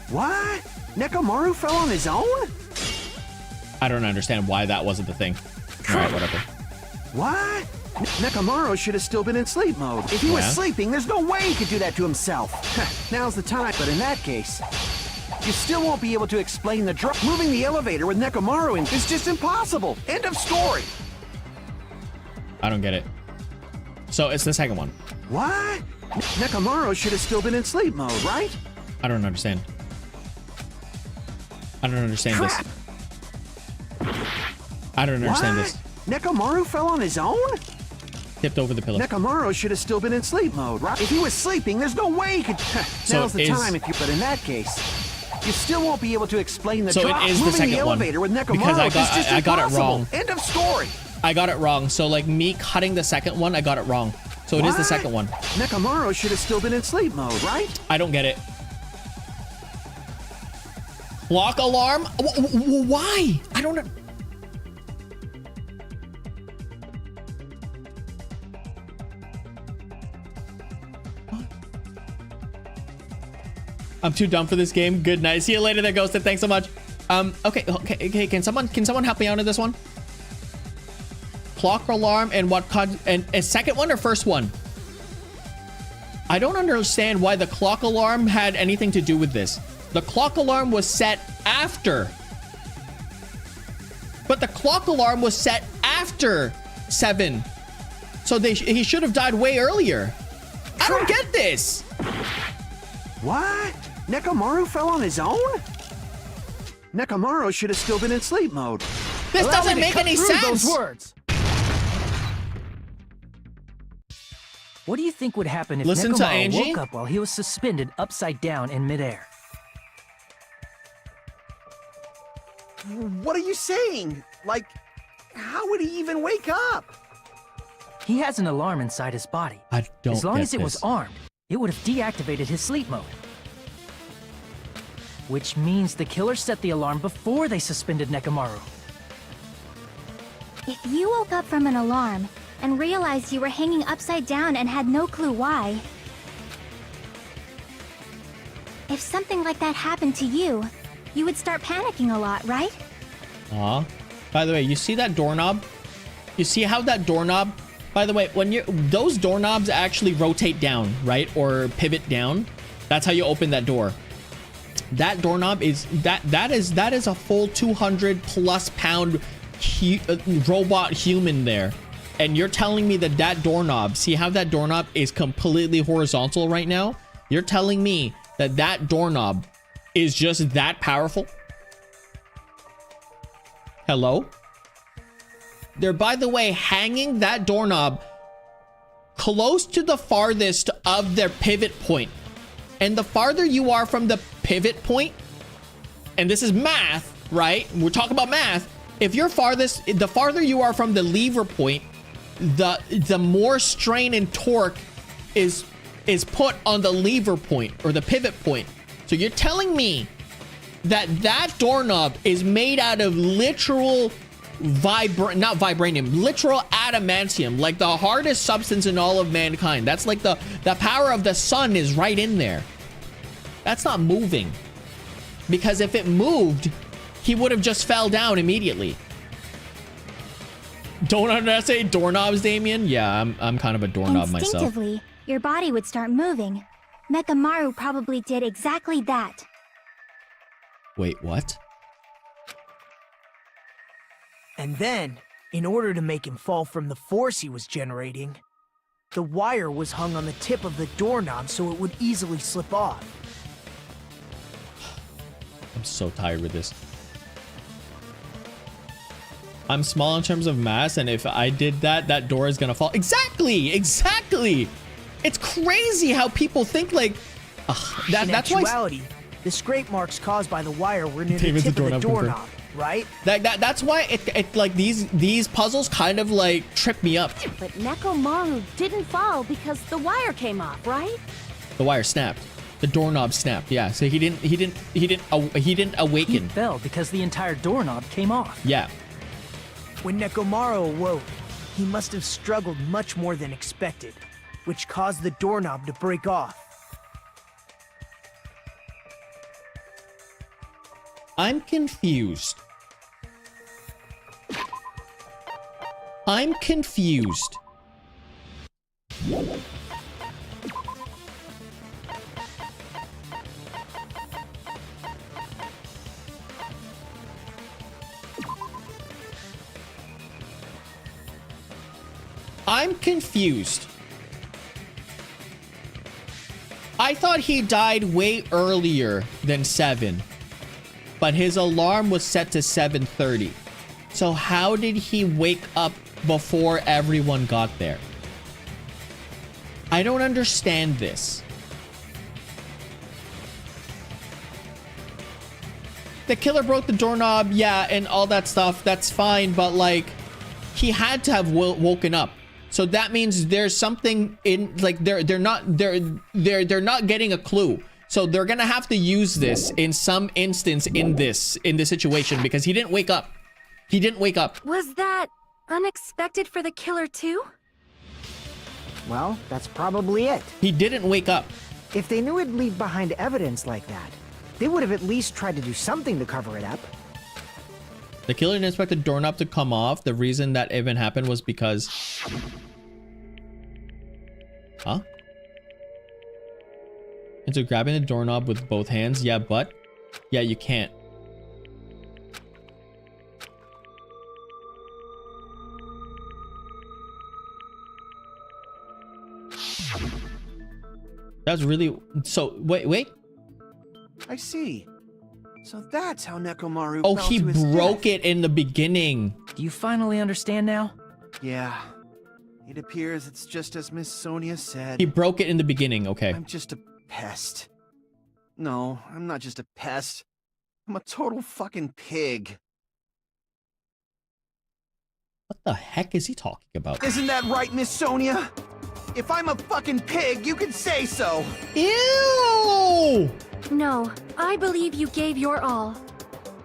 What? Nekomaru fell on his own? I don't understand why that wasn't the thing. All right, whatever. What? Nekomaru should have still been in sleep mode. If he was sleeping, there's no way he could do that to himself. Now's the time, but in that case, you still won't be able to explain the drop. Moving the elevator with Nekomaru in is just impossible. End of story. I don't get it. So it's the second one. What? Nekomaru should have still been in sleep mode, right? I don't understand. I don't understand this. I don't understand this. Nekomaru fell on his own? Tipped over the pillow. Nekomaru should have still been in sleep mode, right? If he was sleeping, there's no way he could. Now's the time if you. But in that case, you still won't be able to explain the drop. It is the second one. Elevator with Nekomaru because I got it wrong. End of story. I got it wrong. So like me cutting the second one, I got it wrong. So it is the second one. Nekomaru should have still been in sleep mode, right? I don't get it. Clock alarm? Why? I don't know. I'm too dumb for this game. Good night. See you later there, Ghosted. Thanks so much. Okay. Can someone help me out in this one? Clock alarm and what? And a second one or first one? I don't understand why the clock alarm had anything to do with this. The clock alarm was set after. But the clock alarm was set after 7. So he should have died way earlier. I don't get this. What? Nekomaru fell on his own? Nekomaru should have still been in sleep mode. This doesn't make any sense. Those words. What do you think would happen if Nekomaru woke up while he was suspended upside down in midair? What are you saying? Like, how would he even wake up? He has an alarm inside his body. I don't As long get as it was armed, it would have deactivated his sleep mode. Which means the killer set the alarm before they suspended Nekomaru. If you woke up from an alarm and realized you were hanging upside down and had no clue why, if something like that happened to you, you would start panicking a lot, right? By the way, you see that doorknob? You see how that doorknob, by the way, those doorknobs actually rotate down, right? Or pivot down. That's how you open that door. That doorknob is that is a full 200+ pound robot human there. And you're telling me that doorknob, see how that doorknob is completely horizontal right now? You're telling me that doorknob is just that powerful? Hello? They're, by the way, hanging that doorknob close to the farthest of their pivot point. And the farther you are from the pivot point, and this is math, right? We're talking about math. If you're the farther you are from the lever point, the more strain and torque is put on the lever point or the pivot point. So you're telling me that doorknob is made out of literal not vibranium, literal adamantium, like the hardest substance in all of mankind. That's like the power of the sun is right in there. That's not moving. Because if it moved, he would have just fell down immediately. Don't underestimate doorknobs, Damien. Yeah, I'm kind of a doorknob myself. Instinctively, your body would start moving. Mechamaru probably did exactly that. Wait, what? And then, in order to make him fall from the force he was generating, the wire was hung on the tip of the doorknob so it would easily slip off. I'm so tired with this. I'm small in terms of mass, and if I did that, that door is gonna fall. Exactly! Exactly! It's crazy how people think like... that's actuality, why... the scrape marks caused by the wire were near the David's tip of the doorknob, right? That's why it like these puzzles kind of like trip me up. But Nekomaru didn't fall because the wire came off, right? The wire snapped. The doorknob snapped. Yeah, so he didn't awaken. He fell because the entire doorknob came off. Yeah. When Nekomaru awoke, he must have struggled much more than expected, which caused the doorknob to break off. I'm confused. I'm confused. I'm confused. I thought he died way earlier than 7, but his alarm was set to 7:30. So how did he wake up before everyone got there? I don't understand this. The killer broke the doorknob, yeah, and all that stuff, that's fine, but like, he had to have woken up. So that means there's something in, like, they're not getting a clue. So they're gonna have to use this in some instance in this situation, because he didn't wake up. He didn't wake up. Was that unexpected for the killer too? Well, that's probably it. He didn't wake up. If they knew it'd leave behind evidence like that, they would have at least tried to do something to cover it up. The killer didn't expect the doorknob to come off. The reason that even happened was because... Huh? Into grabbing the doorknob with both hands? Yeah, but... Yeah, you can't. That's really... So, wait. I see. So that's how Nekomaru Oh, fell he to his broke death. it in the beginning. Do you finally understand now? Yeah. It appears it's just as Miss Sonia said. He broke it in the beginning, okay. I'm just a pest. No, I'm not just a pest. I'm a total fucking pig. What the heck is he talking about? Isn't that right, Miss Sonia? If I'm a fucking pig, you can say so. Ew! No, I believe you gave your all.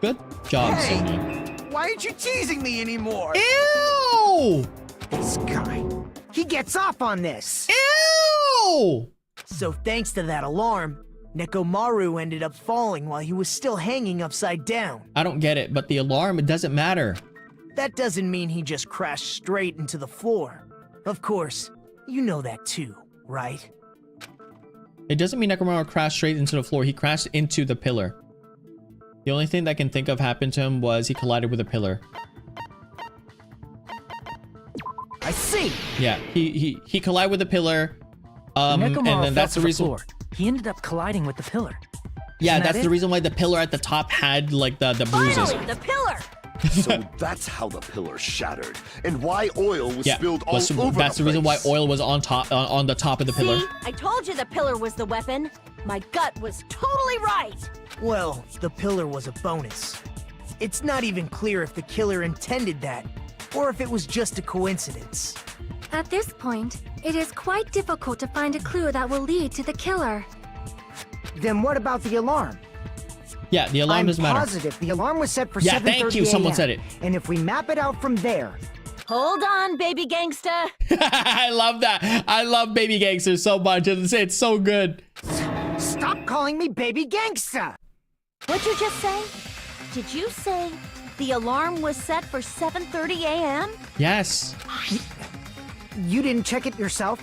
Good job, Hey! Sonia. Why aren't you teasing me anymore? Ew! This guy, he gets off on this. Ew! So thanks to that alarm, Nekomaru ended up falling while he was still hanging upside down. I don't get it, but the alarm, it doesn't matter. That doesn't mean he just crashed straight into the floor. Of course, you know that too, right? It doesn't mean Nekomaru crashed straight into the floor. He crashed into the pillar. The only thing that I can think of happened to him was he collided with a pillar. I see. Yeah, he collided with a pillar. And Nekomaru then fell that's to the reason. floor. He ended up colliding with the pillar. Yeah, Isn't that that's it? the reason why the pillar at the top had like the bruises. Finally, the pillar! So that's how the pillar shattered, and why oil was spilled all over that's the reason why place. oil was on top on the top of the pillar. See? I told you the pillar was the weapon. My gut was totally right. Well, the pillar was a bonus. It's not even clear if the killer intended that, or if it was just a coincidence. At this point, it is quite difficult to find a clue that will lead to the killer. Then what about the alarm? Yeah, the alarm doesn't matter. I'm positive the alarm was set for 7:30 Yeah, thank you. Someone said it. And if we map it out from there... Hold on, baby gangsta. I love that. I love Baby Gangster so much. It's so good. Stop calling me baby gangsta! What'd you just say? Did you say the alarm was set for 7:30 a.m.? Yes. You didn't check it yourself?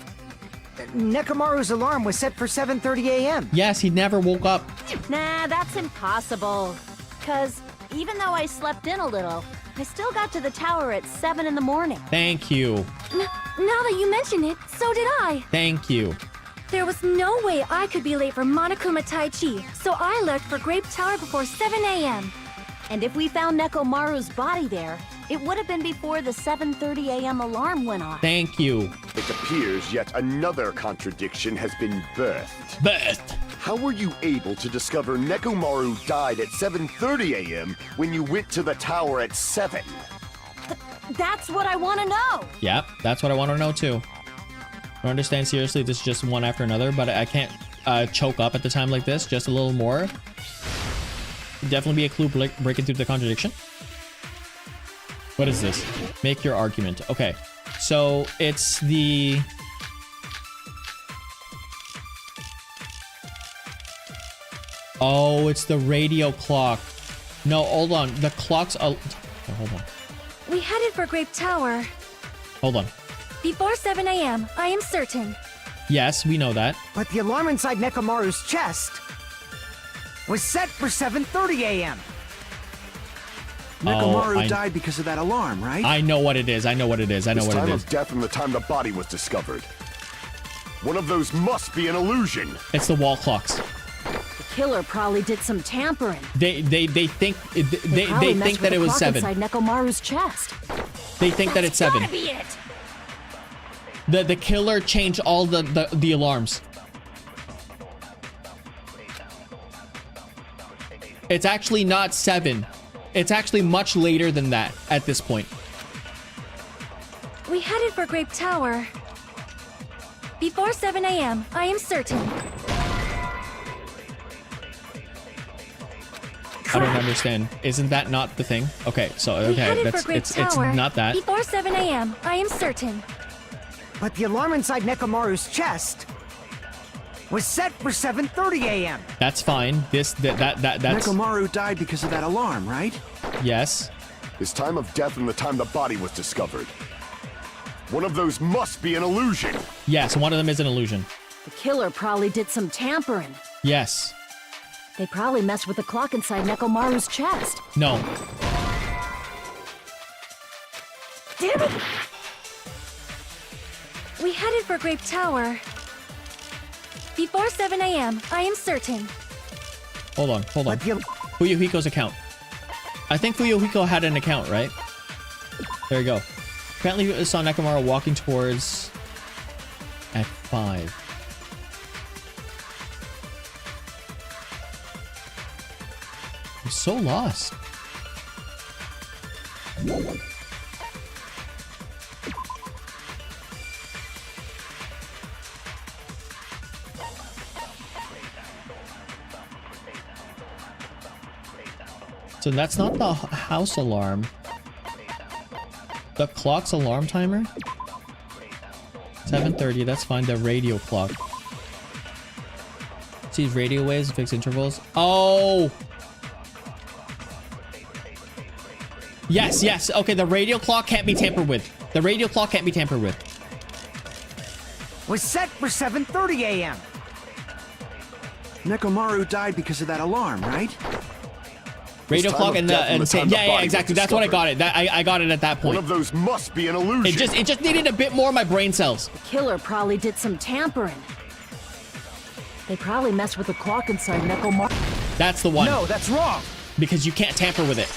Nekomaru's alarm was set for 7:30 a.m. Yes, he never woke up. Nah, that's impossible. Cause even though I slept in a little, I still got to the tower at 7 in the morning. Thank you. Now that you mention it, so did I. Thank you. There was no way I could be late for Monokuma Tai Chi, so I left for Grape Tower before 7 a.m. And if we found Nekomaru's body there, it would have been before the 7:30 a.m. alarm went off. Thank you. It appears yet another contradiction has been birthed. Birthed. How were you able to discover Nekomaru died at 7:30 a.m. when you went to the tower at 7? That's what I want to know. Yep, that's what I want to know too. I don't understand seriously, this is just one after another, but I can't choke up at the time like this. Just a little more. Definitely be a clue breaking through the contradiction. What is this? Make your argument. Okay, so it's the... Oh, it's the radio clock. No, hold on. The clock's... Oh, hold on. We headed for Grape Tower. Hold on. Before 7 a.m., I am certain. Yes, we know that. But the alarm inside Nekomaru's chest was set for 7:30 a.m. Nekomaru died because of that alarm, right? I know what it is. I know what it is. I know what it is. Time of death and the time the body was discovered. One of those must be an illusion. It's the wall clocks. The killer probably did some tampering. They think that it was 7. Inside Nekomaru's chest. They think that it's 7. Gotta be it. The killer changed all the alarms. It's actually not 7. It's actually much later than that at this point. We headed for Grape Tower. Before 7 a.m., I am certain. I don't understand. Isn't that not the thing? Okay, so okay, it's not that. Before 7 a.m., I am certain. But the alarm inside Nekomaru's chest was set for 7:30 a.m. That's fine. That's Nekomaru died because of that alarm, right? Yes. His time of death and the time the body was discovered. One of those must be an illusion. Yes, one of them is an illusion. The killer probably did some tampering. Yes. They probably messed with the clock inside Nekomaru's chest. No. Damn it! We headed for Grape Tower. Before 7 a.m., I am certain. Hold on. Fuyuhiko's account. I think Fuyuhiko had an account, right? There you go. Apparently we saw Nekomaru walking towards... at 5. I'm so lost. So that's not the house alarm. The clock's alarm timer? 7:30, that's fine. The radio clock. See radio waves, fixed intervals. Oh! Yes. Okay, the radio clock can't be tampered with. The radio clock can't be tampered with. Was set for 7:30 a.m. Nekomaru died because of that alarm, right? Radio clock and yeah, exactly. That's what I got it. I got it at that point. One of those must be an illusion. It just needed a bit more of my brain cells. The killer probably did some tampering. They probably messed with the clock inside Nekomaru. That's the one. No, that's wrong. Because you can't tamper with it.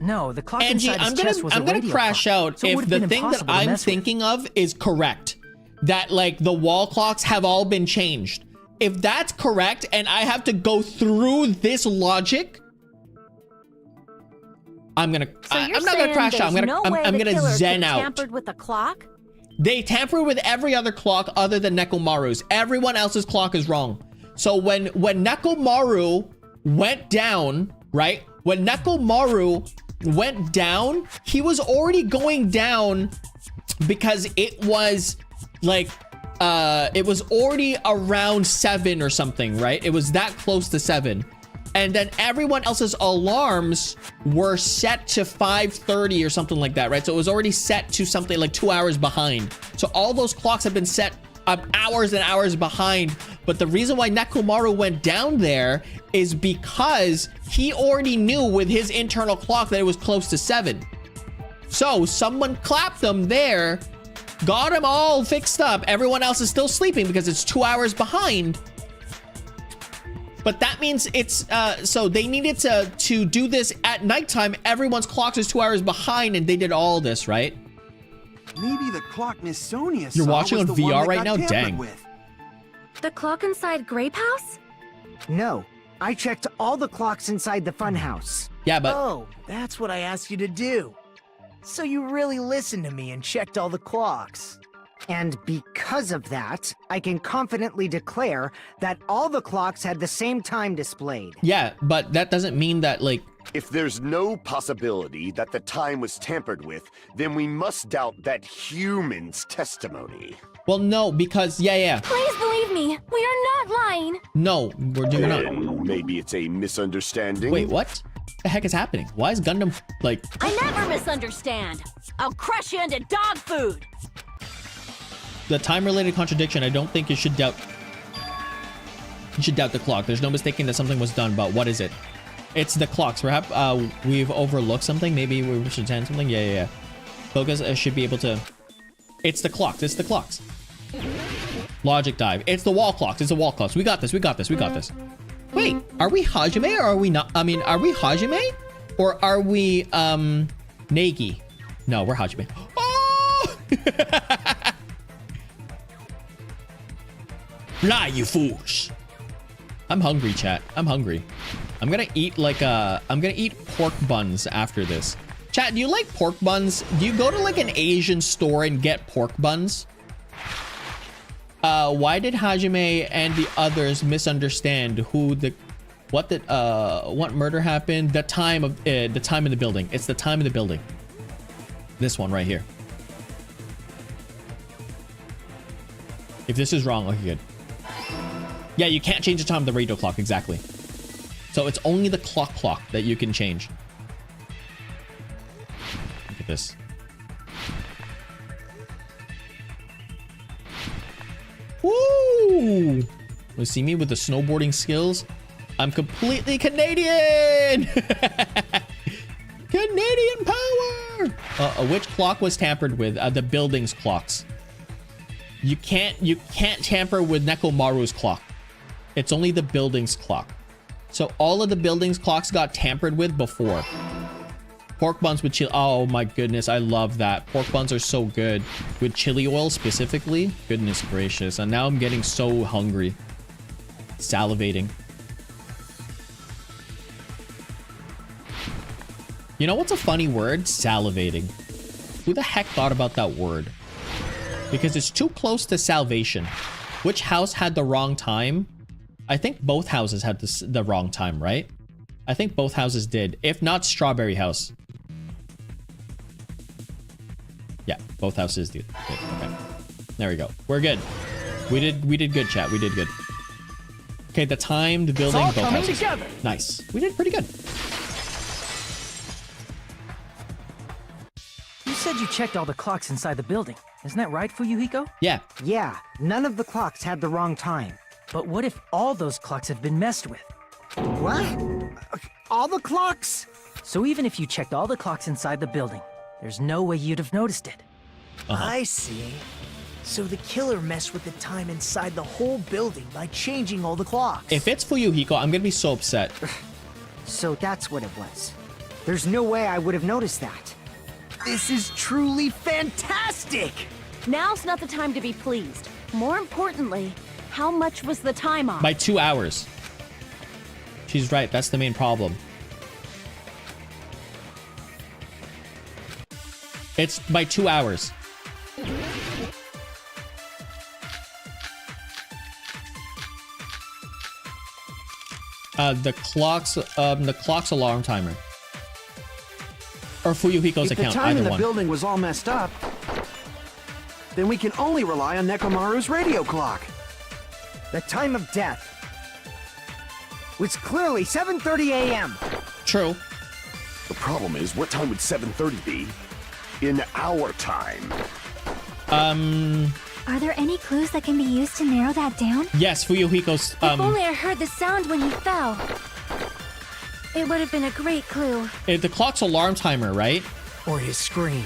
No, the clock Angie, inside his chest was I'm gonna crash out so if the thing that I'm thinking of is correct. That like the wall clocks have all been changed. If that's correct and I have to go through this logic, I'm not gonna crash out. I'm gonna zen out. Tampered with the clock? They tampered with every other clock other than Nekomaru's. Everyone else's clock is wrong. So when Nekomaru went down, right? When Nekomaru went down, he was already going down because it was like it was already around 7 or something, right? It was that close to 7. And then everyone else's alarms were set to 5:30 or something like that, right? So it was already set to something like 2 hours behind. So all those clocks have been set hours and hours behind. But the reason why Nekomaru went down there is because he already knew with his internal clock that it was close to 7. So someone clapped them there, got them all fixed up. Everyone else is still sleeping because it's 2 hours behind. But that means it's, so they needed to do this at nighttime. Everyone's clock is 2 hours behind and they did all this, right? Maybe the clock Miss Sonia You're saw watching was on the one VR that right got now? tampered Dang. with. The clock inside Grape House? No, I checked all the clocks inside the funhouse. Yeah, but... Oh, that's what I asked you to do. So you really listened to me and checked all the clocks. And because of that, I can confidently declare that all the clocks had the same time displayed. Yeah, but that doesn't mean that, like... If there's no possibility that the time was tampered with, then we must doubt that human's testimony. Well, no, because... Yeah. Please believe me, we are not lying. No, we're doing not. Then maybe it's a misunderstanding. Wait, what? The heck is happening? Why is Gundam, like... I never misunderstand. I'll crush you into dog food. The time-related contradiction, I don't think you should doubt... You should doubt the clock. There's no mistaking that something was done, but what is it? It's the clocks. Perhaps we've overlooked something. Maybe we should send something. Yeah. Focus should be able to... It's the clocks. It's the clocks. Logic dive. It's the wall clocks. It's the wall clocks. We got this. Wait, are we Hajime or are we not? I mean, are we Hajime? Or are we, Nagi? No, we're Hajime. Oh! Lie, you fools. I'm hungry, chat. I'm hungry. I'm gonna eat I'm gonna eat pork buns after this. Chat, do you like pork buns? Do you go to like an Asian store and get pork buns? Why did Hajime and the others misunderstand what murder happened? The time in the building. It's the time in the building. This one right here. If this is wrong, okay, good. Yeah, you can't change the time of the radio clock, exactly. So it's only the clock that you can change. Look at this. Woo! You see me with the snowboarding skills? I'm completely Canadian! Canadian power! Which clock was tampered with? The building's clocks. You can't tamper with Nekomaru's clock. It's only the building's clock. So all of the building's clocks got tampered with before. Pork buns with chili. Oh my goodness, I love that. Pork buns are so good. With chili oil specifically. Goodness gracious. And now I'm getting so hungry. Salivating. You know what's a funny word? Salivating. Who the heck thought about that word? Because it's too close to salvation. Which house had the wrong time? I think both houses had the wrong time, right? I think both houses did. If not, Strawberry House. Yeah, both houses did. Good. Okay. There we go. We're good. We did good, chat. We did good. Okay, the time, the building, both houses. Together. Nice. We did pretty good. You said you checked all the clocks inside the building. Isn't that right, Fuyuhiko? Yeah. Yeah, none of the clocks had the wrong time. But what if all those clocks have been messed with? What? All the clocks? So even if you checked all the clocks inside the building, there's no way you'd have noticed it. I see. So the killer messed with the time inside the whole building by changing all the clocks. If it's Fuyuhiko, I'm gonna be so upset. So that's what it was. There's no way I would have noticed that. This is truly fantastic! Now's not the time to be pleased. More importantly, how much was the time off? By 2 hours. She's right. That's the main problem. It's by 2 hours. The clock's alarm timer. Or Fuyuhiko's account, If the time either in the one. building was all messed up, Then we can only rely on Nekomaru's radio clock. The time of death was clearly 7:30 a.m. True. The problem is, what time would 7:30 be in our time? Are there any clues that can be used to narrow that down? Yes, Fuyuhiko's If only I heard the sound when he fell. It would have been a great clue. the clock's alarm timer, right? Or his scream.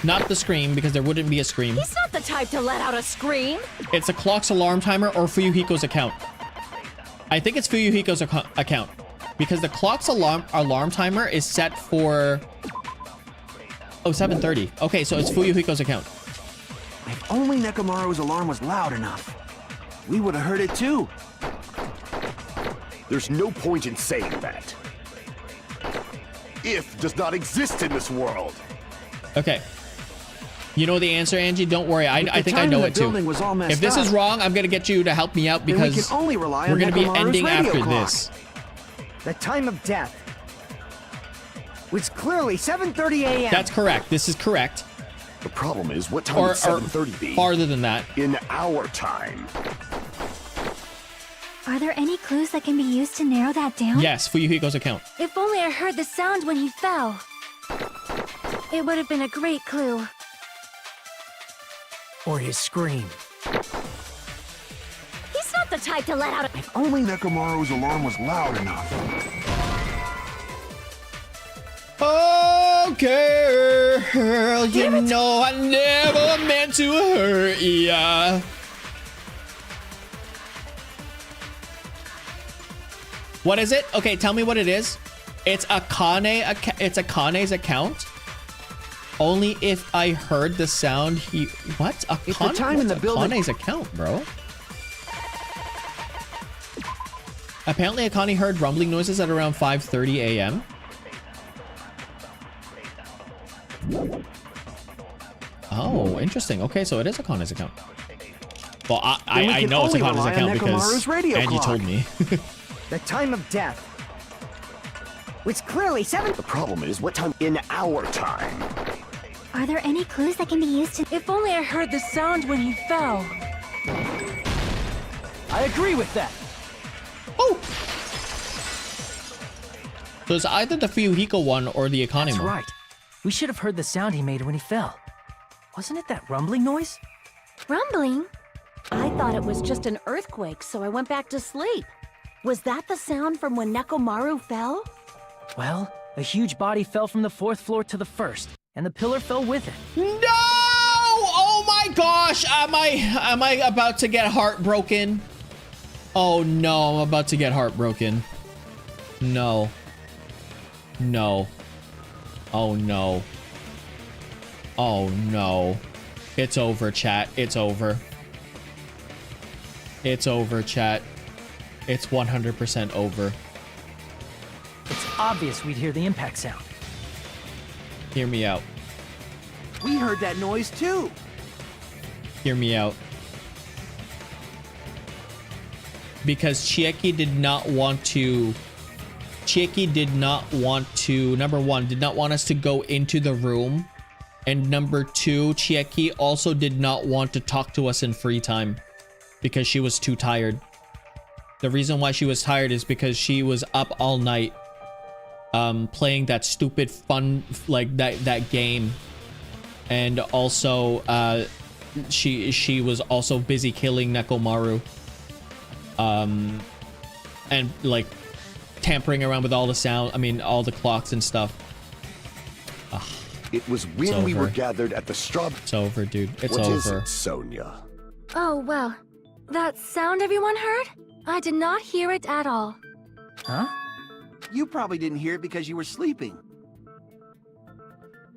Not the scream, because there wouldn't be a scream. He's not the type to let out a scream. It's the clock's alarm timer or Fuyuhiko's account. I think it's Fuyuhiko's account. Because the clock's alarm timer is set for... Oh, 7:30. Okay, so it's Fuyuhiko's account. If only Nekomaru's alarm was loud enough, we would have heard it too. There's no point in saying that. If does not exist in this world. Okay. You know the answer, Angie? Don't worry. I think I know it too. If this is wrong, I'm going to get you to help me out because we can only rely on we're going to be Nekomaru's ending radio after clock. this. The time of death was clearly 7:30 a.m. That's correct. This is correct. The problem is, what time would 7:30 be? Farther than that. In our time. Are there any clues that can be used to narrow that down? Yes, Fuyuhiko's account. If only I heard the sound when he fell. It would have been a great clue. Or his scream. He's not the type to let out a... If only Nekomaru's alarm was loud enough. Oh, girl, you know I never meant to hurt ya. What is it? Okay, tell me what it is. It's Akane's account. Only if I heard the sound he... What? If the time in the building... Akane's account, bro? Apparently, Akane heard rumbling noises at around 5:30 a.m. Oh, interesting. Okay, so it is Akane's account. Well, I know it's Akane's account because Angie told me. The time of death was clearly 7. The problem is, what time in our time? Are there any clues that can be used to... If only I heard the sound when he fell. I agree with that. Oh! So it's either the Fuyuhiko one or the Akane That's one. right. We should have heard the sound he made when he fell. Wasn't it that rumbling noise? Rumbling? I thought it was just an earthquake, so I went back to sleep. Was that the sound from when Nekomaru fell? Well, a huge body fell from the 4th floor to the 1st, and the pillar fell with it. No! Oh my gosh! Am I about to get heartbroken? Oh no, I'm about to get heartbroken. No. No. Oh no. Oh no. It's over, chat. It's over. It's over, chat. It's 100% over. It's obvious we'd hear the impact sound. Hear me out. We heard that noise too. Hear me out. Because Chieki did not want to... number one, did not want us to go into the room. And number two, Chieki also did not want to talk to us in free time. Because she was too tired. The reason why she was tired is because she was up all night. Playing that stupid fun, like that game. And also, she was also busy killing Nekomaru. And like tampering around with all the sound, all the clocks and stuff. Ugh, it was when we were gathered at the strawberry. It's over, dude. It's over. What is it, Sonia? Oh, well. That sound everyone heard? I did not hear it at all. Huh? You probably didn't hear it because you were sleeping.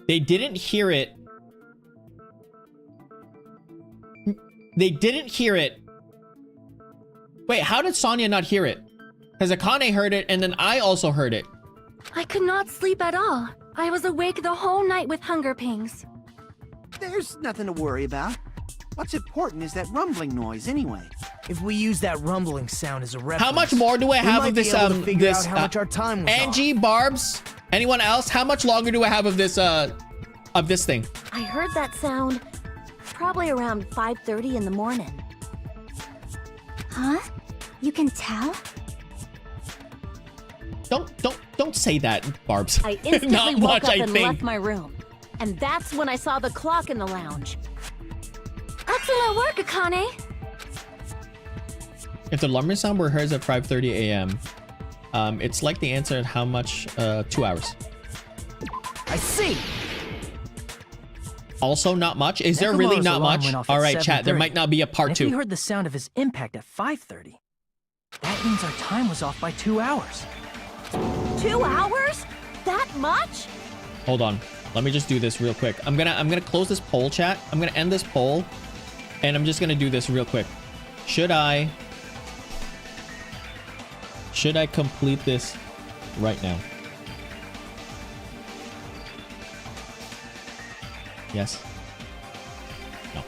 They didn't hear it. They didn't hear it. Wait, how did Sonia not hear it? Because Akane heard it, and then I also heard it. I could not sleep at all. I was awake the whole night with hunger pangs. There's nothing to worry about. What's important is that rumbling noise anyway. If we use that rumbling sound as a reference, how much more do I have of this? How much our time was Angie, Barbs, anyone else? How much longer do I have of this? Of this thing? I heard that sound Probably around 5:30 in the morning. Huh? You can tell? Don't say that, Barbs. I instantly Not woke much, up I and think. left my room. And that's when I saw the clock in the lounge. Excellent work, Akane. If the alarm sound were heard at 5:30 a.m., it's like the answer at how much? 2 hours. I see. Also not much? Is there really Nekomaru's not alarm much? went off All at right, chat, there 7:30. might not be a part And if 2. we heard the sound of his impact at 5:30, that means our time was off by 2 hours. 2 hours? That much? Hold on. Let me just do this real quick. I'm gonna close this poll, chat. I'm gonna end this poll, and I'm just gonna do this real quick. Should I complete this right now? Yes. No.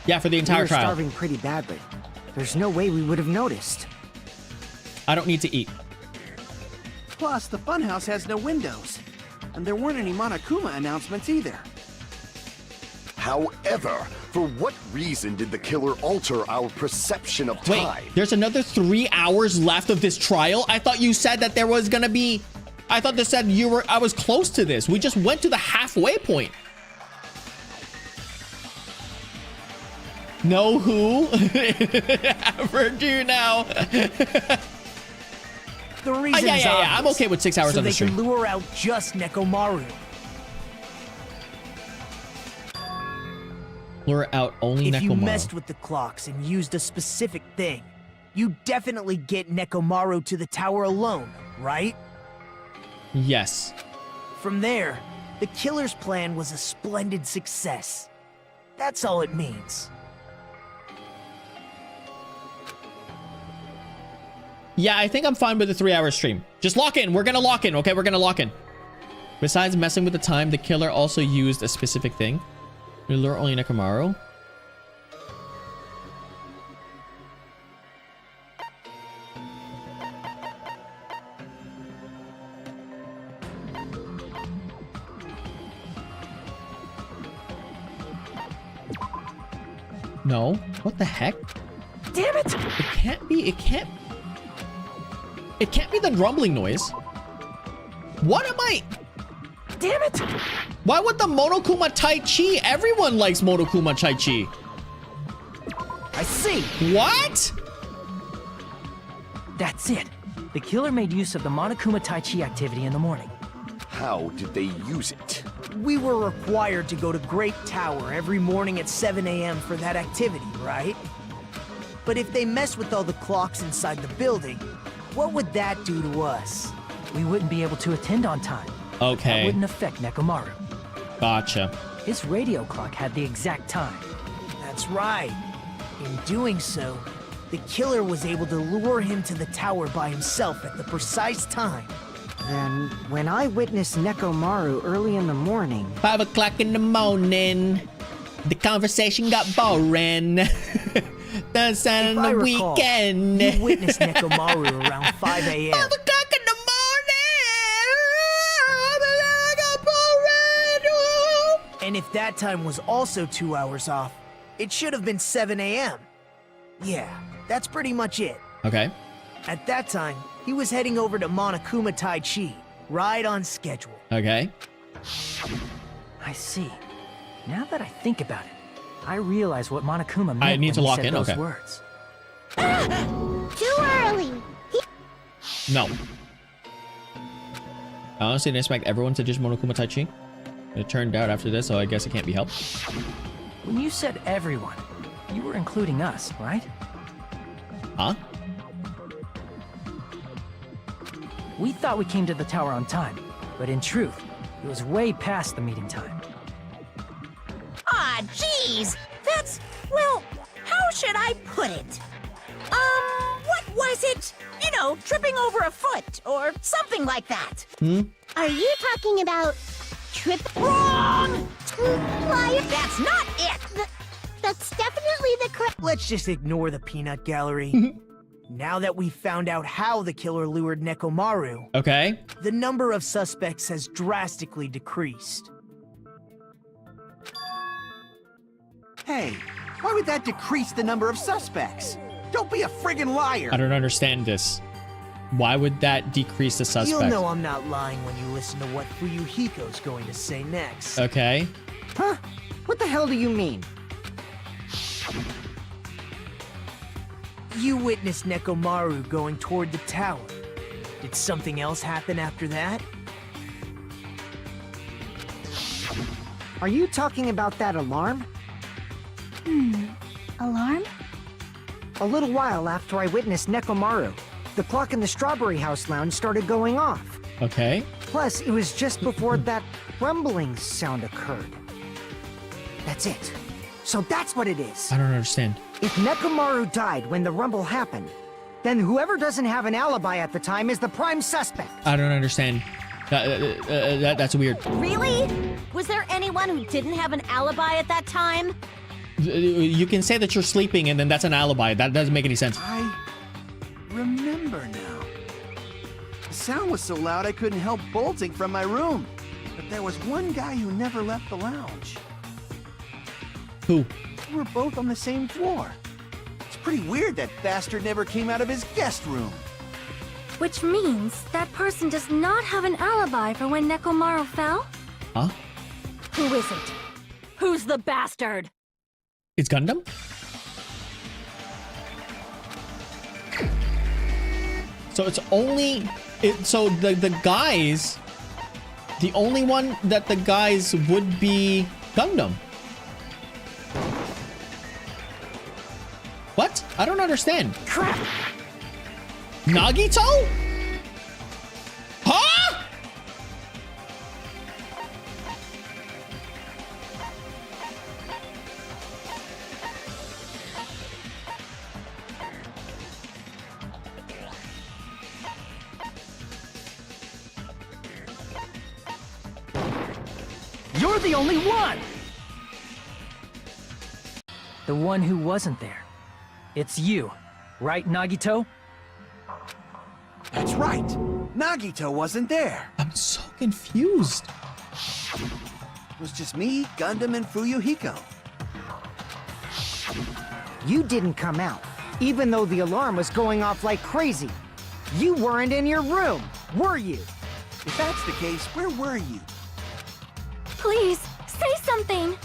Yeah, for the We entire were trial. starving pretty badly. There's no way we would have noticed. I don't need to eat. Plus, the funhouse has no windows. And there weren't any Monokuma announcements either. However, for what reason did the killer alter our perception of Wait, time? there's another 3 hours left of this trial? I thought you said that there was gonna be... I thought they said I was close to this. We just went to the halfway point. Know who? Ever do now. The reason is yeah. obvious. I'm okay with 6 hours so on the they stream. can lure out just Nekomaru. Lure out only If you Nekomaru. messed with the clocks and used a specific thing, you definitely get Nekomaru to the tower alone, right? Yes. From there, the killer's plan was a splendid success. That's all it means. Yeah, I think I'm fine with the 3 hour stream. Just lock in. We're gonna lock in, okay? We're gonna lock in. Besides messing with the time, the killer also used a specific thing. We lure only Nekomaru. No. What the heck? Damn it! It can't be the rumbling noise. What am I? Damn it! Why would the Monokuma Tai Chi? Everyone likes Monokuma Tai Chi. I see. What? That's it. The killer made use of the Monokuma Tai Chi activity in the morning. How did they use it? We were required to go to Great Tower every morning at 7 a.m. for that activity, right? But if they mess with all the clocks inside the building, what would that do to us? We wouldn't be able to attend on time. That Okay. wouldn't affect Nekomaru. Gotcha. His radio clock had the exact time. That's right. In doing so, the killer was able to lure him to the tower by himself at the precise time. Then, when I witnessed Nekomaru early in the morning... 5 o'clock in the morning. The conversation got boring. The sun If on I the recall, weekend. you witnessed Nekomaru around 5 a.m. 5 o'clock in the morning. And if that time was also 2 hours off, it should have been 7 a.m. Yeah, that's pretty much it. Okay. At that time, he was heading over to Monokuma Tai Chi, right on schedule. Okay. I see. Now that I think about it, I realize what Monokuma meant I need when to he lock said in? those Okay. words. Too early. No. I honestly didn't expect everyone to just Monokuma Tai Chi. It turned out after this, so I guess it can't be helped. When you said everyone, you were including us, right? Huh? We thought we came to the tower on time, but in truth, it was way past the meeting time. Ah, jeez. That's, well, how should I put it? What was it? You know, tripping over a foot or something like that. Are you talking about trip? Wrong! Liar. That's not it. That's definitely the correct. Let's just ignore the peanut gallery. Now that we've found out how the killer lured Nekomaru, Okay. the number of suspects has drastically decreased. Hey, why would that decrease the number of suspects? Don't be a friggin' liar! I don't understand this. Why would that decrease the suspect? You'll know I'm not lying when you listen to what Fuyuhiko's going to say next. Okay. Huh? What the hell do you mean? You witnessed Nekomaru going toward the tower. Did something else happen after that? Are you talking about that alarm? Alarm? A little while after I witnessed Nekomaru, the clock in the Strawberry House lounge started going off. Okay. Plus, it was just before that rumbling sound occurred. That's it. So that's what it is. I don't understand. If Nekomaru died when the rumble happened, then whoever doesn't have an alibi at the time is the prime suspect. I don't understand. That's weird. Really? Was there anyone who didn't have an alibi at that time? You can say that you're sleeping and then that's an alibi. That doesn't make any sense. I remember now. The sound was so loud I couldn't help bolting from my room. But there was one guy who never left the lounge. Who? We were both on the same floor. It's pretty weird that bastard never came out of his guest room. Which means that person does not have an alibi for when Nekomaru fell? Huh? Who is it? Who's the bastard? It's Gundam? So it's only... so the guys... The only one that the guys would be Gundam. What? I don't understand. Crap! Nagito? Huh? You're the only one! The one who wasn't there. It's you, right, Nagito? That's right. Nagito wasn't there. I'm so confused. It was just me, Gundam, and Fuyuhiko. You didn't come out, even though the alarm was going off like crazy. You weren't in your room, were you? If that's the case, where were you? Please, say something!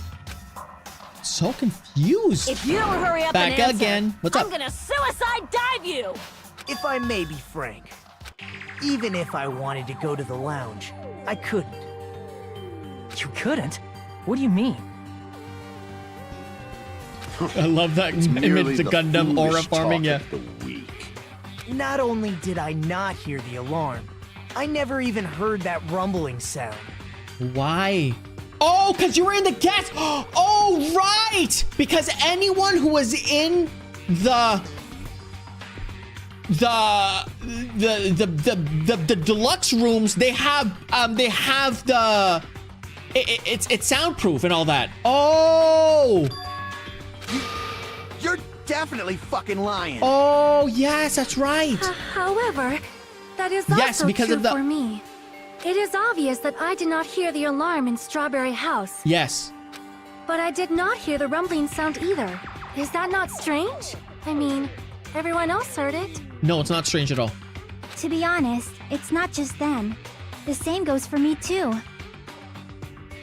So confused. If you don't hurry up Back and answer, again. What's up? I'm gonna suicide dive you! If I may be frank, even if I wanted to go to the lounge, I couldn't. You couldn't? What do you mean? I love that image, the Gundam aura farming, yeah. Not only did I not hear the alarm, I never even heard that rumbling sound. Why? Oh, because you were in the gas. Oh, right. Because anyone who was in the deluxe rooms, they have the it's soundproof and all that. Oh. You're definitely fucking lying. Oh, yes, that's right. However, that is also because true of the... for me. It is obvious that I did not hear the alarm in Strawberry House. Yes. But I did not hear the rumbling sound either. Is that not strange? I mean, everyone else heard it. No, it's not strange at all. To be honest, it's not just them. The same goes for me too.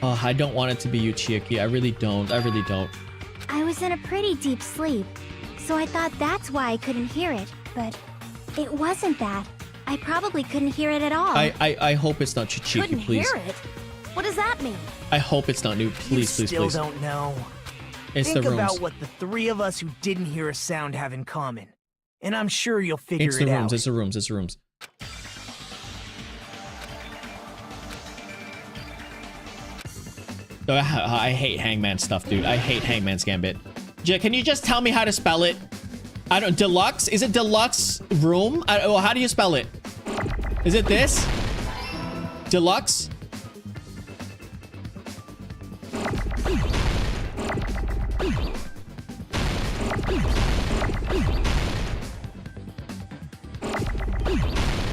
I don't want it to be you, Chiaki. I really don't. I really don't. I was in a pretty deep sleep, so I thought that's why I couldn't hear it, but it wasn't that. I probably couldn't hear it at all. I hope it's not Chiaki, Couldn't please. hear it? What does that mean? I hope it's not new. Please, you please, still please. don't know. It's Think the rooms. about what the three of us who didn't hear a sound have in common, and I'm sure you'll figure It's it the out. rooms. It's the rooms. It's the rooms. Oh, I hate Hangman stuff, dude. I hate Hangman's Gambit. Can you just tell me how to spell it? I don't... Deluxe? Is it deluxe room? Well, how do you spell it? Is it this? Deluxe?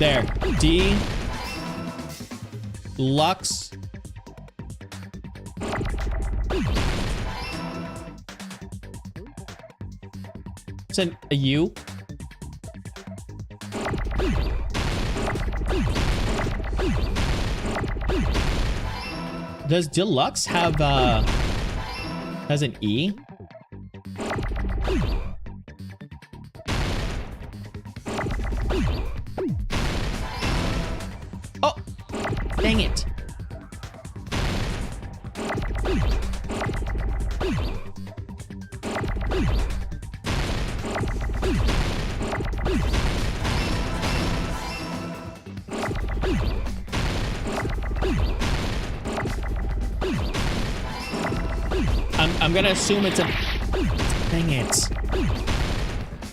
There. D. Lux. It's a U. Does Deluxe have has an E? Oh, dang it. I'm gonna assume it's a... Dang it.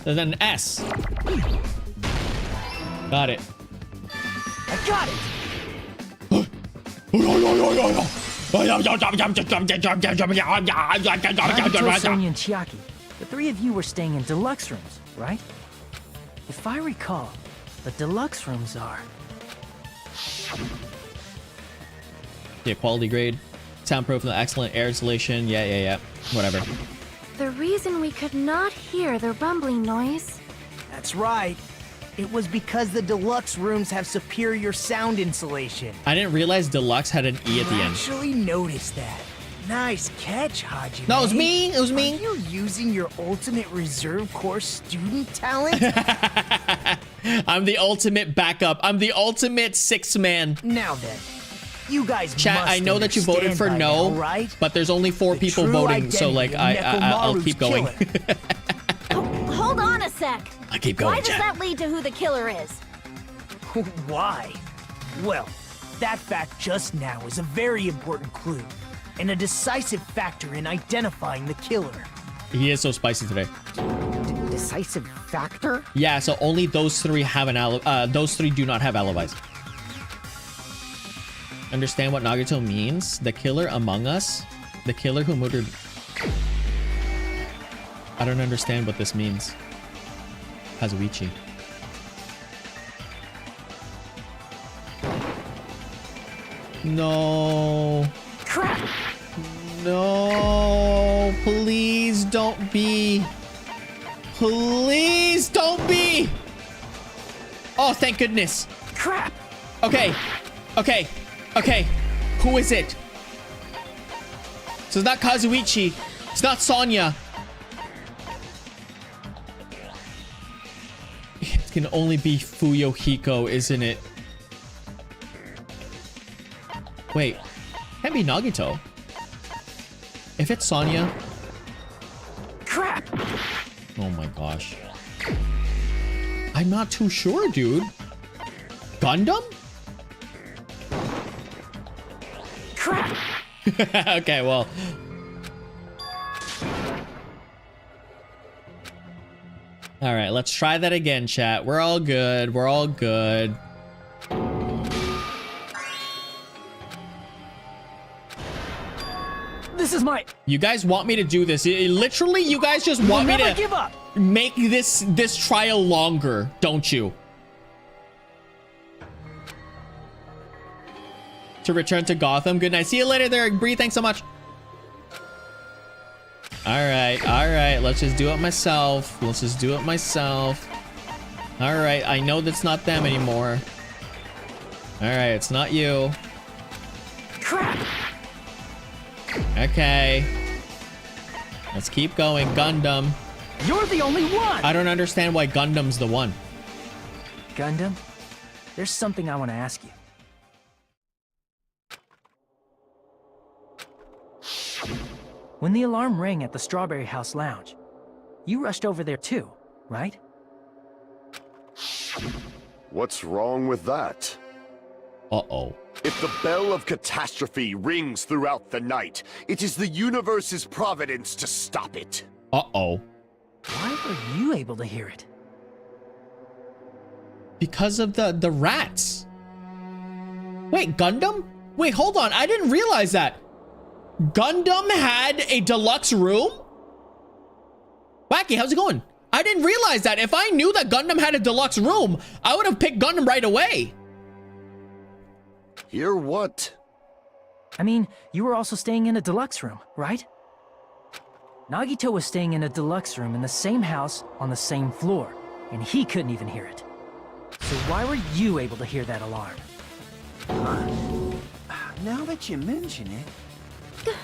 There's an S. Got it. I got it! Nagito, Sonya, and Chiaki, the three of you were staying in deluxe rooms, right? If I recall, the deluxe rooms are... Yeah, quality grade. Soundproof, excellent air insulation. Yeah. Whatever. The reason we could not hear the rumbling noise... That's right. It was because the deluxe rooms have superior sound insulation. I didn't realize deluxe had an E at the end. Actually noticed that. Nice catch, Hajime. No, it was me. It was me. Are you using your ultimate reserve corps student talent? I'm the ultimate backup. I'm the ultimate sixth man. Now then, you guys Chat, must I know that you voted for no, now, right? but there's only 4 people voting, so like I'll keep going. Hold on a sec. I keep going, Why does that lead to who the killer is? Why? Well, that fact just now is a very important clue, and a decisive factor in identifying the killer. He is so spicy today. Decisive factor? Yeah, so only those 3 have an alibi. Those 3 do not have alibis. Understand what Nagito means? The killer among us? The killer who murdered... I don't understand what this means. Kazuichi. No. Crap! No. Please don't be. Please don't be. Oh, thank goodness. Crap! Okay. Who is it? So it's not Kazuichi. It's not Sonya. It can only be Fuyohiko, isn't it? Wait. Can't be Nagito. If it's Sonya. Crap! Oh my gosh. I'm not too sure, dude. Gundam? Crap! Okay, well. All right, let's try that again, chat. We're all good. We're all good. This is my... You guys want me to do this? Literally, you guys just want me to give up. make this trial longer, don't you? To return to Gotham. Good night. See you later there, Bree. Thanks so much. All right. Let's just do it myself. All right. I know that's not them anymore. All right. It's not you. Crap! Okay. Let's keep going. Gundam. You're the only one! I don't understand why Gundam's the one. Gundam, there's something I want to ask you. When the alarm rang at the Strawberry House Lounge, you rushed over there too, right? What's wrong with that? Uh-oh. If the bell of catastrophe rings throughout the night, it is the universe's providence to stop it. Uh-oh. Why were you able to hear it? Because of the rats. Wait, Gundam? Wait, hold on. I didn't realize that. Gundam had a deluxe room? Wacky, how's it going? I didn't realize that. If I knew that Gundam had a deluxe room, I would have picked Gundam right away. Hear what? I mean, you were also staying in a deluxe room, right? Nagito was staying in a deluxe room in the same house on the same floor, and he couldn't even hear it. So why were you able to hear that alarm? Now that you mention it...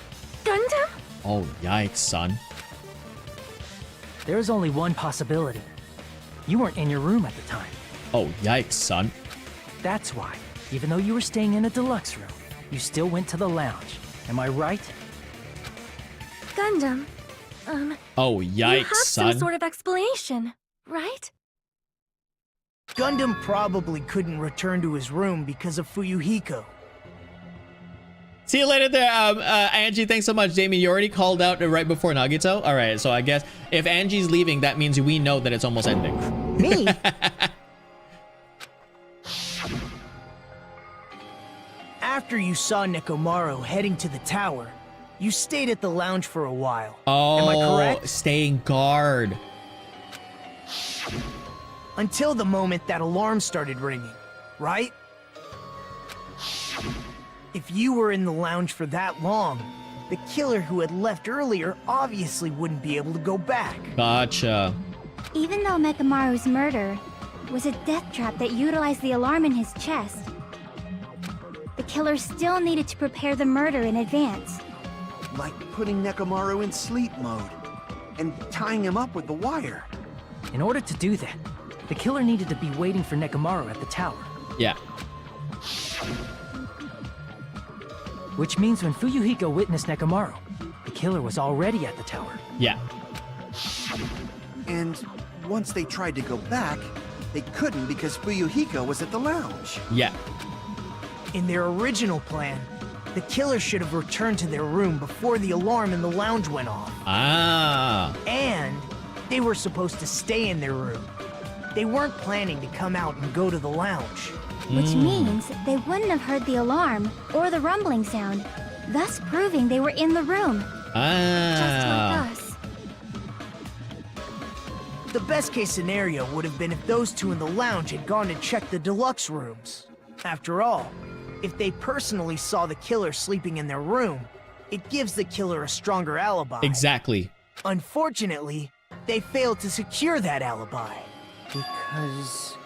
Gundam? Oh, yikes, son. There is only one possibility. You weren't in your room at the time. Oh, yikes, son. That's why, even though you were staying in a deluxe room, you still went to the lounge. Am I right? Gundam, oh, you yikes, have son. some sort of explanation, right? Gundam probably couldn't return to his room because of Fuyuhiko. See you later there, Angie. Thanks so much, Damien. You already called out right before Nagito. All right, so I guess if Angie's leaving, that means we know that it's almost ending. Me? After you saw Nekomaru heading to the tower, you stayed at the lounge for a while. Oh, am I correct? Staying guard. Until the moment that alarm started ringing, right? If you were in the lounge for that long, the killer who had left earlier obviously wouldn't be able to go back. Gotcha. Even though Mekamaru's murder was a death trap that utilized the alarm in his chest, the killer still needed to prepare the murder in advance. Like putting Nekomaru in sleep mode and tying him up with the wire. In order to do that, the killer needed to be waiting for Nekomaru at the tower. Yeah. Which means when Fuyuhiko witnessed Nekomaru, the killer was already at the tower. Yeah. And once they tried to go back, they couldn't because Fuyuhiko was at the lounge. Yeah. In their original plan, the killer should have returned to their room before the alarm in the lounge went off. Ah. And they were supposed to stay in their room. They weren't planning to come out and go to the lounge. Which means they wouldn't have heard the alarm or the rumbling sound, thus proving they were in the room. Ah. Just like us. The best case scenario would have been if those two in the lounge had gone to check the deluxe rooms. After all, if they personally saw the killer sleeping in their room, it gives the killer a stronger alibi. Exactly. Unfortunately, they failed to secure that alibi. Because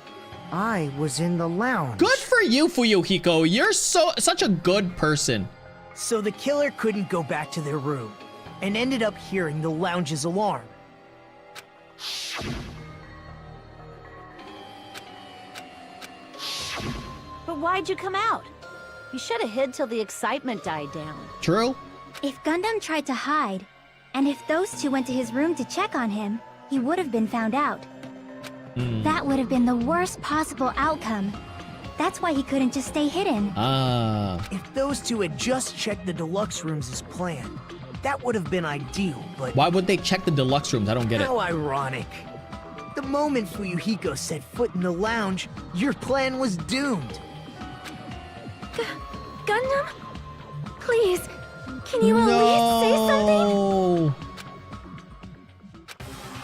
I was in the lounge. Good for you, Fuyuhiko. You're such a good person. So the killer couldn't go back to their room, and ended up hearing the lounge's alarm. But why'd you come out? You should have hid till the excitement died down. True. If Gundam tried to hide, and if those two went to his room to check on him, he would have been found out. That would have been the worst possible outcome. That's why he couldn't just stay hidden. Ah. If those two had just checked the deluxe rooms as planned, that would have been ideal, but... Why would they check the deluxe rooms? I don't get it. How ironic. The moment Fuyuhiko set foot in the lounge, your plan was doomed. Gundam? Please, can you at least say something?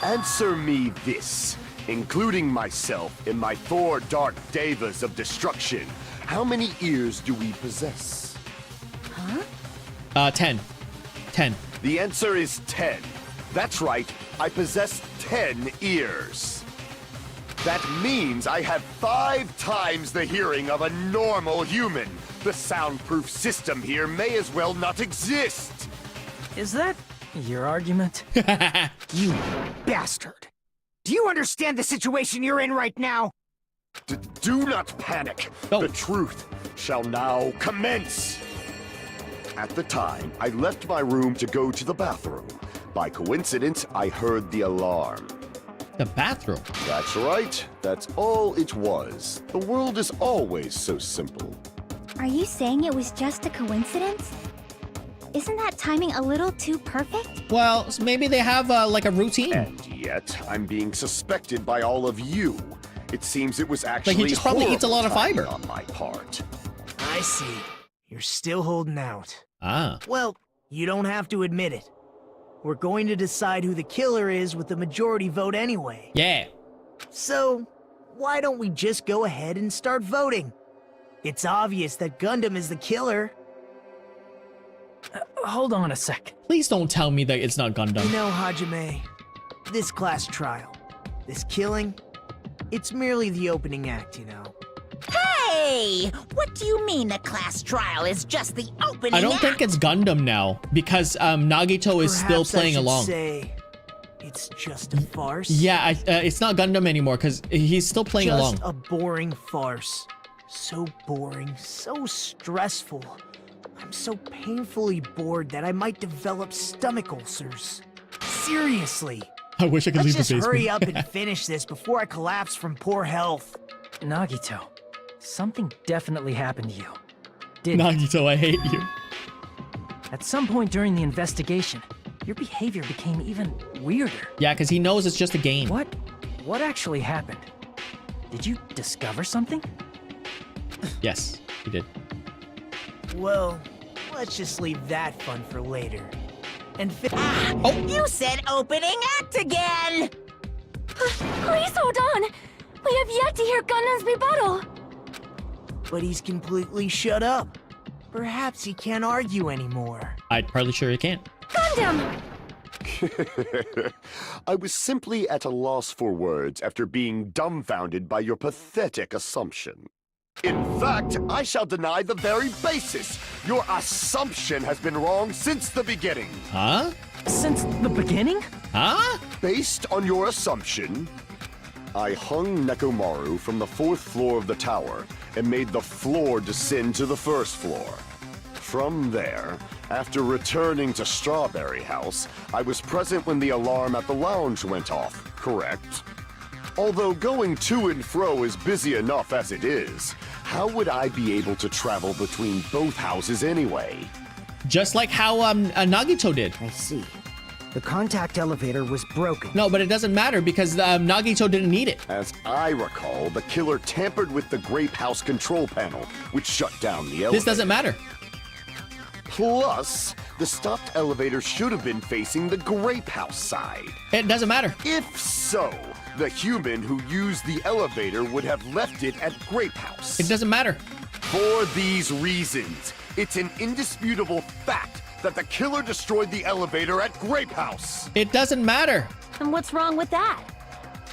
Answer me this. Including myself in my 4 dark devas of destruction, how many ears do we possess? Huh? 10. 10. The answer is 10. That's right, I possess 10 ears. That means I have 5 times the hearing of a normal human. The soundproof system here may as well not exist. Is that your argument? You bastard! Do you understand the situation you're in right now? Do not panic. Oh. The truth shall now commence. At the time, I left my room to go to the bathroom. By coincidence, I heard the alarm. The bathroom? That's right. That's all it was. The world is always so simple. Are you saying it was just a coincidence? Isn't that timing a little too perfect? Well, maybe they have like a routine. And yet, I'm being suspected by all of you. It seems it was actually Like he just probably eats a lot of horrible fiber. timing on my part. I see. You're still holding out. Ah. Well, you don't have to admit it. We're going to decide who the killer is with the majority vote anyway. Yeah. So, why don't we just go ahead and start voting? It's obvious that Gundam is the killer. Hold on a sec. Please don't tell me that it's not You Gundam. know, Hajime, this class trial, this killing, it's merely the opening act, you know. Hey! What do you mean the class trial is just the opening I don't act? think it's Gundam now because Nagito is still Perhaps I playing should along. Say it's just a farce. Yeah, it's not Gundam anymore because he's still playing along. Just a boring farce. So boring, so stressful. I'm so painfully bored that I might develop stomach ulcers. Seriously. I wish I could Let's leave the just basement. hurry up and finish this before I collapse from poor health. Nagito, something definitely happened to you. Didn't it? Nagito, I hate you. At some point during the investigation, your behavior became even weirder. Yeah, because he knows it's just a game. What actually happened? Did you discover something? Yes, he did. Well, let's just leave that fun for later. And You said opening act again! Please hold on! We have yet to hear Gundam's rebuttal! But he's completely shut up. Perhaps he can't argue anymore. I'm probably sure he can't. Gundam! I was simply at a loss for words after being dumbfounded by your pathetic assumption. In fact, I shall deny the very basis. Your assumption has been wrong since the beginning. Huh? Since the beginning? Huh? Based on your assumption, I hung Nekomaru from the 4th floor of the tower and made the floor descend to the 1st floor. From there, after returning to Strawberry House, I was present when the alarm at the lounge went off, correct? Although going to and fro is busy enough as it is, how would I be able to travel between both houses anyway? Just like how Nagito did. I see. The contact elevator was broken. No, but it doesn't matter because Nagito didn't need it. As I recall, the killer tampered with the Grape House control panel, which shut down the elevator. This doesn't matter. Plus, the stopped elevator should have been facing the Grape House side. It doesn't matter. If so, the human who used the elevator would have left it at Grape House. It doesn't matter. For these reasons, it's an indisputable fact that the killer destroyed the elevator at Grape House. It doesn't matter. And what's wrong with that?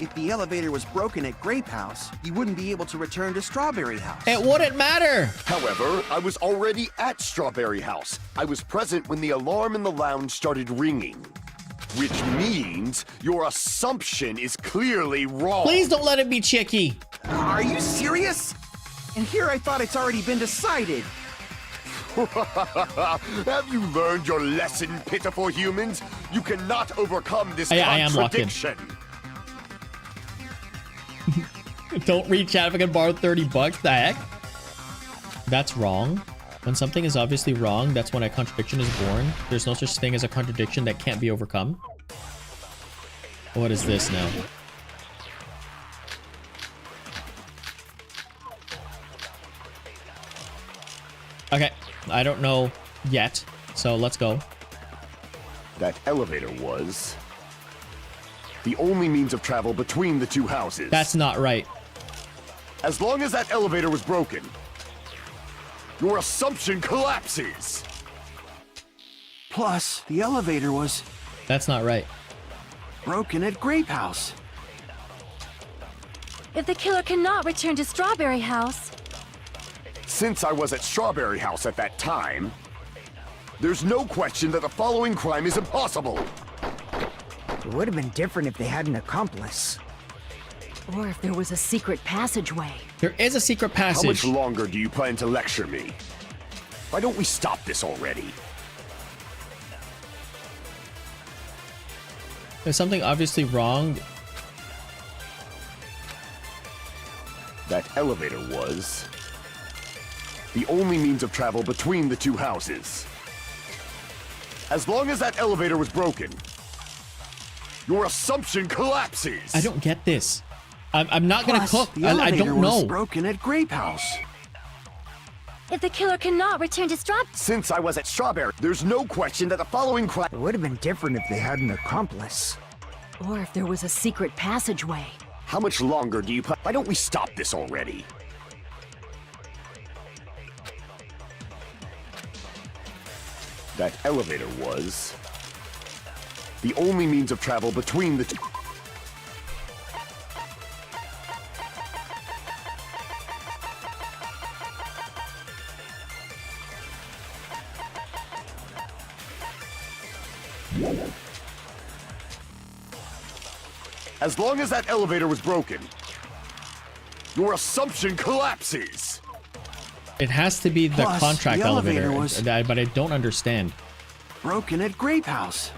If the elevator was broken at Grape House, he wouldn't be able to return to Strawberry House. It wouldn't matter. However, I was already at Strawberry House. I was present when the alarm in the lounge started ringing. Which means your assumption is clearly wrong. Please don't let it be Chicky. Are you serious? And here I thought it's already been decided. Have you learned your lesson, pitiful humans? You cannot overcome this I am locked in. contradiction. Don't reach out if I can borrow 30 bucks. The heck? That's wrong. When something is obviously wrong, that's when a contradiction is born. There's no such thing as a contradiction that can't be overcome. What is this now? Okay, I don't know yet, so let's go. That elevator was the only means of travel between the two houses. That's not right. As long as that elevator was broken, your assumption collapses. Plus, the elevator was That's not right. broken at Grape House. If the killer cannot return to Strawberry House, Since I was at Strawberry House at that time, there's no question that the following crime is impossible. It would have been different if they had an accomplice. Or if there was a secret passageway. There is a secret How passage. much longer do you plan to lecture me? Why don't we stop this already? There's something obviously wrong. That elevator was the only means of travel between the two houses. As long as that elevator was broken, your assumption collapses. I don't get this. I'm not gonna Plus, cook. the I elevator don't was know. broken at Grape House. If the killer cannot return to Since I was at Strawberry, there's no question that the following crime... It would have been different if they had an accomplice. Or if there was a secret passageway. How much longer do you... Why don't we stop this already? That elevator was... the only means of travel between the two... As long as that elevator was broken, your assumption collapses. It has to be the Plus, contract the elevator elevator, was but I don't understand. broken at Grape House.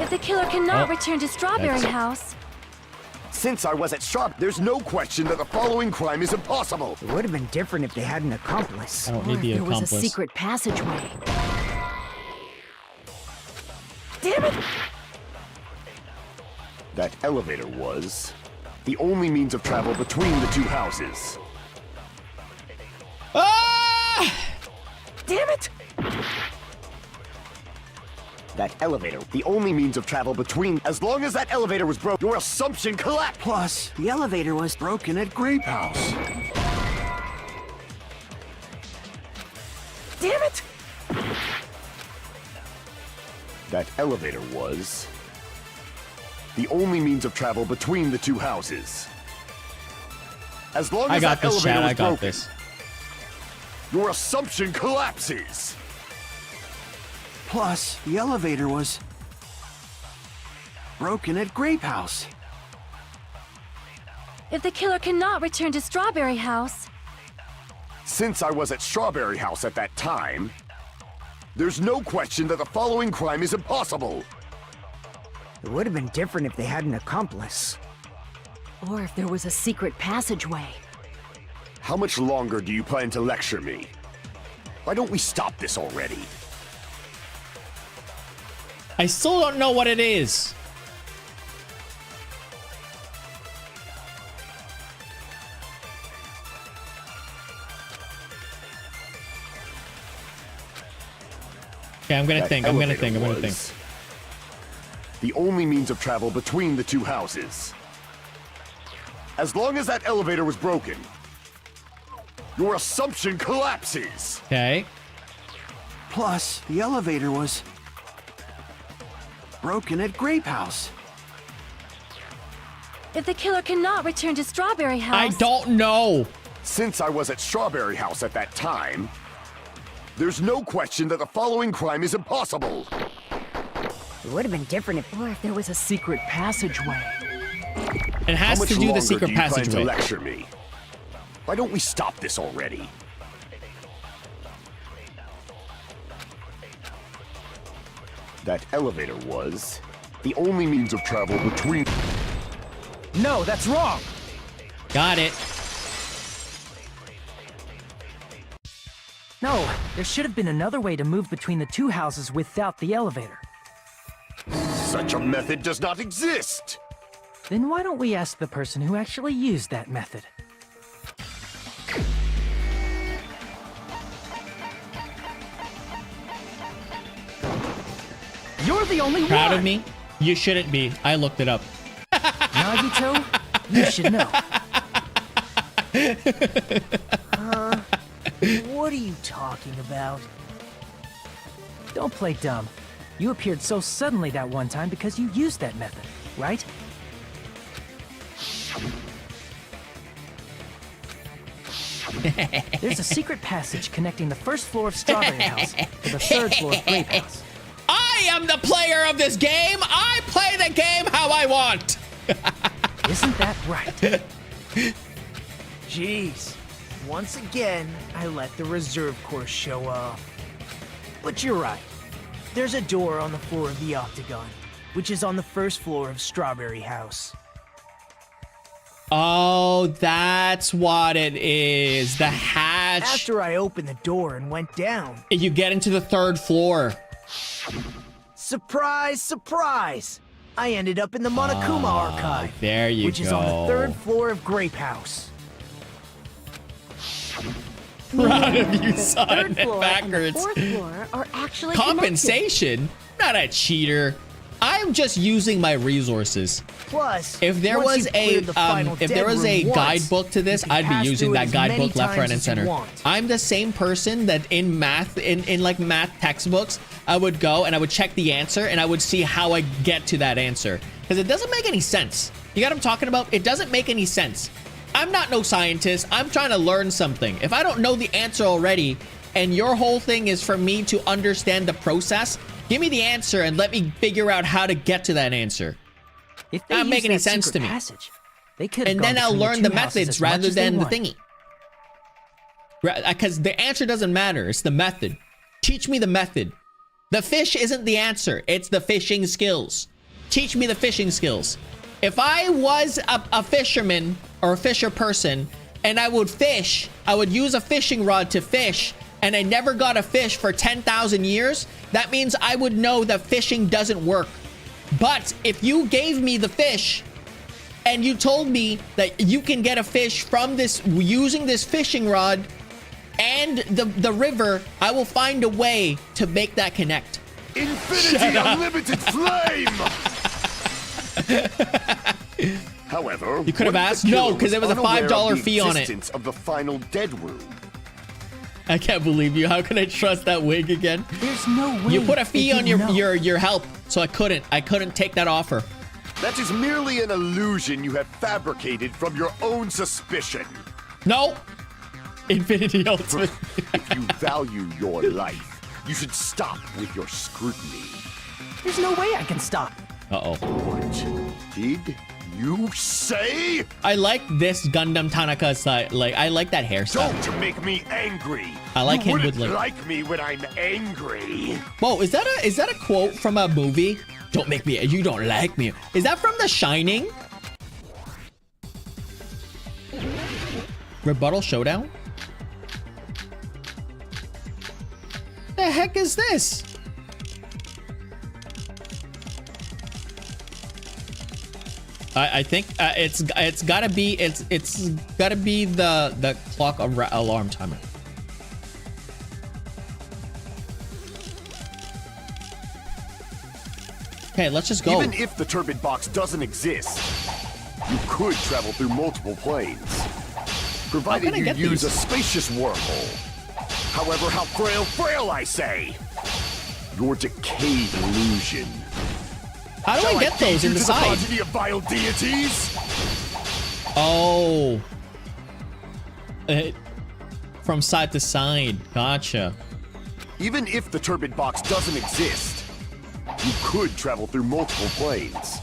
If the killer cannot Oh, return to Strawberry that's- House, Since I was at Strawberry, there's no question that the following crime is impossible. It would have been different if they had an accomplice. I don't Or need if the there was a accomplice. secret passageway. Damn it! That elevator was the only means of travel between the two houses. Ah! Damn it! That elevator, the only means of travel between... As long as that elevator was broken, your assumption collapsed. Plus, the elevator was broken at Grape House. Damn it! That elevator was the only means of travel between the two houses. As long as I got that this, elevator Chad. was I got broken, this. your assumption collapses. Plus, the elevator was broken at Grape House. if the killer cannot return to Strawberry House, Since I was at Strawberry House at that time, there's no question that the following crime is impossible. It would have been different if they had an accomplice. Or if there was a secret passageway. How much longer do you plan to lecture me? Why don't we stop this already? I still don't know what it is. Okay, I'm gonna That think. I'm gonna elevator think. I'm gonna think. was the only means of travel between the two houses. As long as that elevator was broken, your assumption collapses. Okay. Plus, the elevator was broken at Grape House. if the killer cannot return to Strawberry House, I don't know. Since I was at Strawberry House at that time, there's no question that the following crime is impossible. It would have been different if... Or if there was a secret passageway. It How has much to do longer the secret do you plan to passageway. lecture me? Why don't we stop this already? That elevator was the only means of travel between... No, that's wrong! Got it. No, there should have been another way to move between the two houses without the elevator. Such a method does not exist! Then why don't we ask the person who actually used that method? You're the only Proud one! of me? You shouldn't be. I looked it up. Nagito, you should know. What are you talking about? Don't play dumb. You appeared so suddenly that one time because you used that method, right? There's a secret passage connecting the first floor of Strawberry House to the third floor of Grape House. I am the player of this game. I play the game how I want. Isn't that right? Jeez. Once again, I let the reserve course show off. But you're right. There's a door on the floor of the Octagon, which is on the first floor of Strawberry House. Oh, that's what it is. The hatch. After I opened the door and went down, You get into the third floor. surprise, surprise! I ended up in the Monokuma Archive, There you which go. is on the third floor of Grape House. Proud of you, The son. third floor Backwards. and the fourth floor are actually Compensation? Not a cheater. I'm just using my resources. Plus, If there once was you've a cleared the final if there dead was a room once, guidebook to this, you can I'd be pass using through it that as many guidebook left, right, times and as you center. want. I'm the same person that in math, in like math textbooks, I would go and I would check the answer and I would see how I get to that answer. Because it doesn't make any sense. You got what I'm talking about? It doesn't make any sense. I'm not no scientist. I'm trying to learn something. If I don't know the answer already, and your whole thing is for me to understand the process, give me the answer and let me figure out how to get to that answer. If they Not used make any that sense secret to me. Passage, they could have And gone then I'll between learn the the two houses methods as much rather as they than the want. thingy. Because the answer doesn't matter. It's the method. Teach me the method. The fish isn't the answer. It's the fishing skills. Teach me the fishing skills. If I was a fisherman or a fisher person and I would fish, I would use a fishing rod to fish, and I never got a fish for 10,000 years, that means I would know that fishing doesn't work. But if you gave me the fish and you told me that you can get a fish from this using this fishing rod and the river, I will find a way to make that connect. Infinity Unlimited Flame! However, You could have what if asked? the killer No, because there was a unaware $5 of the fee on it. existence of the final dead room. I can't believe you. How can I trust that wig again? There's no way. You put a they fee on didn't know. your help, so I couldn't take that offer. That is merely an illusion you have fabricated from your own suspicion. No. Infinity Ultimate. If you value your life, you should stop with your scrutiny. There's no way I can stop. Uh-oh. What did you say? I like this Gundam Tanaka side. Like, I like that hairstyle. Don't make me angry. I like you him with, wouldn't like- like me when I'm angry. Whoa, is that a quote from a movie? Don't make me, you don't like me. Is that from The Shining? Rebuttal Showdown? The heck is this? I think it's gotta be the clock alarm timer. Okay, let's just go. Even if the turbid box doesn't exist, you could travel through multiple planes, provided can I you get use these? a spacious wormhole. However, how frail I say. Your decayed illusion. How do I get feed those you in the to side? progeny of vile deities? Oh. From side to side. Gotcha. Even if the turbid box doesn't exist, you could travel through multiple planes,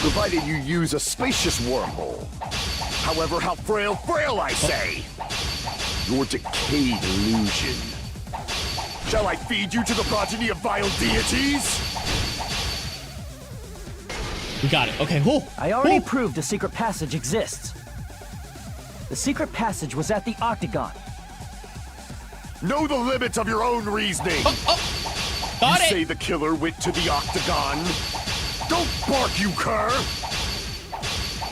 provided you use a spacious wormhole. However, how frail I say. Your decayed illusion. Shall I feed you to the progeny of vile deities? We got it. Okay. Whoa. I already Whoa. proved a secret passage exists. The secret passage was at the Octagon. Know the limits of your own reasoning. Got You it. say the killer went to the Octagon. Don't bark, you cur!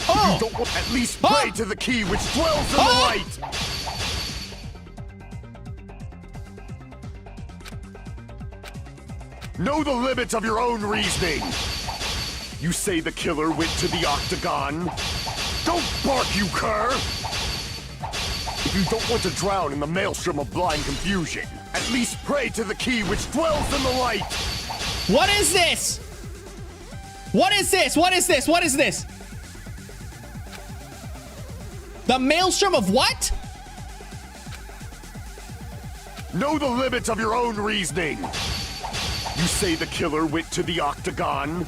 Oh. You don't want at least pray to the key which dwells in the light! Know the limits of your own reasoning. You say the killer went to the Octagon. Don't bark, you cur! If you don't want to drown in the maelstrom of blind confusion, at least pray to the key which dwells in the light! What is this? What is this? What is this? What is this? The maelstrom of what? Know the limits of your own reasoning. You say the killer went to the Octagon.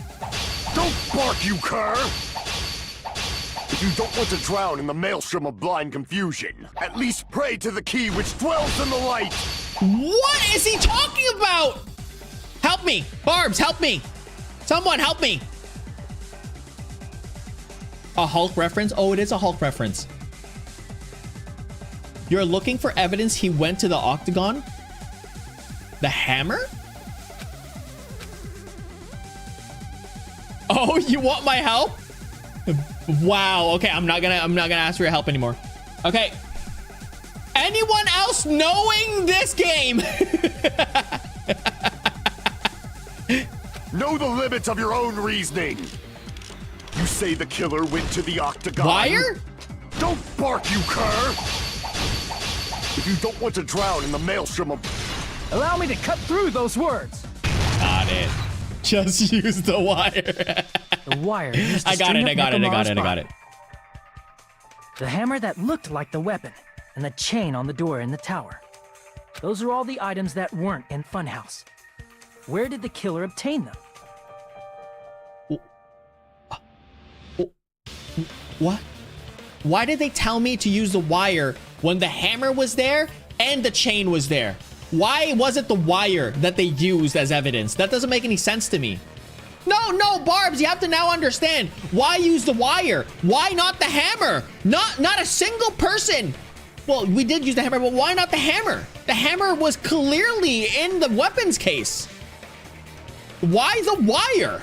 Don't bark, you cur! If you don't want to drown in the maelstrom of blind confusion, at least pray to the key which dwells in the light! What is he talking about? Help me. Barbs, help me. Someone help me. A Hulk reference? Oh, it is a Hulk reference. You're looking for evidence he went to the Octagon? The hammer? Oh, you want my help? Wow. Okay, I'm not gonna ask for your help anymore. Okay. Anyone else knowing this game? Know the limits of your own reasoning. You say the killer went to the octagon. Wire? Don't bark, you cur! If you don't want to drown in the maelstrom of... Allow me to cut through those words. Got it. Just use the wire. The wire used to I got string it, up I got it, I got it, I got Nekomaru's it. body. The hammer that looked like the weapon, and the chain on the door in the tower. Those are all the items that weren't in Funhouse. Where did the killer obtain them? What? Why did they tell me to use the wire when the hammer was there and the chain was there? Why was it the wire that they used as evidence? That doesn't make any sense to me. No, Barbs, you have to now understand. Why use the wire? Why not the hammer? Not a single person. Well, we did use the hammer, but why not the hammer? The hammer was clearly in the weapons case. Why the wire?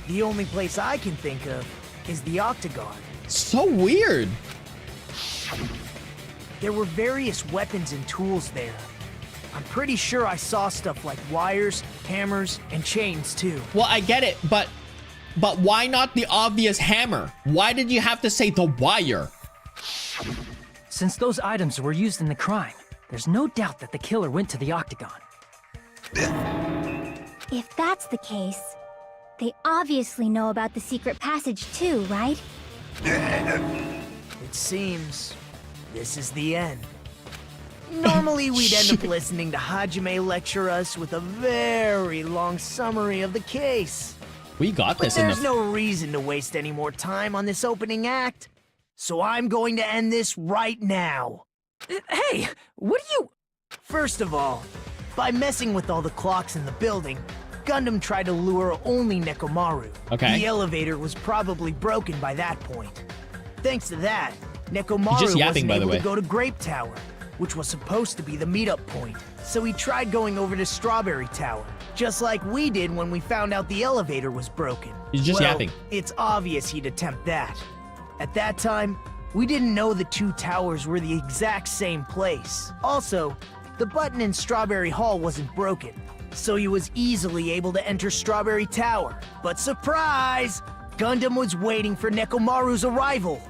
The only place I can think of is the octagon. So weird. There were various weapons and tools there. I'm pretty sure I saw stuff like wires, hammers, and chains too. Well, I get it, but why not the obvious hammer? Why did you have to say the wire? Since those items were used in the crime, there's no doubt that the killer went to the octagon. If that's the case, they obviously know about the secret passage too, right? It seems this is the end. Normally, we'd end up listening to Hajime lecture us with a very long summary of the case. We got But this in there's the... no reason to waste any more time on this opening act, so I'm going to end this right now. Hey, what are you... First of all, by messing with all the clocks in the building, Gundam tried to lure only Nekomaru. Okay. The elevator was probably broken by that point. Thanks to that, Nekomaru He's just yapping, wasn't by the able way. to go to Grape Tower, which was supposed to be the meetup point. So he tried going over to Strawberry Tower, just like we did when we found out the elevator was broken. He's just yapping. It's obvious he'd attempt that. At that time, we didn't know the two towers were the exact same place. Also, the button in Strawberry Hall wasn't broken, so he was easily able to enter Strawberry Tower. But surprise! Gundam was waiting for Nekomaru's arrival.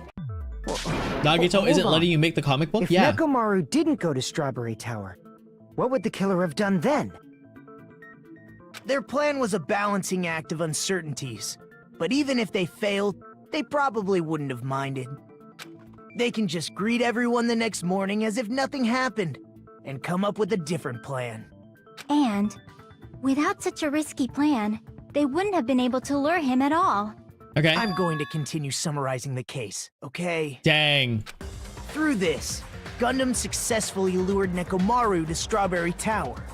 Nagito isn't on. letting you make the comic book? If Yeah. Nekomaru didn't go to Strawberry Tower, what would the killer have done then? Their plan was a balancing act of uncertainties, but even if they failed, they probably wouldn't have minded. They can just greet everyone the next morning as if nothing happened, and come up with a different plan. And, without such a risky plan, they wouldn't have been able to lure him at all. Okay. I'm going to continue summarizing the case, okay? Dang. Through this, Gundam successfully lured Nekomaru to Strawberry Tower.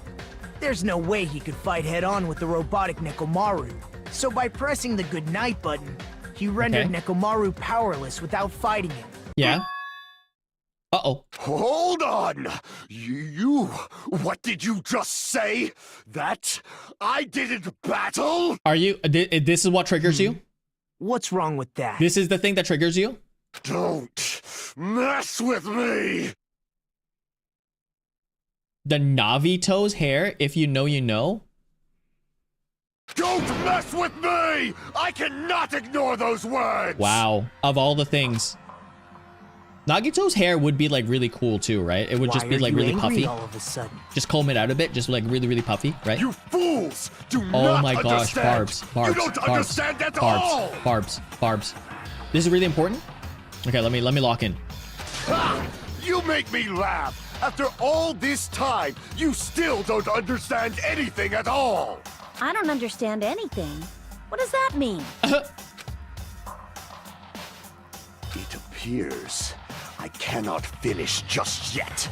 There's no way he could fight head-on with the robotic Nekomaru, so by pressing the goodnight button, he rendered Okay. Nekomaru powerless without fighting him. Yeah. Uh-oh. Hold on! You... What did you just say? That I didn't battle? Are you... This is what triggers you? What's wrong with that? This is the thing that triggers you? Don't mess with me! The Navito's hair, if you know, you know? Don't mess with me! I cannot ignore those words! Wow. Of all the things. Nagito's hair would be like really cool too, right? It would just Why be are like you really angry puffy. all of a sudden? Just comb it out a bit, just like really, really puffy, right? You fools! Do Oh not my gosh, understand! Barbs. You don't understand at all! Barbs. This is really important? Okay, let me lock in. Ha! You make me laugh! After all this time, you still don't understand anything at all! I don't understand anything. What does that mean? It appears I cannot finish just yet.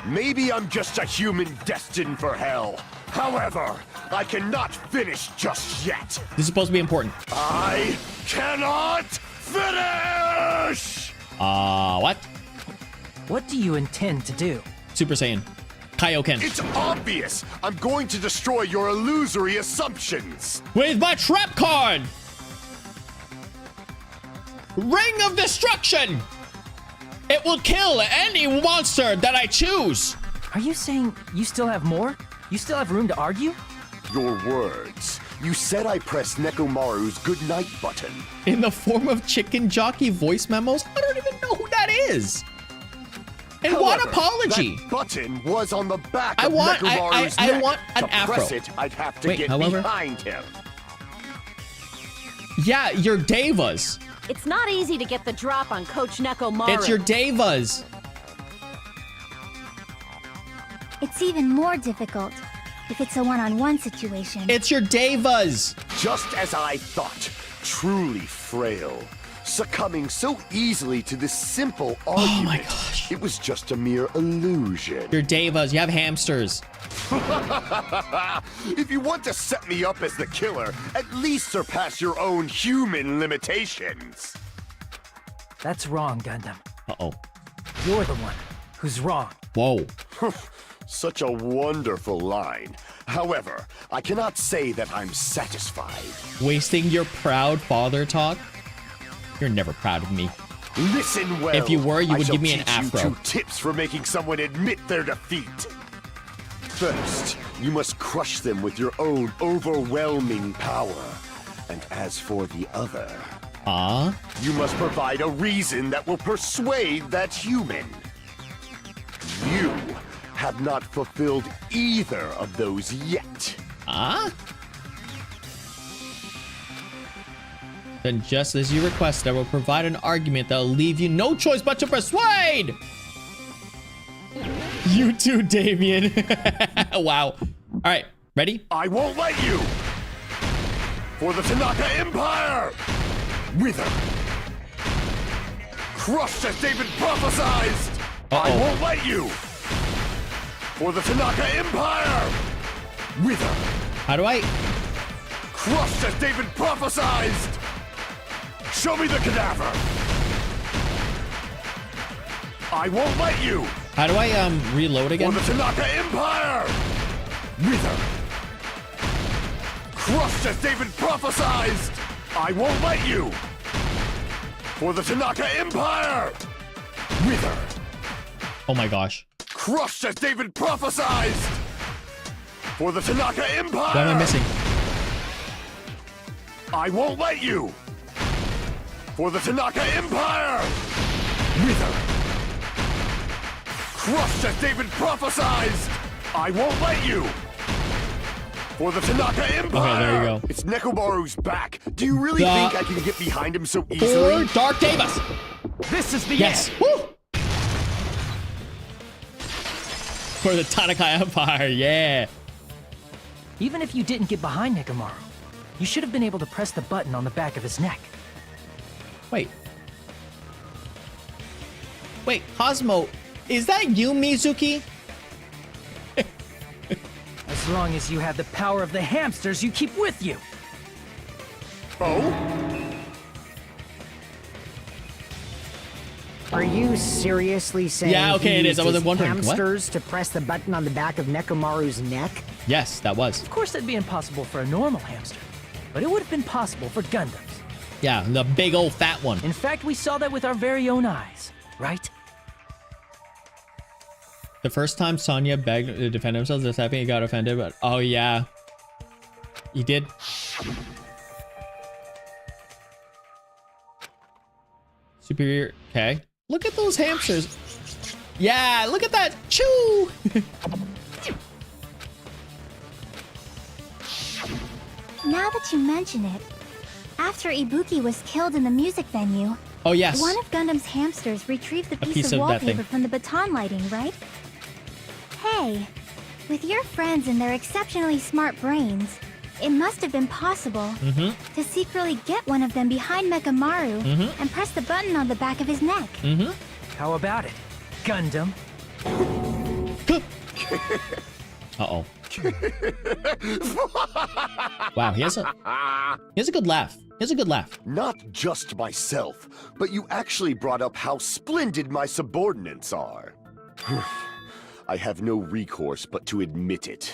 Maybe I'm just a human destined for hell. However, I cannot finish just yet. This is supposed to be important. I cannot finish! What? What do you intend to do? Super Saiyan. Kaioken. It's obvious! I'm going to destroy your illusory assumptions! With my trap card! Ring of Destruction! It will kill any monster that I choose. Are you saying you still have more? You still have room to argue? Your words. You said I pressed Nekomaru's goodnight button. In the form of chicken jockey voice memos? I don't even know who that is. And However, what apology? That button was on the back I of want- Nekomaru's I neck. want an to afro. press it, I'd have to Wait, get however- behind him. Yeah, your Devas. It's not easy to get the drop on Coach Nekomaru. It's your Devas. It's even more difficult if it's a one-on-one situation. It's your Devas. Just as I thought, truly frail. Succumbing so easily to this simple argument. Oh my gosh. It was just a mere illusion. Your Devas. You have hamsters. If you want to set me up as the killer, at least surpass your own human limitations. That's wrong, Gundam. Uh-oh. You're the one who's wrong. Whoa. Such a wonderful line. However, I cannot say that I'm satisfied. Wasting your proud father talk? You're never proud of me. Listen well. If you were, you I would shall give me an teach you afro. 2 tips for making someone admit their defeat. First, you must crush them with your own overwhelming power. And as for the other, you must provide a reason that will persuade that human. You have not fulfilled either of those yet. Then just as you requested, I will provide an argument that will leave you no choice but to persuade! You too, Damien. Wow. Alright, ready? I won't let you! For the Tanaka Empire! Wither! Crushed as David prophesized! I won't let you! For the Tanaka Empire! Wither! How do I? Crushed as David prophesized! Show me the cadaver! I won't let you! How do I reload again? For the Tanaka Empire! Wither! Crushed as David prophesized! I won't let you! For the Tanaka Empire! Wither! Oh my gosh. Crushed as David prophesized! For the Tanaka Empire! What am I missing? I won't let you! For the Tanaka Empire! Wither! Crushed as David prophesized! I won't let you! For the Tanaka Empire! Okay, there you go. It's Nekomaru's back. Do you really think I can get behind him so easily? For Dark Devas! This is the Yes! end. Woo! For the Tanaka Empire, yeah! Even if you didn't get behind Nekomaru, you should have been able to press the button on the back of his neck. Wait. Wait, Cosmo, is that you, Mizuki? As long as you have the power of the hamsters you keep with you. Oh? Are you seriously saying Yeah, okay, he it is. I used was his wondering, what? hamsters to press the button on the back of Nekomaru's neck? Yes, that was. Of course that'd be impossible for a normal hamster, but it would have been possible for Gundams. Yeah, the big old fat one. In fact, we saw that with our very own eyes, right? The first time Sonya begged to defend himself, this happened, he got offended, but oh yeah. He did. Superior, okay. Look at those hamsters. Yeah, look at that. Choo! Now that you mention it, after Ibuki was killed in the music venue, Oh yes. one of Gundam's hamsters retrieved the piece piece of of that thing. wallpaper from the baton lighting, right? Hey, with your friends and their exceptionally smart brains, it must have been possible to secretly get one of them behind Nekomaru and press the button on the back of his neck. How about it, Gundam? Uh-oh. Wow, he has a good laugh. He has a good laugh. Not just myself, but you actually brought up how splendid my subordinates are. I have no recourse but to admit it.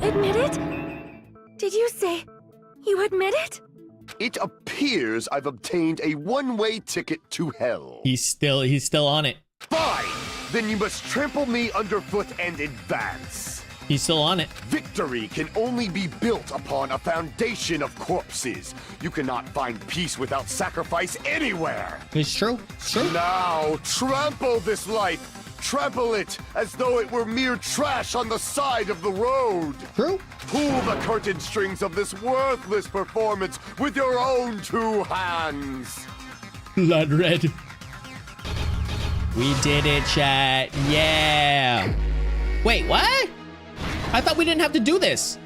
Admit it? Did you say you admit it? It appears I've obtained a one-way ticket to hell. He's still on it. Fine! Then you must trample me underfoot and advance. He's still on it. Victory can only be built upon a foundation of corpses. You cannot find peace without sacrifice anywhere. It's true. It's true. Now, trample this life. Trample it as though it were mere trash on the side of the road. True. Pull the curtain strings of this worthless performance with your own 2 hands. Blood red. We did it, chat. Yeah. Wait, what? I thought we didn't have to do this.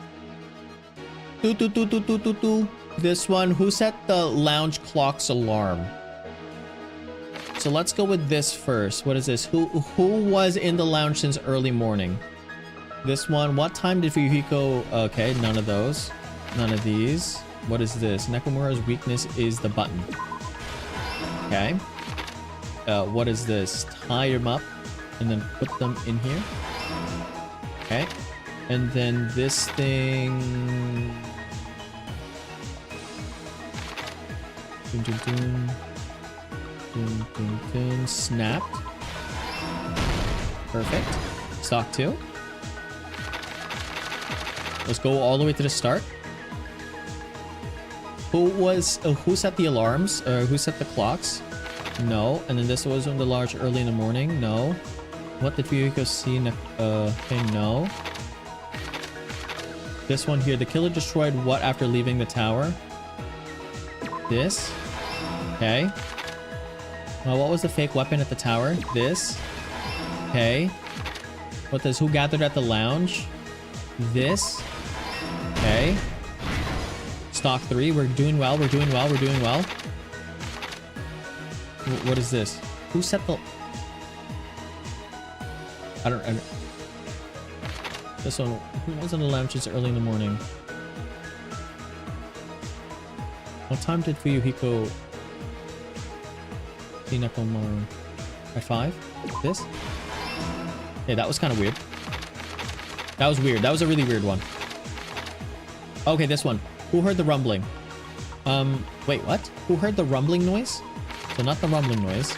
This one. Who set the lounge clock's alarm? So let's go with this first. What is this? Who was in the lounge since early morning? This one. What time did Fuyuhiko? Okay, none of those. None of these. What is this? Nekomura's weakness is the button. Okay. What is this? Tie them up and then put them in here. Okay. And then this thing. Dun, dun, dun. Dun, dun, dun. Snapped. Perfect. Stock 2. Let's go all the way to the start. Who set the alarms? Who set the clocks? No. And then this was on the large early in the morning. No. What did Fuyuhiko see? Okay, no. This one here. The killer destroyed what after leaving the tower? This. Okay. What was the fake weapon at the tower? This. Okay. What does who gathered at the lounge? This. Okay. Stock 3. We're doing well. We're doing well. We're doing well. What is this? Who set the... I don't... This one. Who was in the lounge since early in the morning? What time did Fuyuhiko... see Nekomaru? At 5? This? Yeah, that was kind of weird. That was weird. That was a really weird one. Okay, this one. Who heard the rumbling? Wait, what? Who heard the rumbling noise? So not the rumbling noise.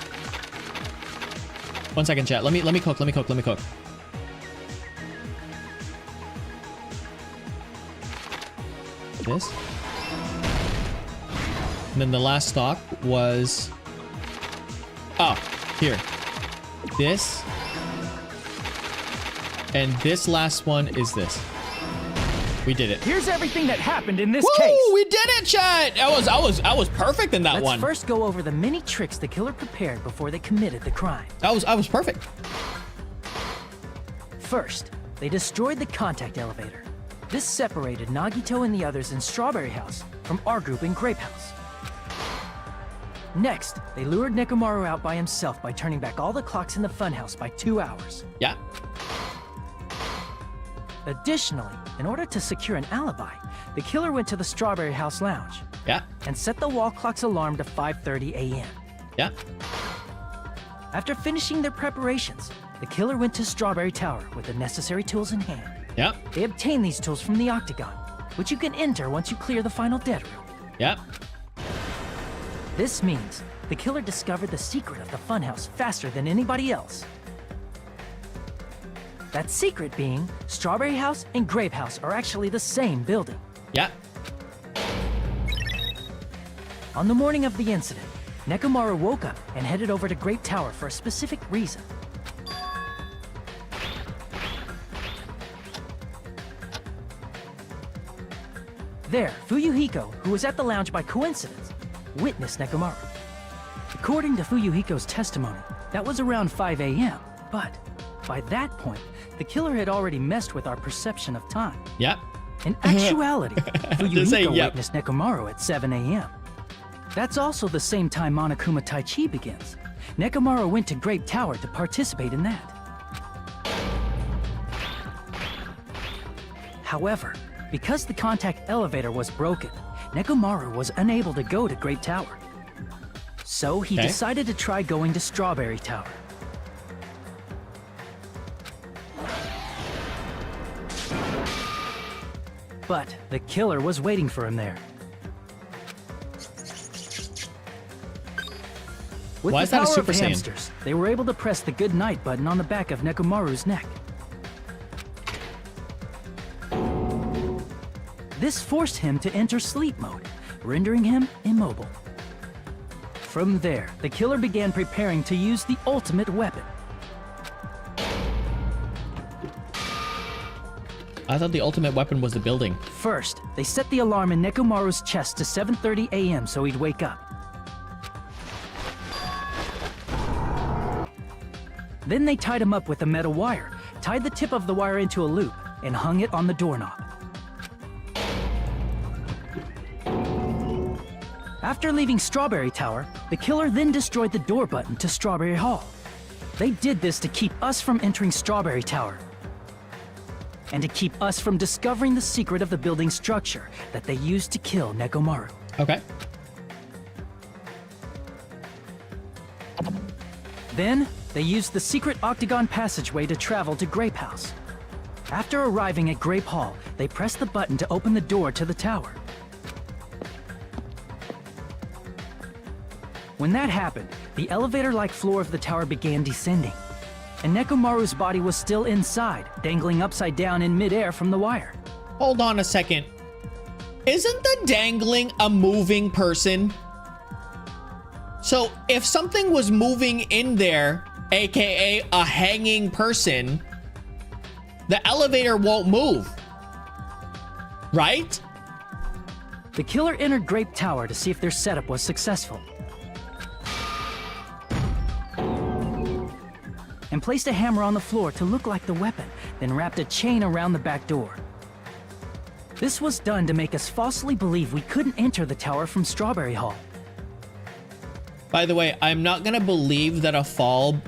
1 second, chat. Let me cook. Let me cook. This. And then the last stock was... oh, here. This. And this last one is this. We did it. Here's everything that happened in this Woo! case. We did it, chat! I was perfect in that one. Let's first go over the many tricks the killer prepared before they committed the crime. I was perfect. First, they destroyed the contact elevator. This separated Nagito and the others in Strawberry House from our group in Grape House. Next, they lured Nekomaru out by himself by turning back all the clocks in the funhouse by 2 hours. Yeah. Additionally, in order to secure an alibi, the killer went to the Strawberry House lounge. Yeah. And set the wall clock's alarm to 5:30 a.m. Yeah. After finishing their preparations, the killer went to Strawberry Tower with the necessary tools in hand. Yeah. They obtained these tools from the Octagon, which you can enter once you clear the final dead room. Yeah. This means the killer discovered the secret of the funhouse faster than anybody else. That secret being, Strawberry House and Grape House are actually the same building. Yeah. On the morning of the incident, Nekomaru woke up and headed over to Grape Tower for a specific reason. There, Fuyuhiko, who was at the lounge by coincidence, witnessed Nekomaru. According to Fuyuhiko's testimony, that was around 5 a.m., but by that point, the killer had already messed with our perception of time. Yep. In actuality, Fuyuhiko witnessed Nekomaru at 7 a.m. That's also the same time Monokuma Tai-Chi begins. Nekomaru went to Grape Tower to participate in that. However, because the contact elevator was broken, Nekomaru was unable to go to Grape Tower. So he decided to try going to Strawberry Tower. But the killer was waiting for him there. With Why the is that a power Super of Saiyan? hamsters, they were able to press the good night button on the back of Nekomaru's neck. This forced him to enter sleep mode, rendering him immobile. From there, the killer began preparing to use the ultimate weapon. I thought the ultimate weapon was the building. First, they set the alarm in Nekomaru's chest to 7:30 a.m. so he'd wake up. Then they tied him up with a metal wire, tied the tip of the wire into a loop, and hung it on the doorknob. After leaving Strawberry Tower, the killer then destroyed the door button to Strawberry Hall. They did this to keep us from entering Strawberry Tower, and to keep us from discovering the secret of the building's structure that they used to kill Nekomaru. Okay. Then, they used the secret octagon passageway to travel to Grape House. After arriving at Grape Hall, they pressed the button to open the door to the tower. When that happened, the elevator-like floor of the tower began descending, and Nekomaru's body was still inside, dangling upside down in midair from the wire. Hold on a second. Isn't the dangling a moving person? So if something was moving in there, aka a hanging person, the elevator won't move, right? The killer entered Grape Tower to see if their setup was successful, and placed a hammer on the floor to look like the weapon, then wrapped a chain around the back door. This was done to make us falsely believe we couldn't enter the tower from Strawberry Hall. By the way, I'm not gonna believe that a fall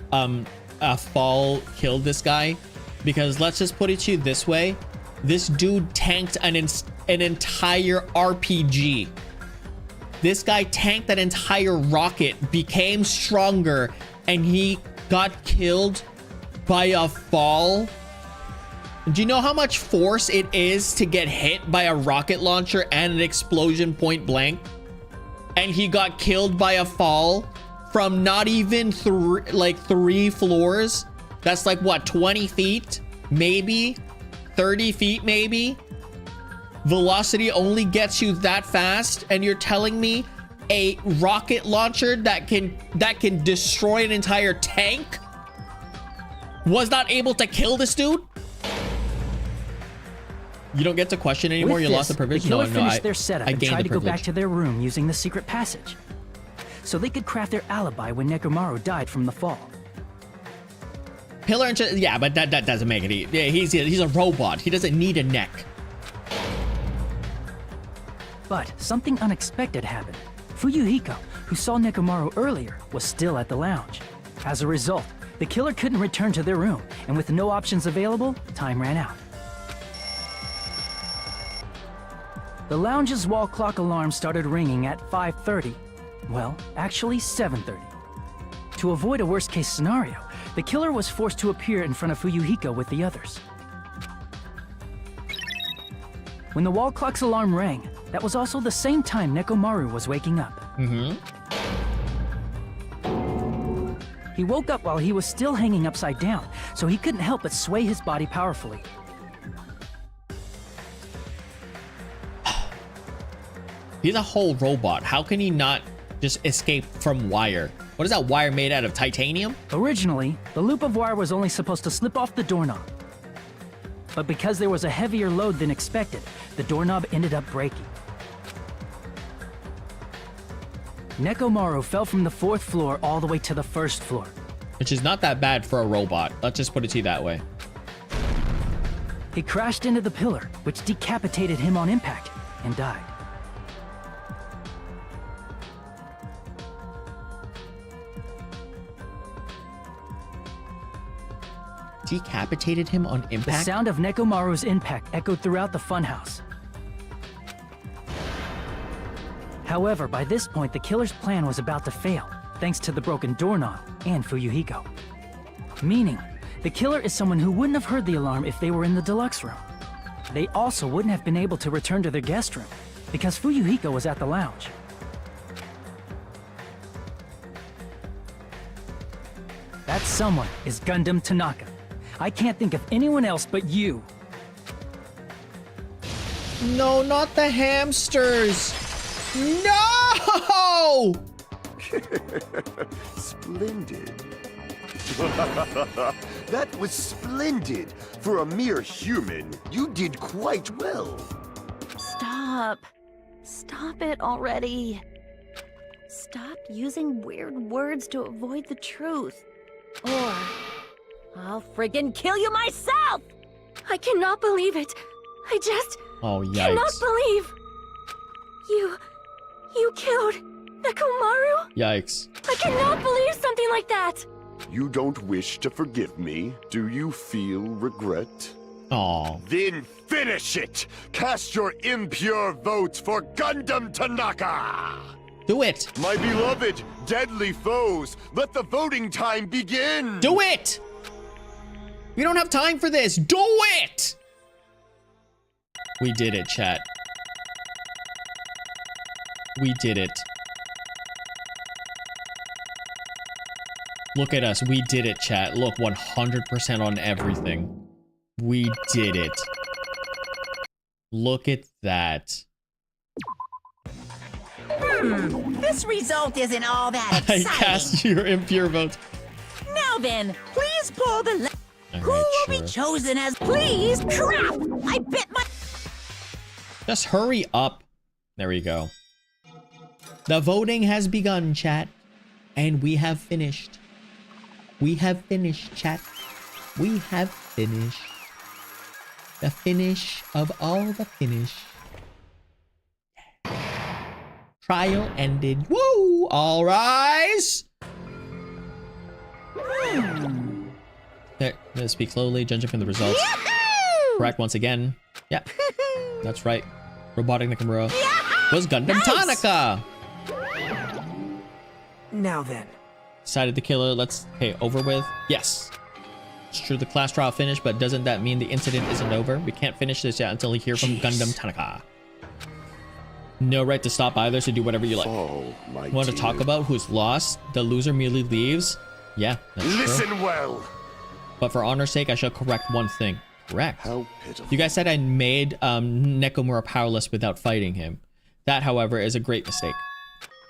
killed this guy, because let's just put it to you this way: this dude tanked an entire RPG. This guy tanked that entire rocket, became stronger, and he got killed by a fall. Do you know how much force it is to get hit by a rocket launcher and an explosion point blank? And he got killed by a fall from not even 3 floors. That's like what, 20 feet? Maybe 30 feet, maybe. Velocity only gets you that fast, and you're telling me a rocket launcher that can destroy an entire tank was not able to kill this dude? You don't get to question anymore. You lost the privilege. The killer finished their setup and tried to go back to their room using the secret passage, so they could craft their alibi when Nekomaru died from the fall. Pillar and yeah, but that doesn't make it. Yeah, he's a robot. He doesn't need a neck. But something unexpected happened. Fuyuhiko, who saw Nekomaru earlier, was still at the lounge. As a result, the killer couldn't return to their room, and with no options available, time ran out. The lounge's wall clock alarm started ringing at 5:30. Well, actually 7:30. To avoid a worst-case scenario, the killer was forced to appear in front of Fuyuhiko with the others. When the wall clock's alarm rang, that was also the same time Nekomaru was waking up. He woke up while he was still hanging upside down, so he couldn't help but sway his body powerfully. He's a whole robot. How can he not just escape from wire? What is that wire made out of? Titanium? Originally, the loop of wire was only supposed to slip off the doorknob. But because there was a heavier load than expected, the doorknob ended up breaking. Nekomaru fell from the 4th floor all the way to the 1st floor. Which is not that bad for a robot. Let's just put it to you that way. He crashed into the pillar, which decapitated him on impact, and died. Decapitated him on impact? The sound of Nekomaru's impact echoed throughout the funhouse. However, by this point, the killer's plan was about to fail, thanks to the broken doorknob and Fuyuhiko. Meaning, the killer is someone who wouldn't have heard the alarm if they were in the deluxe room. They also wouldn't have been able to return to their guest room, because Fuyuhiko was at the lounge. That someone is Gundam Tanaka. I can't think of anyone else but you. No, not the hamsters. No! Splendid. That was splendid. For a mere human, you did quite well. Stop. Stop it already. Stop using weird words to avoid the truth. Or I'll friggin' kill you myself! I cannot believe it. I just yikes. cannot believe. You killed Nekomaru? Yikes. I cannot believe something like that. You don't wish to forgive me? Do you feel regret? Aw. Then finish it! Cast your impure votes for Gundam Tanaka! Do it! My beloved, deadly foes, let the voting time begin! Do it! We don't have time for this. Do it! We did it, chat. We did it. Look at us. We did it, chat. Look, 100% on everything. We did it. Look at that. This result isn't all that I exciting. cast your impure vote. Now then, please pull the Who Alright, will sure. be chosen as please? Crap! I bit my Just hurry up. There we go. The voting has begun, chat. And we have finished. We have finished, chat. We have finished. The finish of all the finish. Trial ended. Woo! All rise! There, speak slowly, judging from the results. Yahoo! Correct once again. Yeah, that's right. Robotic Nakamura Yahoo! was Gundam Nice! Tanaka! Now then. Decided to kill her. Let's, okay, over with. Yes. It's true the class trial finished, but doesn't that mean the incident isn't over? We can't finish this yet until we hear from Gundam Tanaka. No right to stop either, so do whatever you like. Oh, my Want to talk about who's lost? The loser merely leaves? Yeah, that's Listen true. well. But for honor's sake, I shall correct one thing. Correct. How pitiful. You guys said I made Nekomura powerless without fighting him. That, however, is a great mistake.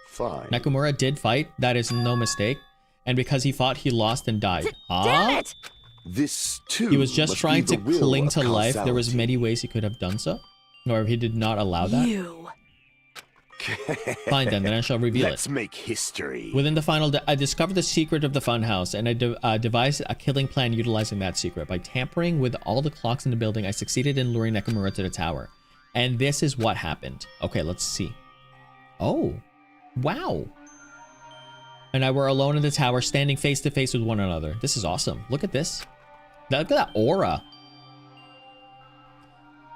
Fine. Nakamura did fight. That is no mistake. And because he fought, he lost and died. Damn it! This too. He was just must trying be to the will cling of to life. There was causality. many ways he could have done so. Or he did not allow that. You. Fine then I shall reveal Let's it. make history. Within the final, I discovered the secret of the funhouse, and I devised a killing plan utilizing that secret. By tampering with all the clocks in the building, I succeeded in luring Nakamura to the tower. And this is what happened. Okay, let's see. Oh, wow. And I were alone in the tower, standing face to face with one another. This is awesome. Look at this. Look at that aura.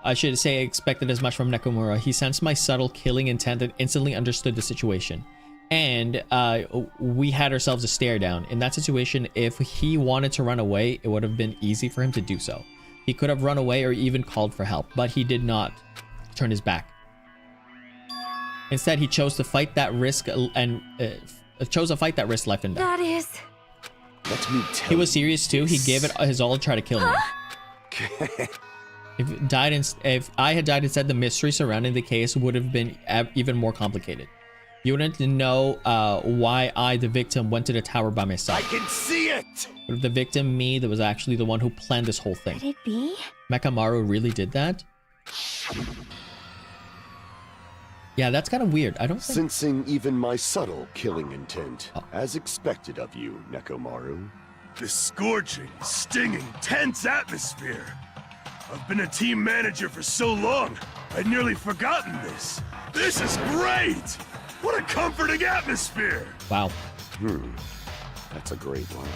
I should say I expected as much from Nakamura. He sensed my subtle killing intent and instantly understood the situation. And we had ourselves a stare down. In that situation, if he wanted to run away, it would have been easy for him to do so. He could have run away or even called for help, but he did not turn his back. Instead, he chose to fight that risk and risk life and death. That is... Let me tell He was serious too. He gave it his all to try to kill me. If I had died instead, the mystery surrounding the case would have been even more complicated. You wouldn't know why I, the victim, went to the tower by myself. I can see it. But if the victim, me, that was actually the one who planned this whole thing. Could it be? Mekamaru really did that? Yeah, that's kind of weird. I don't think... Sensing even my subtle killing intent, as expected of you, Nekomaru. This scorching, stinging, tense atmosphere. I've been a team manager for so long, I'd nearly forgotten this. This is great! What a comforting atmosphere! Wow. That's a great line.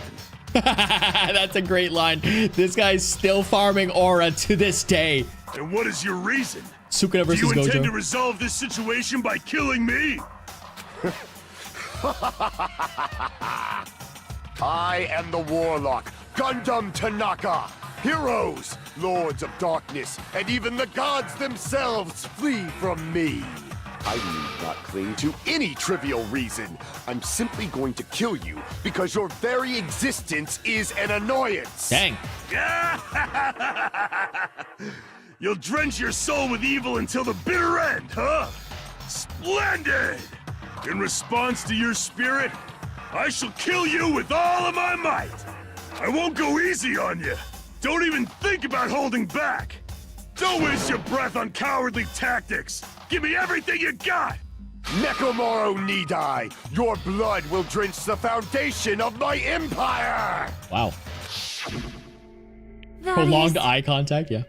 That's a great line. This guy's still farming aura to this day. And what is your reason? Sukuna versus Do you intend Gojo. to resolve this situation by killing me? I am the Warlock, Gundam Tanaka. Heroes, Lords of Darkness, and even the gods themselves flee from me. I need not cling to any trivial reason. I'm simply going to kill you because your very existence is an annoyance. Dang. You'll drench your soul with evil until the bitter end, huh? Splendid! In response to your spirit, I shall kill you with all of my might. I won't go easy on you. Don't even think about holding back. Don't waste your breath on cowardly tactics. Give me everything you got. Nekomoro need I. Your blood will drench the foundation of my empire. Wow. That Prolonged is- eye contact, yeah.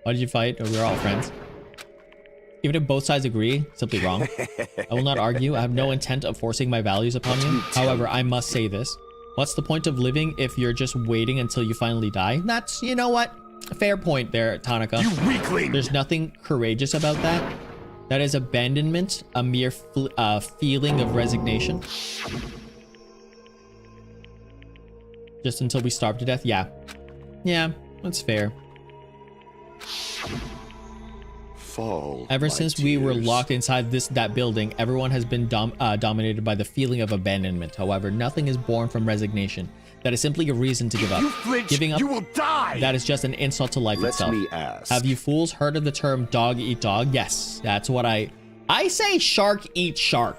Why did you fight? Oh, we're all friends. Even if both sides agree, simply wrong. I will not argue. I have no intent of forcing my values upon you. However, I must say this. What's the point of living if you're just waiting until you finally die? That's, you know what? Fair point there, Tanaka. You weakling! There's nothing courageous about that. That is abandonment, a mere feeling of resignation. Just until we starve to death? Yeah. Yeah, that's fair. Fall. Ever since we were locked inside that building, everyone has been dominated by the feeling of abandonment. However, nothing is born from resignation. That is simply a reason to give up. You flinch, Giving up, you will die! that is just an insult to life itself. Let me ask. Have you fools heard of the term dog eat dog? Yes, that's what I say shark eat shark.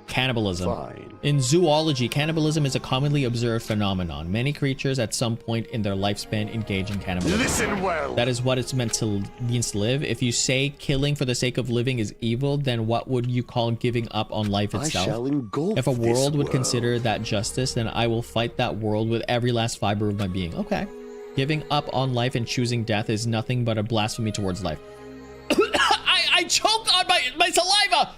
Cannibalism. Fine. In zoology, cannibalism is a commonly observed phenomenon. Many creatures at some point in their lifespan engage in cannibalism. Listen well. That is what it's means to live. If you say killing for the sake of living is evil, then what would you call giving up on life itself? I shall engulf If a world this would consider that justice, then I will fight that world with every last fiber of my being. Okay. Giving up on life and choosing death is nothing but a blasphemy towards life. I choked on my saliva!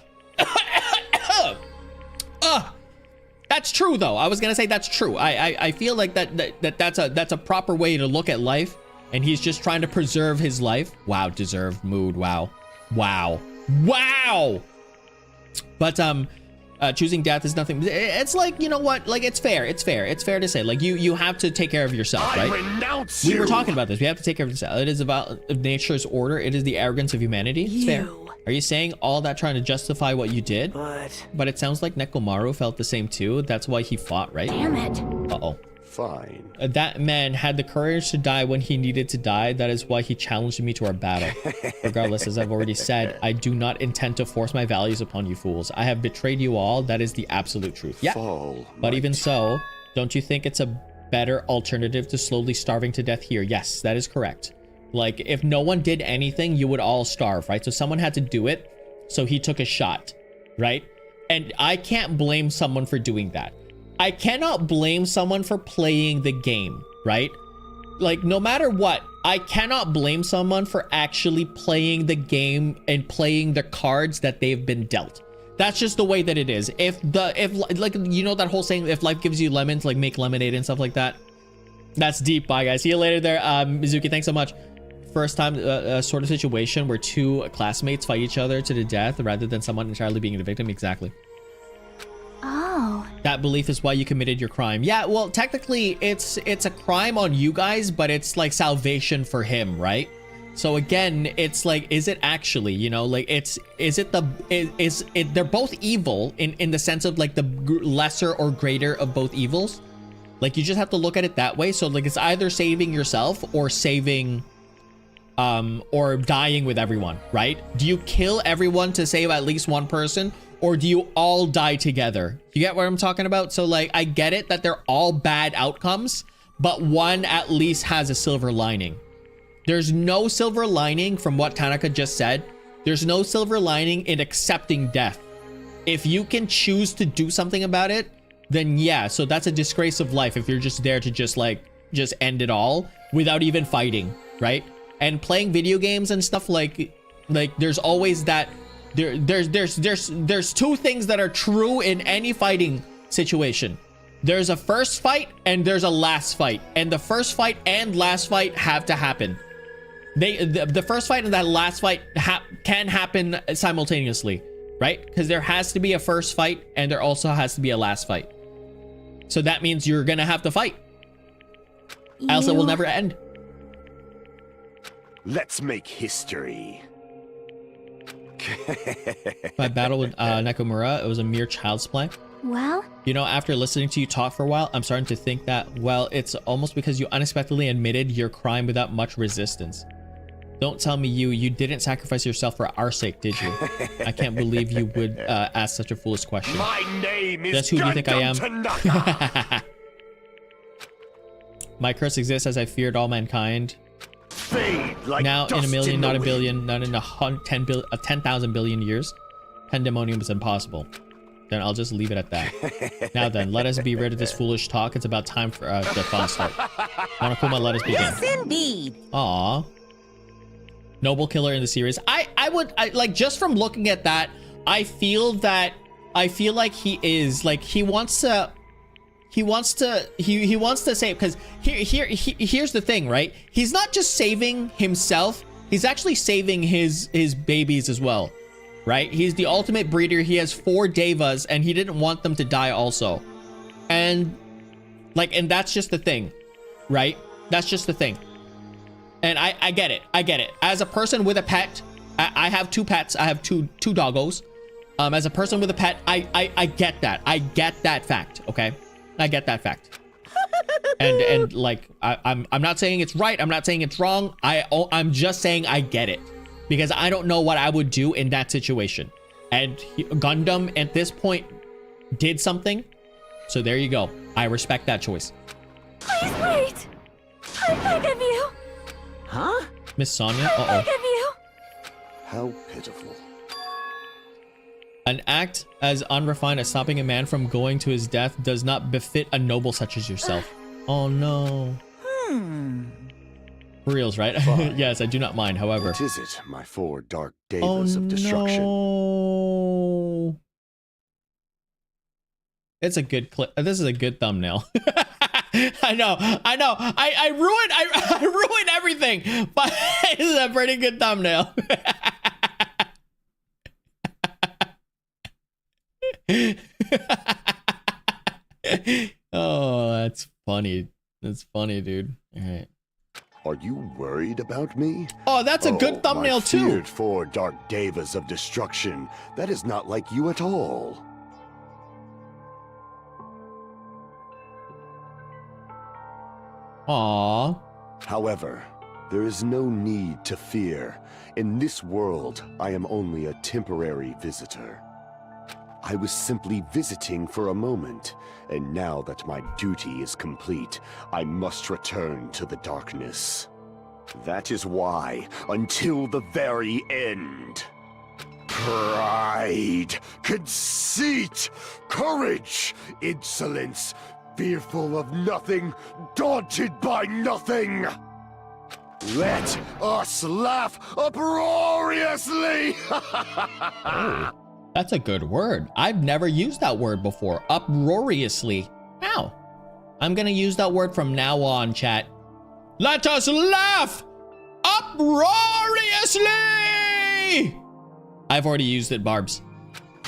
That's true though. I was gonna say that's true. I feel like that's a proper way to look at life, and he's just trying to preserve his life. Wow, deserved mood. Wow. But choosing death is nothing. It's like, you know what? Like, it's fair. It's fair to say, like, you have to take care of yourself, right? I renounce We you. were talking about this. We have to take care of yourself. It is about nature's order. It is the arrogance of humanity. It's fair. Are you saying all that trying to justify what you did? But it sounds like Nekomaru felt the same too. That's why he fought, right? Damn it. Uh-oh. Fine. That man had the courage to die when he needed to die. That is why he challenged me to our battle. Regardless, as I've already said, I do not intend to force my values upon you fools. I have betrayed you all. That is the absolute truth. Yeah. But even so, don't you think it's a better alternative to slowly starving to death here? Yes, that is correct. Like, if no one did anything, you would all starve, right? So someone had to do it, so he took a shot, right? And I can't blame someone for doing that. I cannot blame someone for playing the game, right? Like, no matter what, I cannot blame someone for actually playing the game and playing the cards that they've been dealt. That's just the way that it is. If like, you know that whole saying, if life gives you lemons, like make lemonade and stuff like that. That's deep. Bye, guys. See you later there. Mizuki, thanks so much. First time sort of situation where two classmates fight each other to the death rather than someone entirely being the victim. Exactly. Oh. That belief is why you committed your crime. Yeah, well, technically it's a crime on you guys, but it's like salvation for him, right? So again, it's like, is it actually, you know, like they're both evil in the sense of like the lesser or greater of both evils. Like, you just have to look at it that way. So like, it's either saving yourself or saving or dying with everyone, right? Do you kill everyone to save at least one person, or do you all die together? You get what I'm talking about? So like, I get it that they're all bad outcomes, but one at least has a silver lining. There's no silver lining from what Tanaka just said. There's no silver lining in accepting death. If you can choose to do something about it, then yeah, so that's a disgrace of life if you're just there to just end it all without even fighting, right? And playing video games and stuff, like there's always that there's two things that are true in any fighting situation. There's a first fight and there's a last fight, and the first fight and last fight have to happen. The first fight and that last fight can happen simultaneously, right? Because there has to be a first fight and there also has to be a last fight. So that means you're gonna have to fight, else it will never end. Let's make history. My battle with Nakamura, it was a mere child's play. Well? You know, after listening to you talk for a while, I'm starting to think that, well, it's almost because you unexpectedly admitted your crime without much resistance. Don't tell me you didn't sacrifice yourself for our sake, did you? I can't believe you would ask such a foolish question. My name is That's who you think I am. My curse exists as I feared all mankind. Fade like now in a million, in not a wind. billion, not in 10,000 billion years. Pandemonium is impossible. Then I'll just leave it at that. Now then, let us be rid of this foolish talk. It's about time for the fun start. Monokuma, let us begin. Yes, indeed. Aww. Noble killer in the series. I like, just from looking at that, I feel like he is like, he wants to save, because here's the thing, right? He's not just saving himself, he's actually saving his babies as well, right? He's the ultimate breeder. He has 4 devas and he didn't want them to die also. And like, and that's just the thing, right? That's just the thing. And I get it. I get it. As a person with a pet, I have 2 pets. I have two doggos. As a person with a pet, I get that. I get that fact, okay? I get that fact. And like, I'm not saying it's right. I'm not saying it's wrong. I'm just saying I get it. Because I don't know what I would do in that situation. And Gundam at this point did something. So there you go. I respect that choice. Please wait. I beg of you. Huh? Miss Sonia? I beg of you. How pitiful. An act as unrefined as stopping a man from going to his death does not befit a noble such as yourself. Oh no. For reals, right? Yes, I do not mind, however. What is it, my 4 dark devas of destruction? No. It's a good clip. This is a good thumbnail. I know. I ruined everything, but this is a pretty good thumbnail. Oh, that's funny. That's funny, dude. All right. Are you worried about me? Oh, that's a good thumbnail my too. Feared 4 dark devas of destruction. That is not like you at all. Aww. However, there is no need to fear. In this world, I am only a temporary visitor. I was simply visiting for a moment, and now that my duty is complete, I must return to the darkness. That is why, until the very end. Pride, conceit, courage, insolence, fearful of nothing, daunted by nothing. Let us laugh uproariously! Oh, that's a good word. I've never used that word before. Uproariously. Wow. I'm gonna use that word from now on, chat. Let us laugh uproariously! I've already used it, Barbs.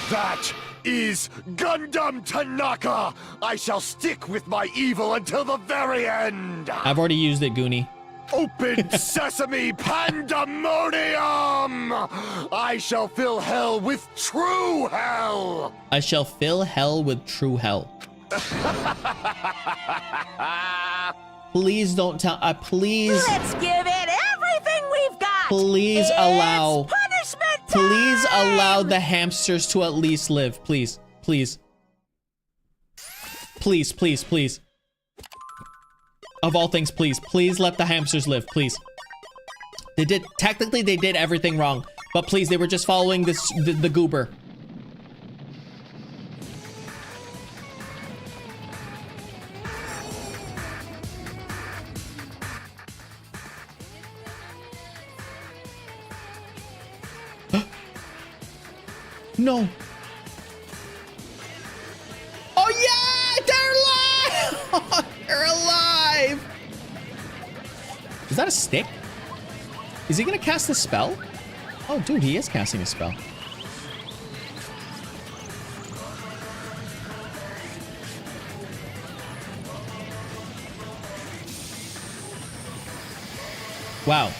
That is Gundam Tanaka! I shall stick with my evil until the very end! I've already used it, Goonie. Open sesame pandemonium! I shall fill hell with true hell! I shall fill hell with true hell. Please don't tell. Please. Let's give it everything we've got. Please it's allow. punishment time. Please allow the hamsters to at least live. Please. Please. Please, please, please. Of all things, please. Please let the hamsters live, please. Technically they did everything wrong, but please, they were just following the goober. No. Oh yeah, they're alive! They're alive! Is that a stick? Is he gonna cast a spell? Oh dude, he is casting a spell. Wow.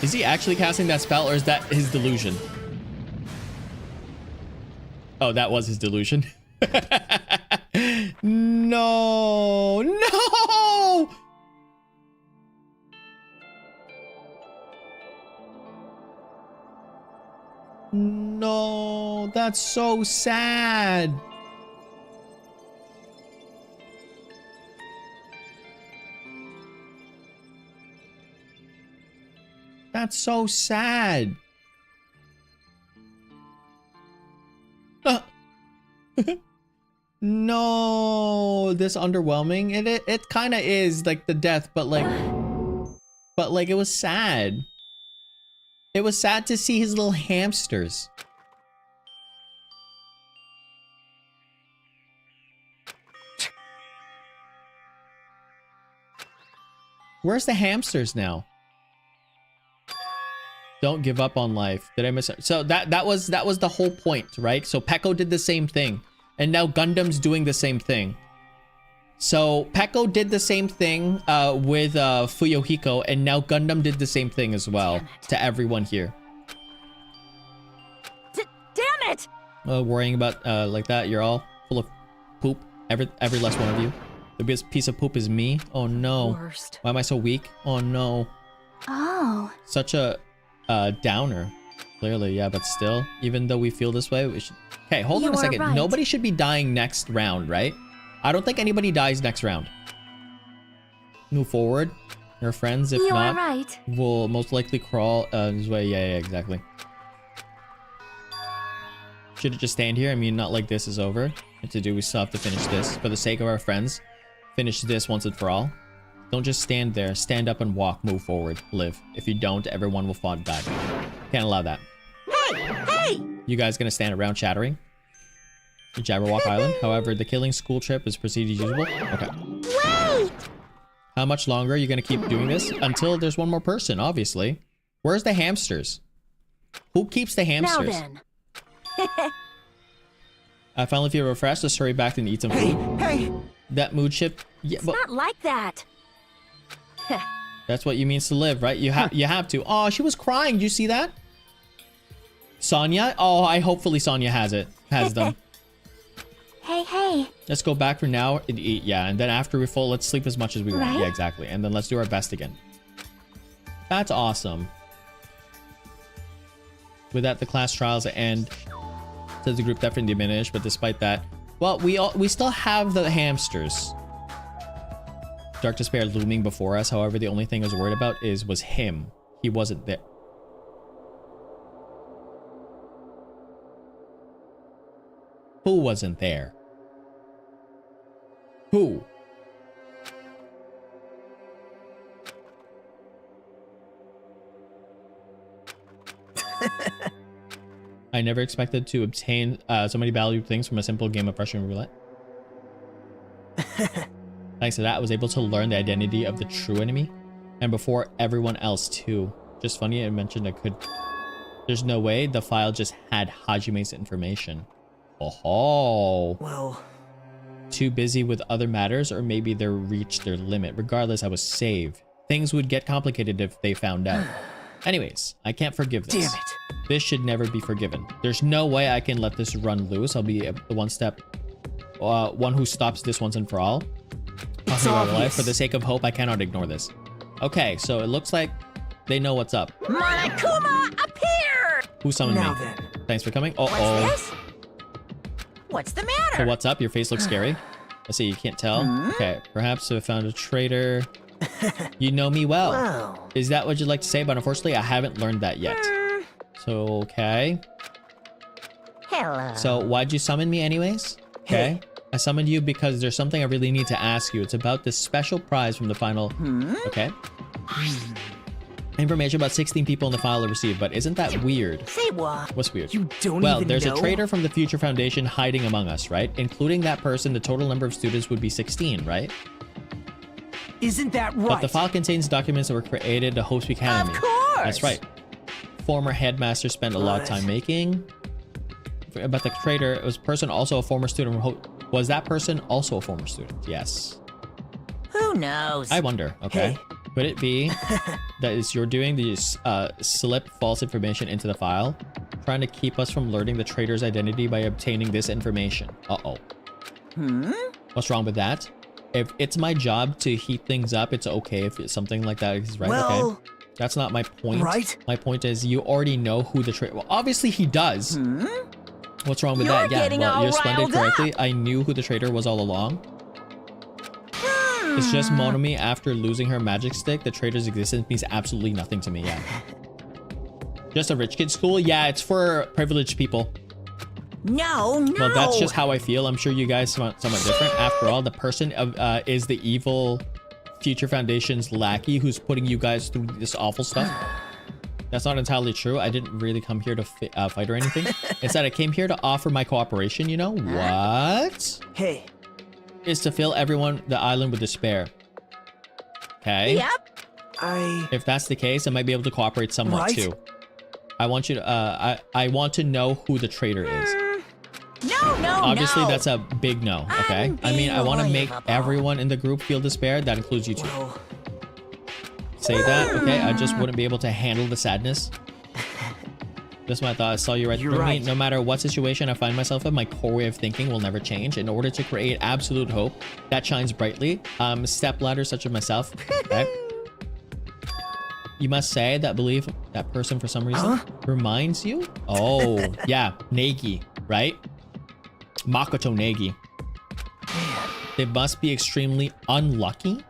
Is he actually casting that spell, or is that his delusion? Oh, that was his delusion. No, no! No, that's so sad. That's so sad. No, this underwhelming. It kind of is like the death, but like it was sad. It was sad to see his little hamsters. Where's the hamsters now? Don't give up on life. Did I miss it? So that was the whole point, right? So Peko did the same thing, and now Gundam's doing the same thing. So Peko did the same thing with Fuyohiko, and now Gundam did the same thing as well to everyone here. Damn it! Worrying about like that, you're all full of poop. Every last one of you. The biggest piece of poop is me. Oh no. Worst. Why am I so weak? Oh no. Oh. Such a downer. Clearly, yeah, but still, even though we feel this way, we should... Okay, hold on a second. Right. Nobody should be dying next round, right? I don't think anybody dies next round. Move forward. Your friends, if not, right. will most likely crawl this way. Yeah, exactly. Should it just stand here? I mean, not like this is over. What to do? We still have to finish this. For the sake of our friends, finish this once and for all. Don't just stand there. Stand up and walk. Move forward. Live. If you don't, everyone will fall and die. Can't allow that. Hey! You guys gonna stand around chattering? Jabberwock Island. However, the killing school trip is proceeded as usual. Okay. Wait! How much longer are you gonna keep doing this? Until there's one more person, obviously. Where's the hamsters? Who keeps the hamsters? Now then. I finally feel refreshed. Let's hurry back and eat some food. Hey! That mood shift. Yeah, It's but not like that. that's what you means to live, right? You have to. Oh, she was crying. Did you see that? Sonya? Oh, hopefully Sonya has them. Hey. Let's go back for now and eat, yeah. And then after we're full, let's sleep as much as we want. Right? Yeah, exactly. And then let's do our best again. That's awesome. With that, the class trials end. Says the group definitely diminished, but despite that, well, we still have the hamsters. Dark despair looming before us. However, the only thing I was worried about was him. He wasn't there. Who wasn't there? Who? I never expected to obtain so many valuable things from a simple game of Russian roulette. Thanks to that, I was able to learn the identity of the true enemy, and before everyone else too. Just funny, I mentioned I could. There's no way the file just had Hajime's information. Oh. Well, too busy with other matters, or maybe they reached their limit. Regardless, I was saved. Things would get complicated if they found out. Anyways, I can't forgive this. damn it. This should never be forgiven. There's no way I can let this run loose. I'll be the one who stops this once and for all. It's Life. obvious. For the sake of hope, I cannot ignore this. Okay, so it looks like they know what's up. Monokuma, appear! Who summoned Now me? then. Thanks for coming. What's Uh-oh. this? What's the matter? So what's up? Your face looks scary. Let's see, you can't tell. Okay, perhaps I found a traitor. You know me well. Well. Is that what you'd like to say? But unfortunately, I haven't learned that yet. So, okay. Hello. So, why'd you summon me anyways? Okay. I summoned you because there's something I really need to ask you. It's about this special prize from the final... Okay. Information about 16 people in the file are received, but isn't that weird? Say what? What's weird? You don't Well, even there's know? a traitor from the Future Foundation hiding among us, right? Including that person, the total number of students would be 16, right? Isn't that right? But the file contains documents that were created to host Academy. Of course! That's right. Former headmaster spent a lot of time making. About the traitor, was person also a former student? Was that person also a former student? Yes. Who knows? I wonder. Okay. Hey. Could it be that it's you're doing the slip false information into the file? trying to keep us from learning the traitor's identity by obtaining this information. Uh-oh. What's wrong with that? If it's my job to heat things up, it's okay if it's something like that is right. Well, okay. That's not my point. Right? My point is you already know who the traitor. Well, obviously he does. What's wrong with that? Yeah, well, you're splendid correctly. I knew who the traitor was all along. It's just Monomi after losing her magic stick. The traitor's existence means absolutely nothing to me. Yeah. Just a rich kid school? Yeah, it's for privileged people. No. Well, that's just how I feel. I'm sure you guys want somewhat different. After all, the person is the evil Future Foundation's lackey who's putting you guys through this awful stuff. That's not entirely true. I didn't really come here to fight or anything. Instead, I came here to offer my cooperation, you know? What? Hey. Is to fill everyone the island with despair. Okay? Yep. If that's the case, I might be able to cooperate somewhat too. I want you to, I want to know who the traitor is. No, Obviously, that's a big no, okay? I mean, I want to make unbelievable. everyone in the group feel despair. That includes you too. Say that, okay? I just wouldn't be able to handle the sadness. That's my thought. I saw you right through me. No matter what situation I find myself in, my core way of thinking will never change. In order to create absolute hope that shines brightly, stepladder such as myself, okay? You must say that believe that person for some reason reminds you. Oh, yeah, Negi, right? Makoto Negi. They must be extremely unlucky.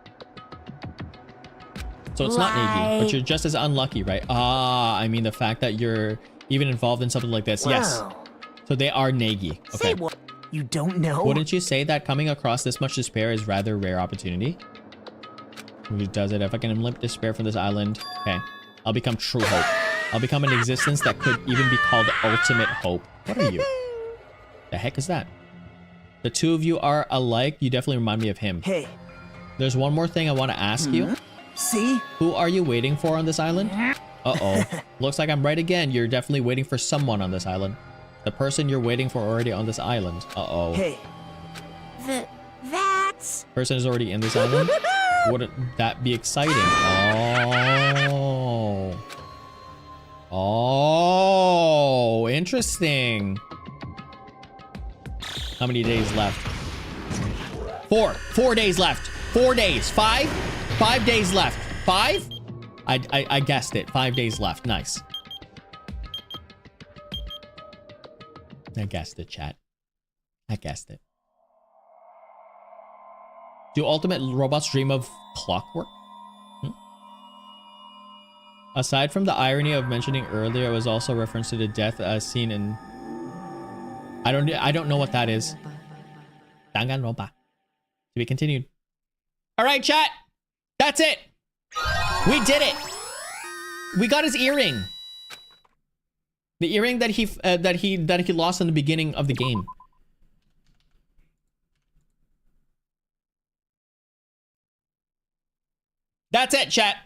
So it's not Negi, but you're just as unlucky, right? Ah, I mean the fact that you're even involved in something like this. Wow. Yes. So they are Negi. Okay. Say what? You don't know? Wouldn't you say that coming across this much despair is rather a rare opportunity? Who does it? If I can limp despair from this island, okay, I'll become true hope. I'll become an existence that could even be called ultimate hope. What are you? The heck is that? The two of you are alike. You definitely remind me of him. Hey. There's one more thing I want to ask you. See? Who are you waiting for on this island? Uh-oh. Looks like I'm right again. You're definitely waiting for someone on this island. The person you're waiting for already on this island. Uh-oh. Hey. That's... Person is already in this island? Wouldn't that be exciting? Oh. Oh, interesting. How many days left? 4 days left. 4 days. 5 days left. 5? I guessed it. 5 days left. Nice. I guessed it, chat. I guessed it. Do ultimate robots dream of clockwork? Aside from the irony of mentioning earlier, it was also a reference to the death scene in... I don't know what that is. Danganronpa. To be continued. All right, chat. That's it. We did it. We got his earring. The earring that he lost in the beginning of the game. That's it, chat.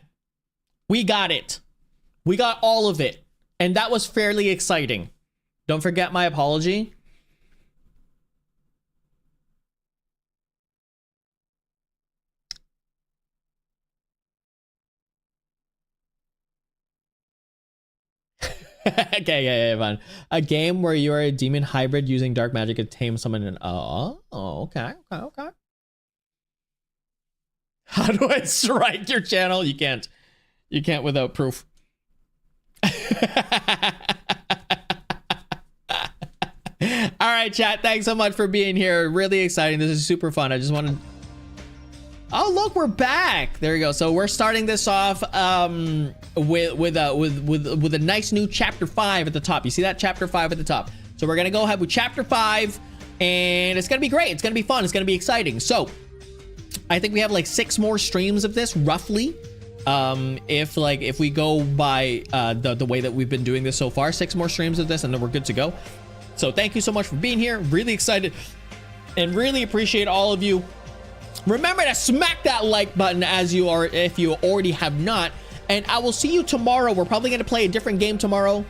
We got it. We got all of it. And that was fairly exciting. Don't forget my apology. Okay, yeah, fine. A game where you are a demon hybrid using dark magic to tame someone and okay. How do I strike your channel? You can't. You can't without proof. All right, chat. Thanks so much for being here. Really exciting. This is super fun. I just wanted... Oh, look, we're back. There we go. So we're starting this off with a nice new chapter 5 at the top. You see that? Chapter 5 at the top. So we're gonna go ahead with chapter 5, and it's gonna be great. It's gonna be fun. It's gonna be exciting. So I think we have like 6 more streams of this, roughly. If we go by the way that we've been doing this so far, 6 more streams of this, and then we're good to go. So thank you so much for being here. Really excited and really appreciate all of you. Remember to smack that like button as you are, if you already have not. And I will see you tomorrow. We're probably going to play a different game tomorrow.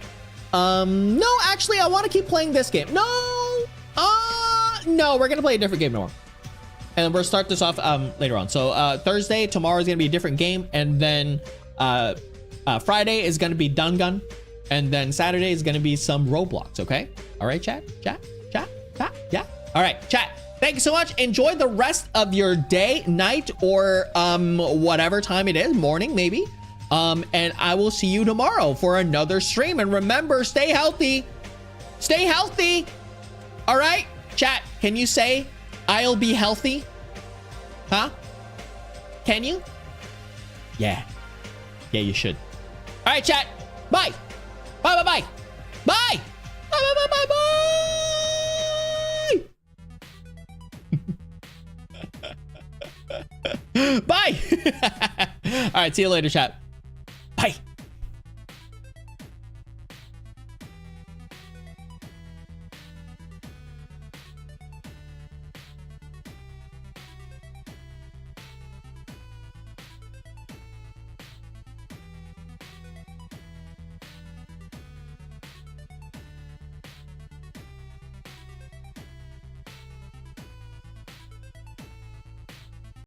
No, actually, I want to keep playing this game. No, we're going to play a different game tomorrow. And we'll start this off later on. So Thursday, tomorrow is going to be a different game. And then Friday is going to be Dangan. And then Saturday is gonna be some Roblox, okay? All right, chat, yeah. All right, chat. Thank you so much. Enjoy the rest of your day, night, or whatever time it is, morning maybe. And I will see you tomorrow for another stream. And remember, stay healthy. Stay healthy. All right, chat. Can you say, "I'll be healthy"? Huh? Can you? Yeah. Yeah, you should. All right, chat. Bye. Bye, bye, bye. Bye. Bye, bye, bye, bye, bye. Bye. All right, see you later, chat.